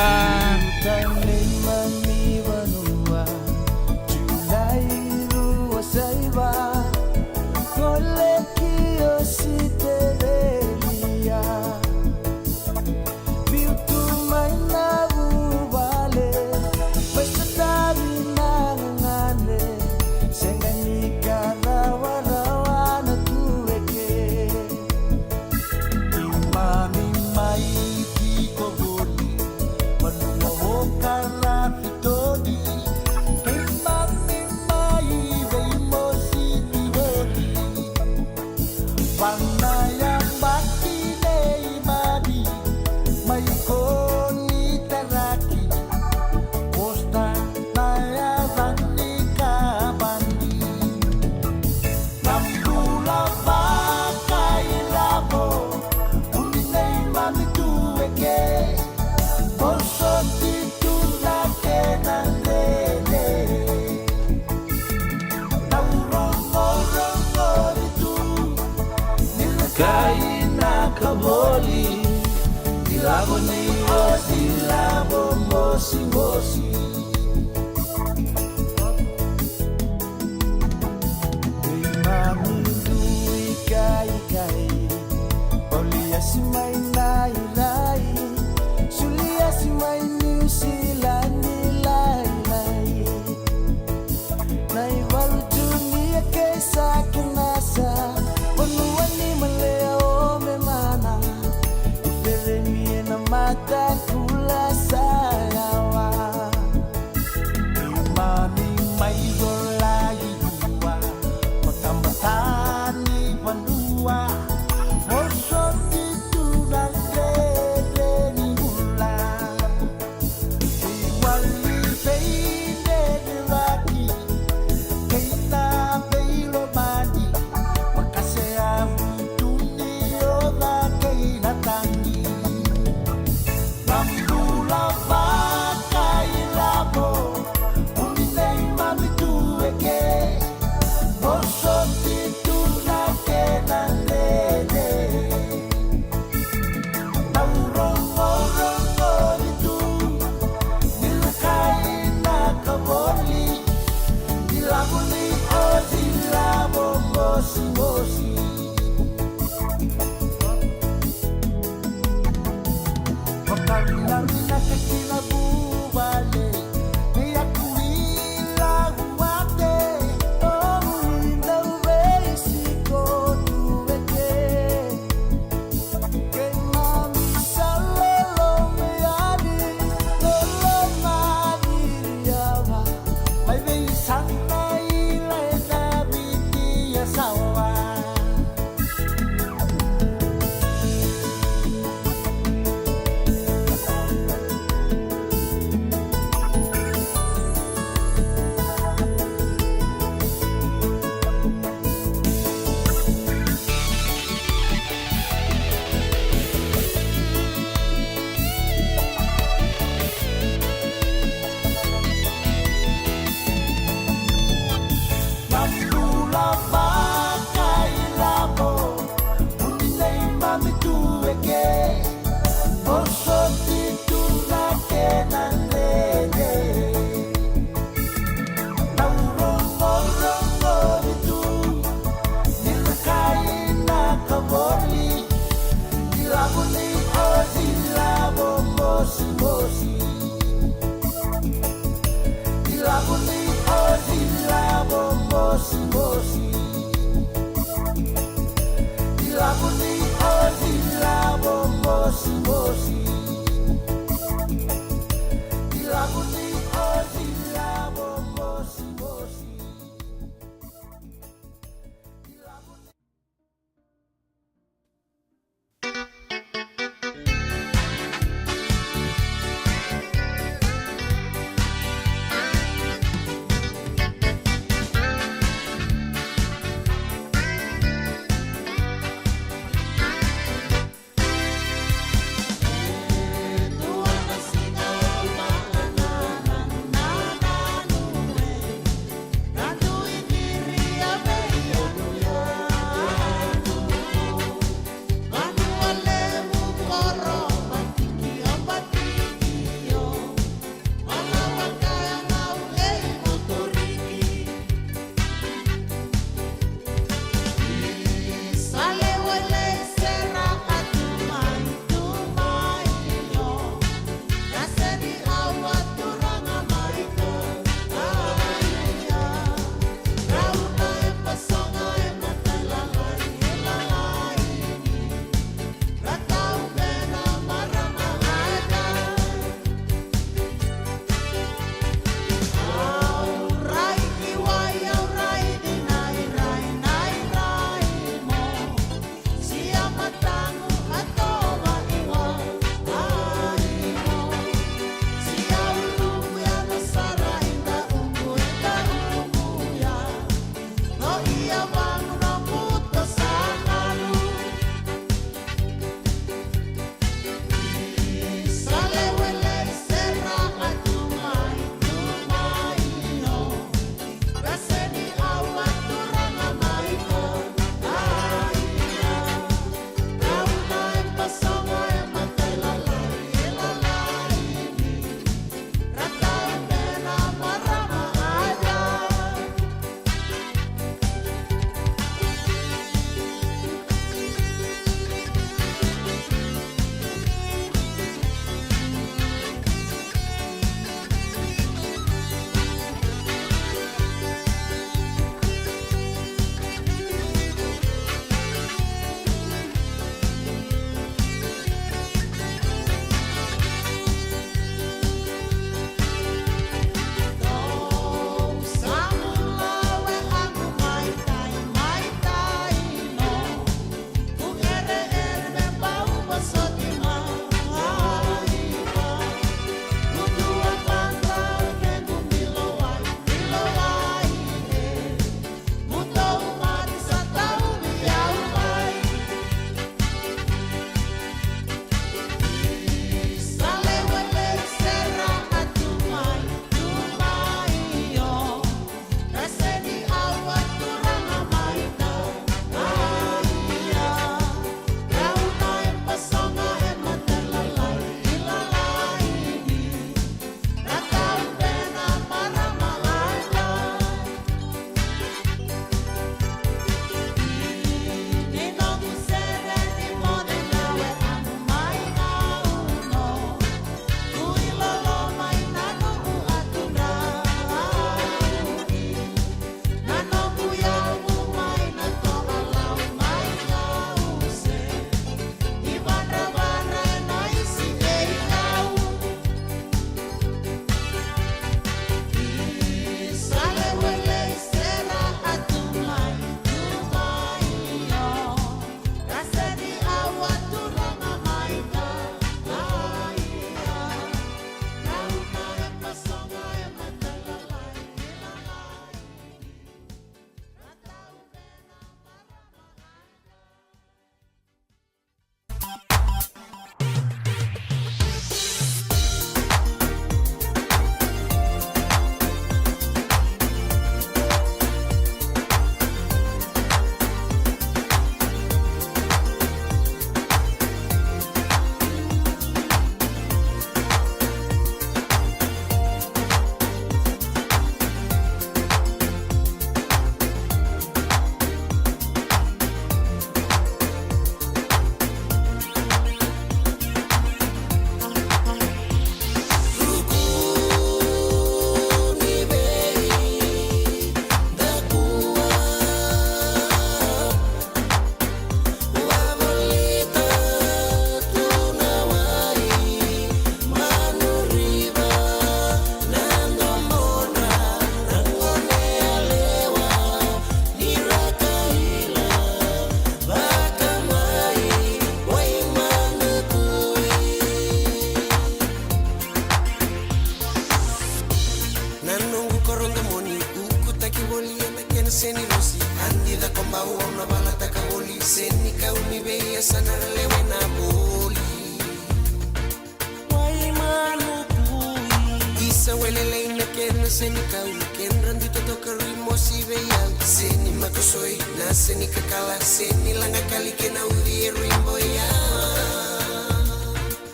seni kau kenran di toto kerimo si beyang seni makosoi na seni kakala seni langa kali kena uri rimbo ya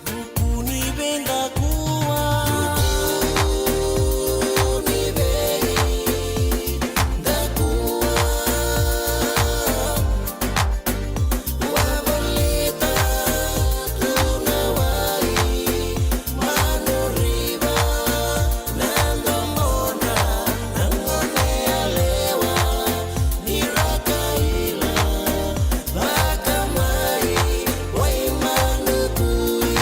bukuni benda kuwa bukuni benda kuwa wabolita tunawai manuriba nandomona nangone alewa nirakaila bakamai waimanukui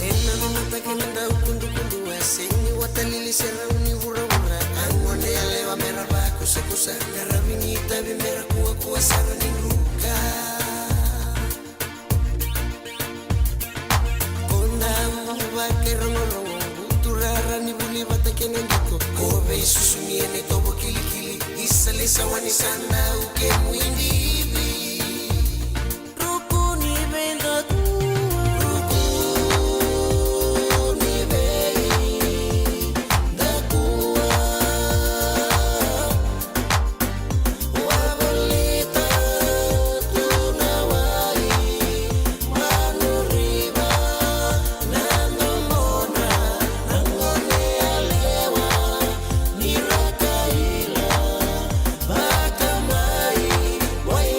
nena mamata kenenda ukundu-kundu aseni watalili serauni wura-wura angone alewa meraba kusa-kusa ngarabinita bimera kuwa-kuwa sarani luka konda mbake rongo-rongo buturara ni buli bata kenendiko kobe isusumiene tobo kili-kili isalisa wanisanda uke muindibi rukuni benda rukuni benda kuwa wabolita tunawai manuriba nandomona nangone alewa nirakaila bakamai wai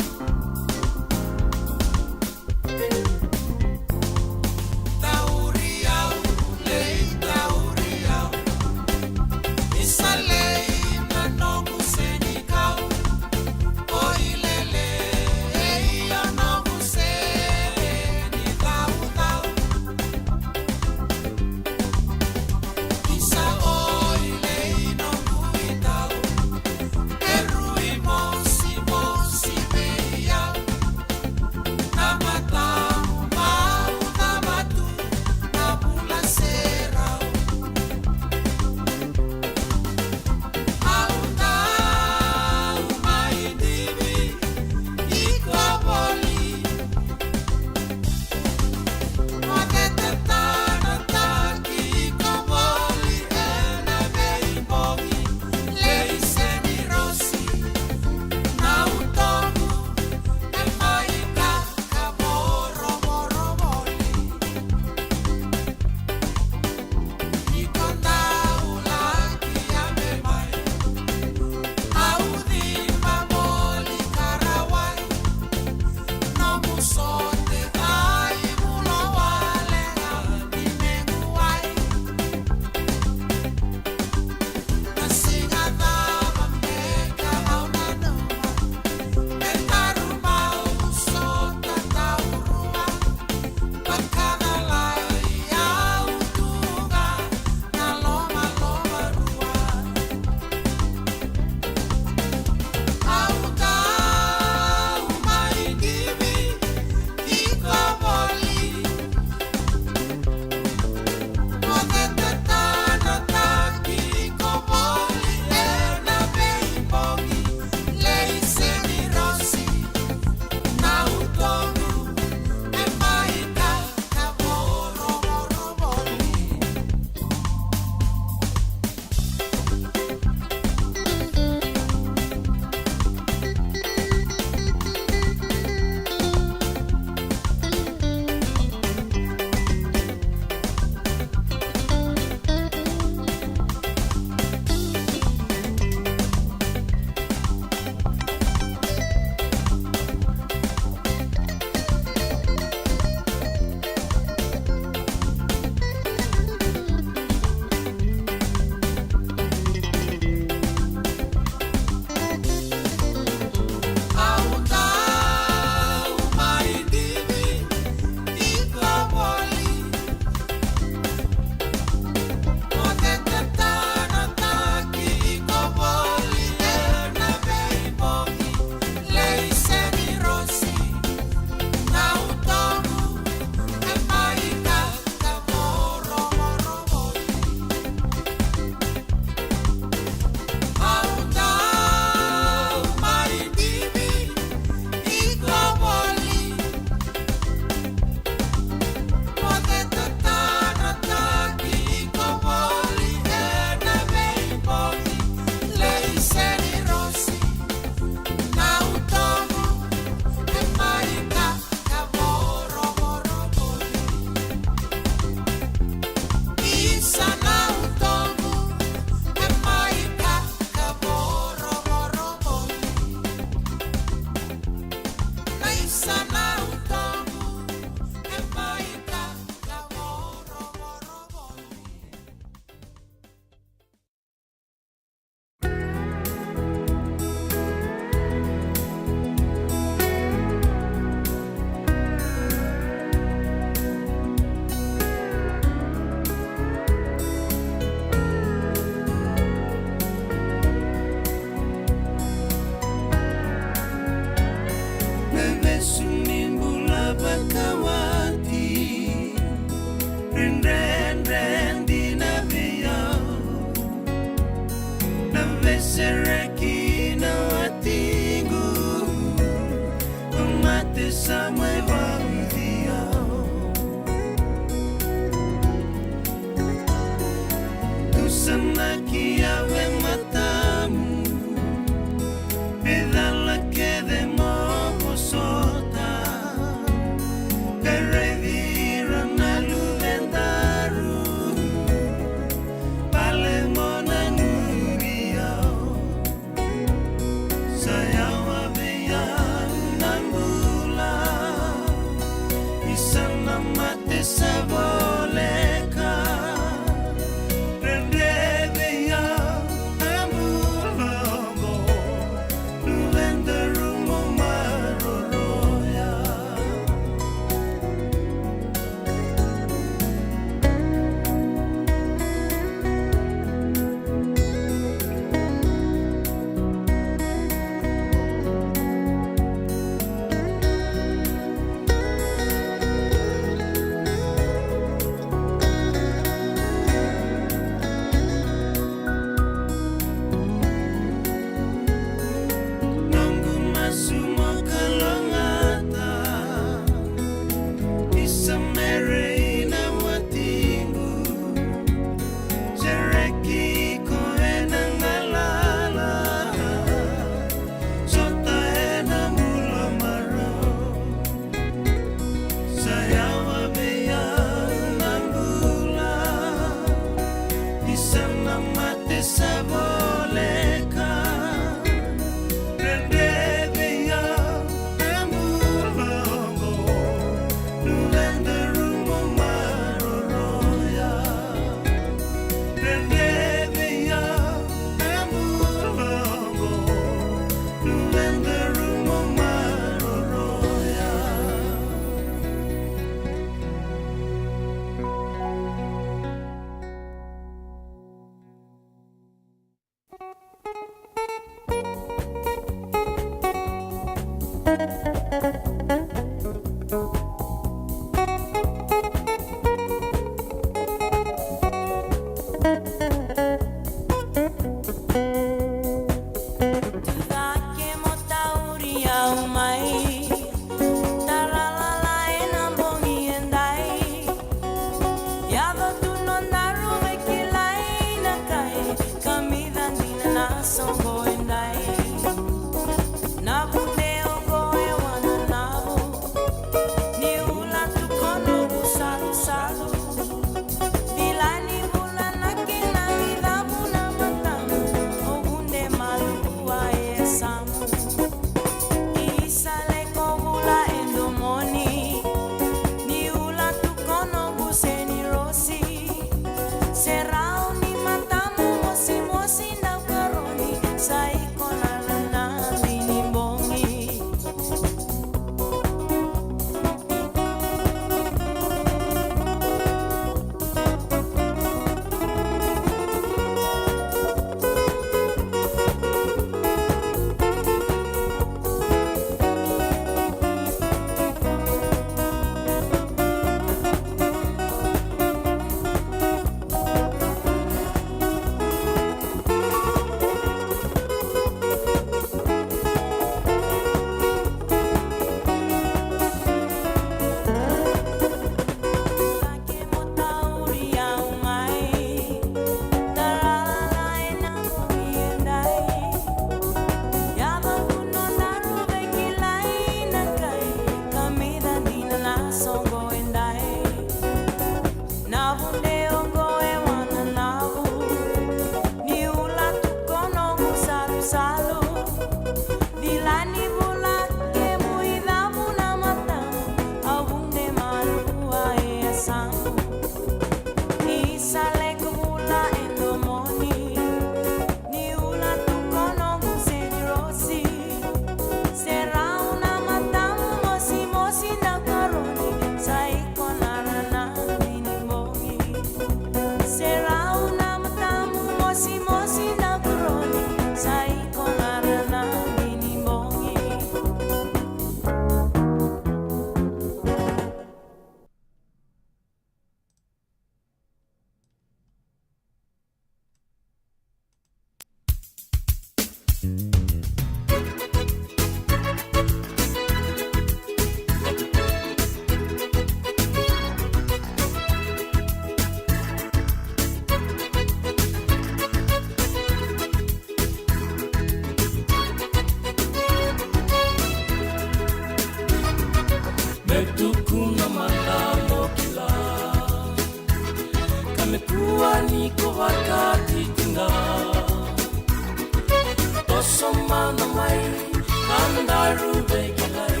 Begilai, Kandaru Begilai,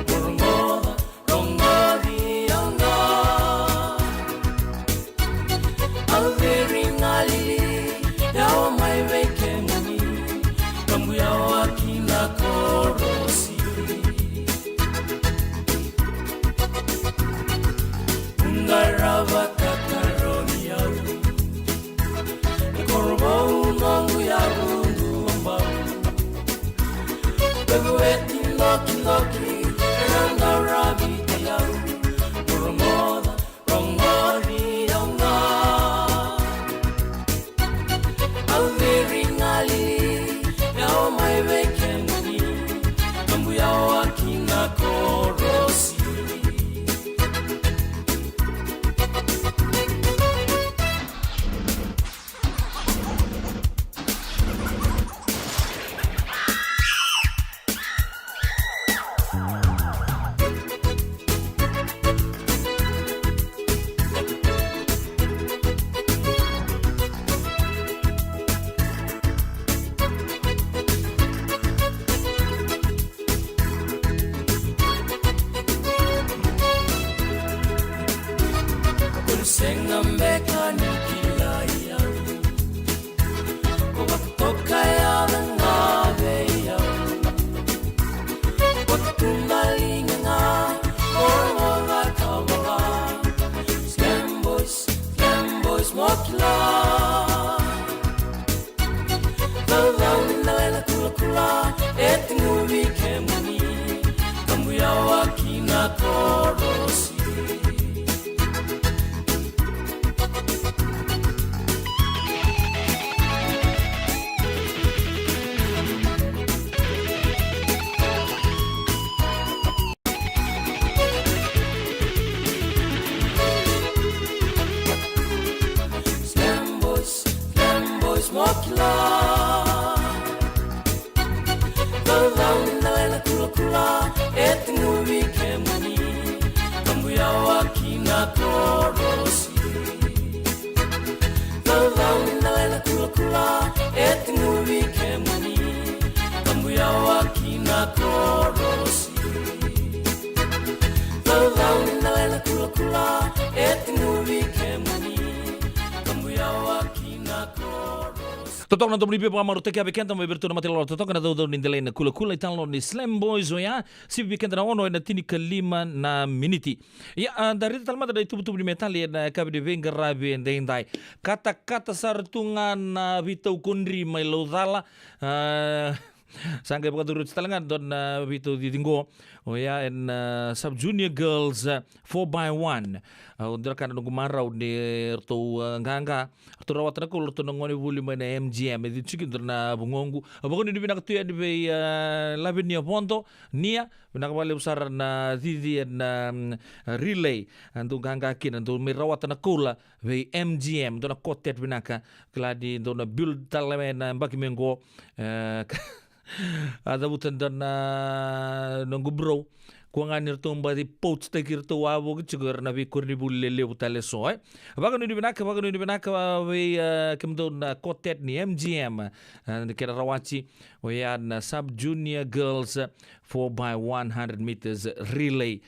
Burmoda, Rongodi, Anga. Alvering Ali, Yao Mai Vekemuni, Kambuya Wakina Korosi. Ungarava Kakaroni Yaru, Korbo Unongu Yaru. Begueti Loki Loki, Ranga Rabi Tayaru, Burmoda, Rongori Yonga. Alvering Ali, Yao Mai Vekemuni, Kambuya Wakina Korosi. Totong na tumuli pa maru teke abekenta mai bertu na matelo totong na do nindele na kula italo ni Slam Boys oya si bekenta na ono na tini kalima na miniti ya dari talmada da tubu ni metali na kabe de venga rabi endai kata-kata sartungan na vitau kundri mai lodala Sangka bukan turut setelangan don itu ditinggo ya en sub junior girls 4x1 undur kan nunggu marau ni tu nganga tu rawat nak ul tu nongoni buli mana MGM itu cikin terna bungongu abang ni binak tu ya di bay labin ni ponto nia binak balik besar na didi na relay antu nganga kin antu mirawat nak ula bay MGM tu nak kotet binaka keladi tu nak build talamen bagi menggo ada butan dan nunggu bro kuangan nirto mbadi poach te kirto wabo gichugar na bi kurni bulle le butale so baga ni binaka we kemdo na kotet ni MGM kera rawachi we na sub junior girls 4x100 meters relay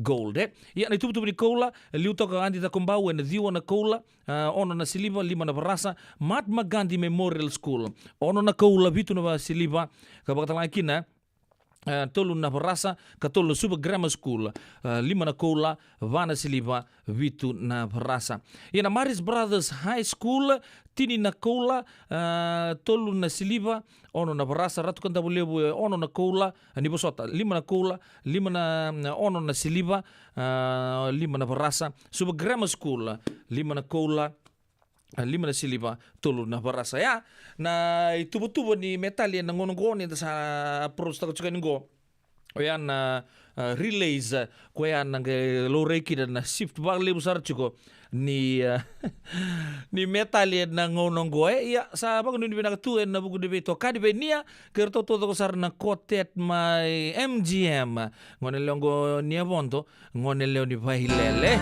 gold ya ni tubu ni kola liuto ka andi ta kombau na diwa na kola ono na siliva lima na barasa Mahatma Gandhi Memorial School ono na kola vitu na siliva kabakatala kina tolu na barasa katolu Super Grammar School lima na kola vana siliva vitu na barasa ina Maris Brothers High School tini na kola tolu na siliva ono na barasa ratu kanta bulebu ono na kola ni bosota lima na kola lima na ono na siliva lima na barasa Super Grammar School lima na kola lima na siliva tolu na barasa ya na itubo-tubo ni metal yan nangonong-ngon sa approach ta kutsukan ngo o yan relays ko yan ng low reiki na shift bagli busar chuko ni ni metal yan nangonong-ngo ya sa bago ni binakatuan na bugo di beto kadi be niya kerto todo ko sar na kotet may MGM ngonelongo niya bonto ngoneleo ni bahilele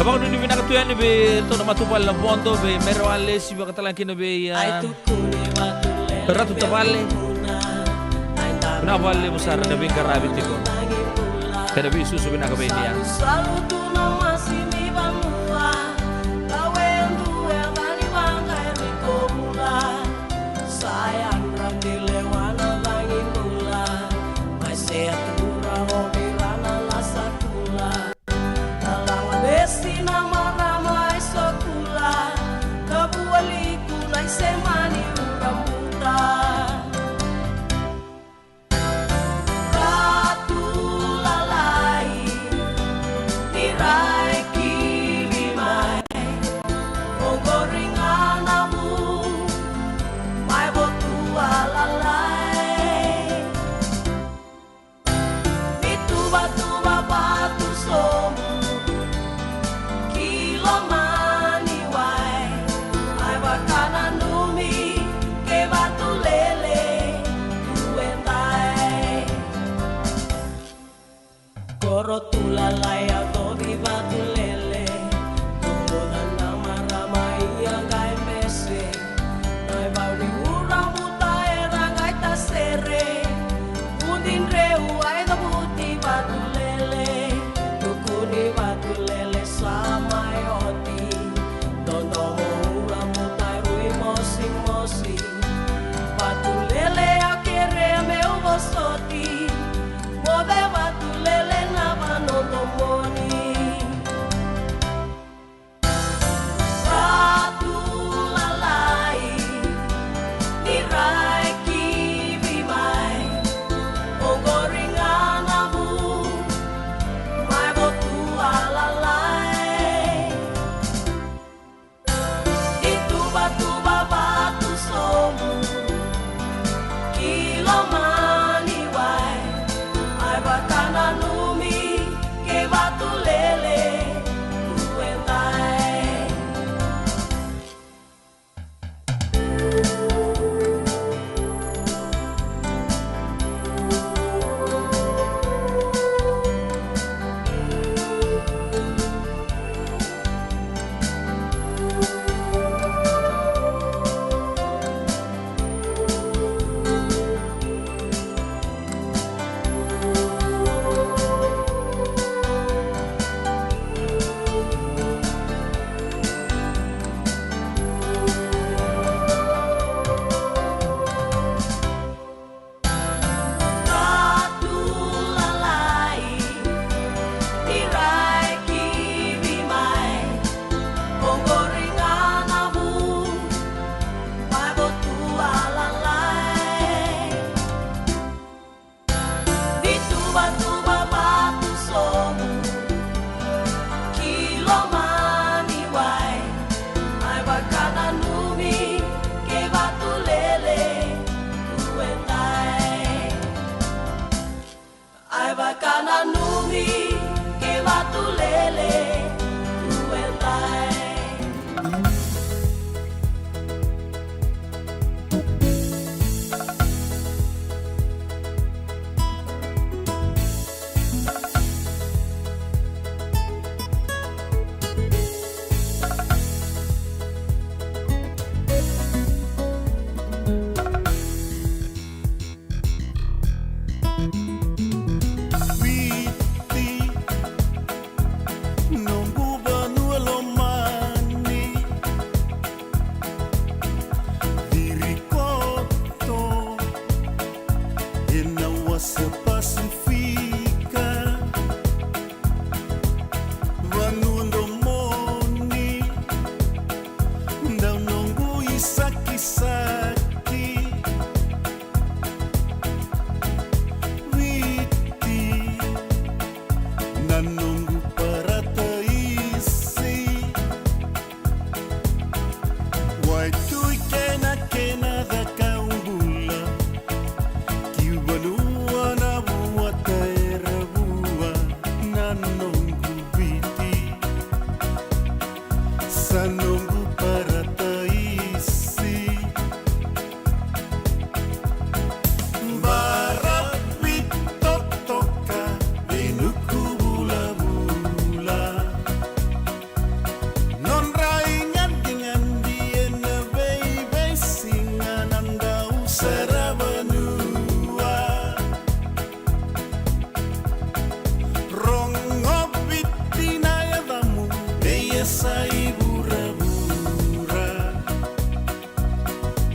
Abang ni binakatuan ni be to na matupal na bondo be mero ale si bakatalan kina be Ratu Tabale. Navalle besar da bingkara bitiko. Kada bisu subina ka bendia. Non Biasa ibura-bura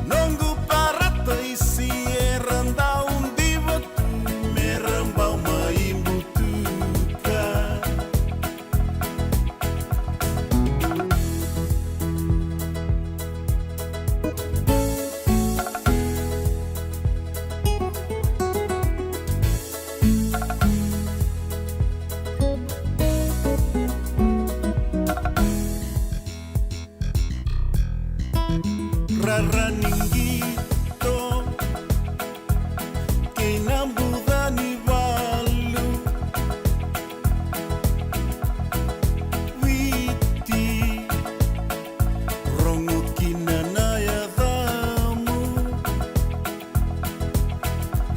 Nunggu para taisi Erandau di batu Merambau maimbutuka Raraningito Kinambudani balu Witi Rongo kinanaya damu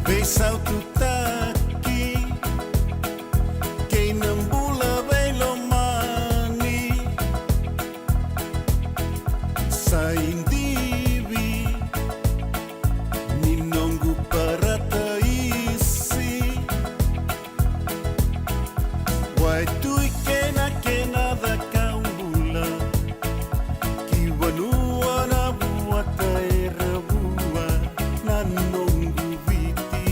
Besau tutaki Kinambula belomani Sa indivi Ninongu para taisi Wai tui kena da kaula Kiwanua na buata era bua Nanongu viti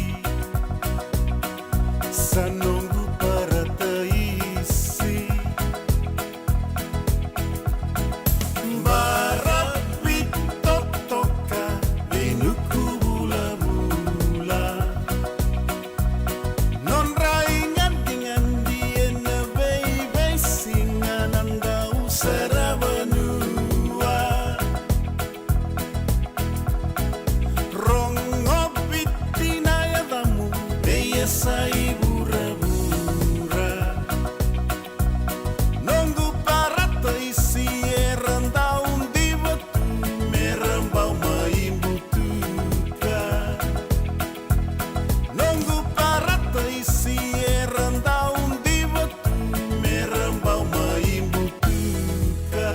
Sanongu para taisi Barat bitotoka Inuku bula-bula Non raingan dengan dia na baby Singan anda usara benua Rongo bitina ya damu Biasa ibura-bura Nunggu para taisi Erandau di batu Merambau maimbutuka Nunggu para taisi Erandau di batu Merambau maimbutuka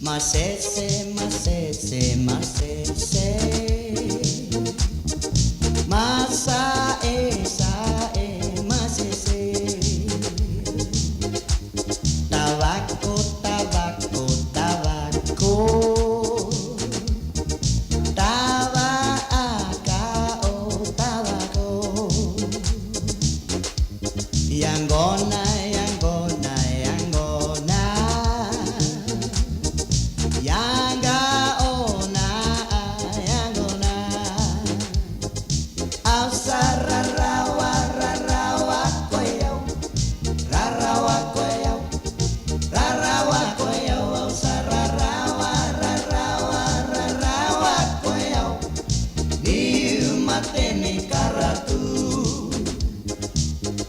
Masese, masese, masese Masa masese Tabako, tabako, tabako Tabako Yanggona, yanggona, yanggona Yanga ona, yangona Ausara rawa, rarawa koyau Rarawa koyau, rarawa koyau Ausara rawa, rarawa, rarawa koyau Niu matene karatu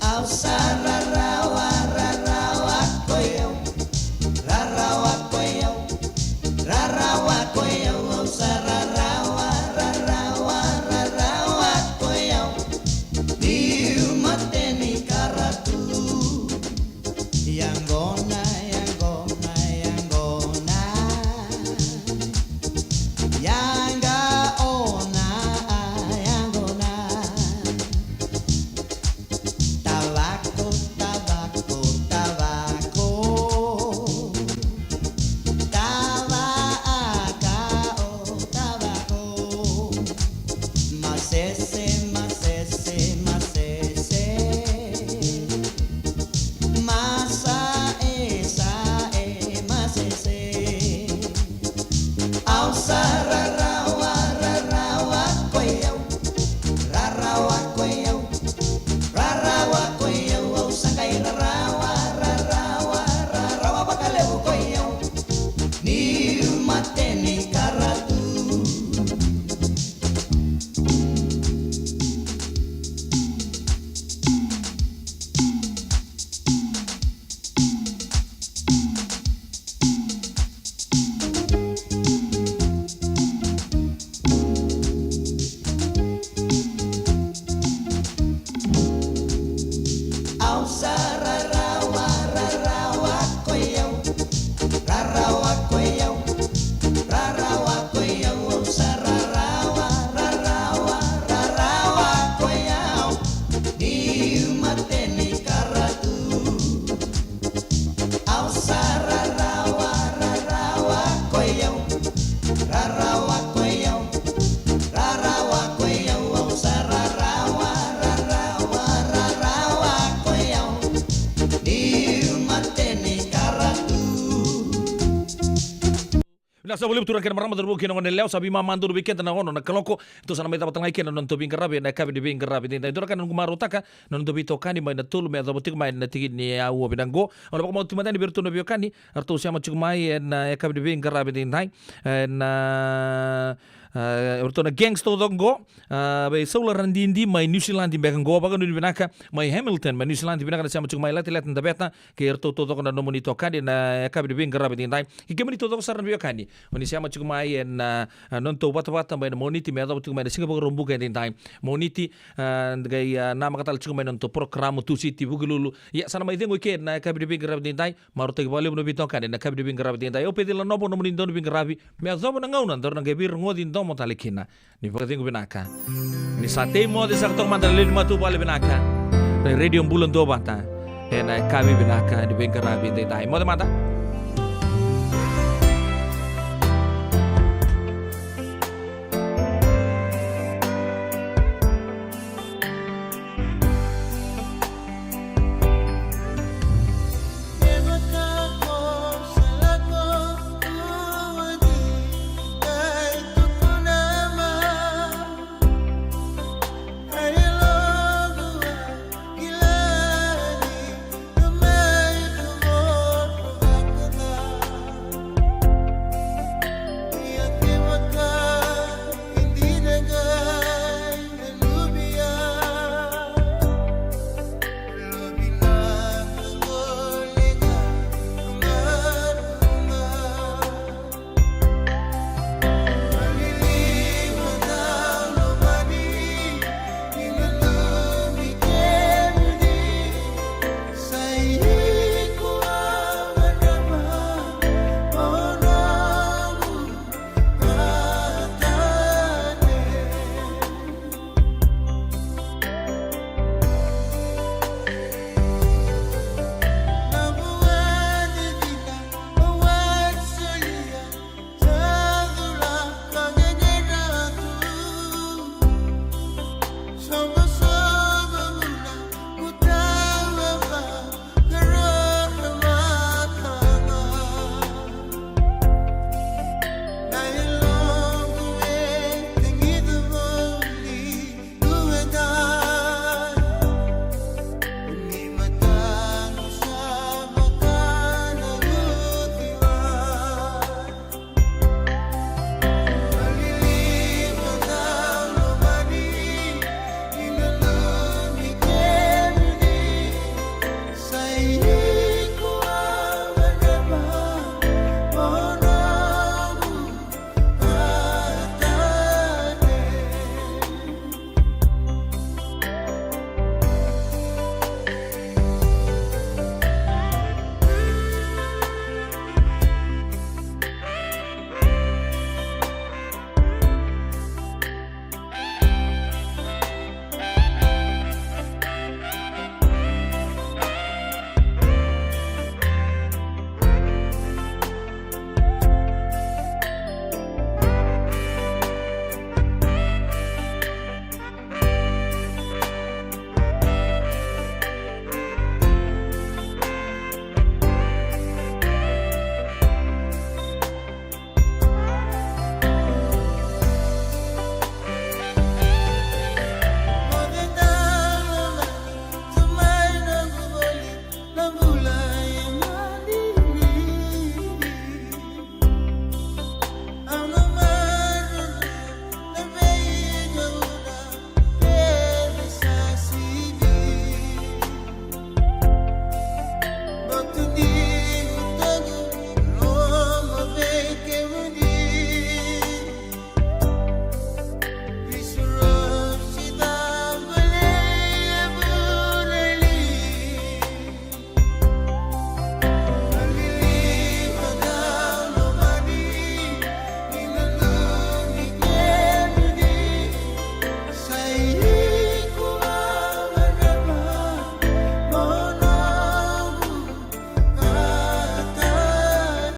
Ausara rawa, rarawa koyau Rarawa koyau Rarawa koyau, usara rawa, rarawa, rarawa koyau Diu mateni karatu Yanggona, yanggona, yanggona Yanga ona, yanggona Tabako, tabako, tabako Tabako Masese, masese, masese Masa Nasa boleh betul kan maramad rubu kena ngonel sabi mama andur bikin tanah ono nak keloko itu sana meta batang ikan non tobing kerabe nak kabe dibing kerabe tinta itu kan ngumaru taka non tobi tokani mai na tul me zabotik mai na tigi ni awu bidango ono pak mau timatan bertu no biokani artu siama cuk mai na kabe dibing kerabe tinta na Orto na gangs to dongo be solar randindi mai New Zealand bekan go baga nu binaka mai Hamilton mai New Zealand binaka sama cuk mai lati lati beta ke erto to na nomoni to kadi na kabe dibing kerabe tinta ikemani to saran biokani oni sama cuk mai na non to bata mai moniti me ado cuk mai Singapore rombu kan tinta moniti gai nama katal cuk mai non to program tu city bugululu ya sana mai dengo ke na kabe dibing kerabe tinta maru te bale no biton kadi na kabe dibing kerabe tinta o pedila nobo nomoni don dibing kerabe me azo na ngauna dor na gebir ngodi mo talikina ni pakating binaka ni sate mo de saktor mandalin matu bale binaka radio bulan do bata ena kami binaka di bengkarabi de tai mo mata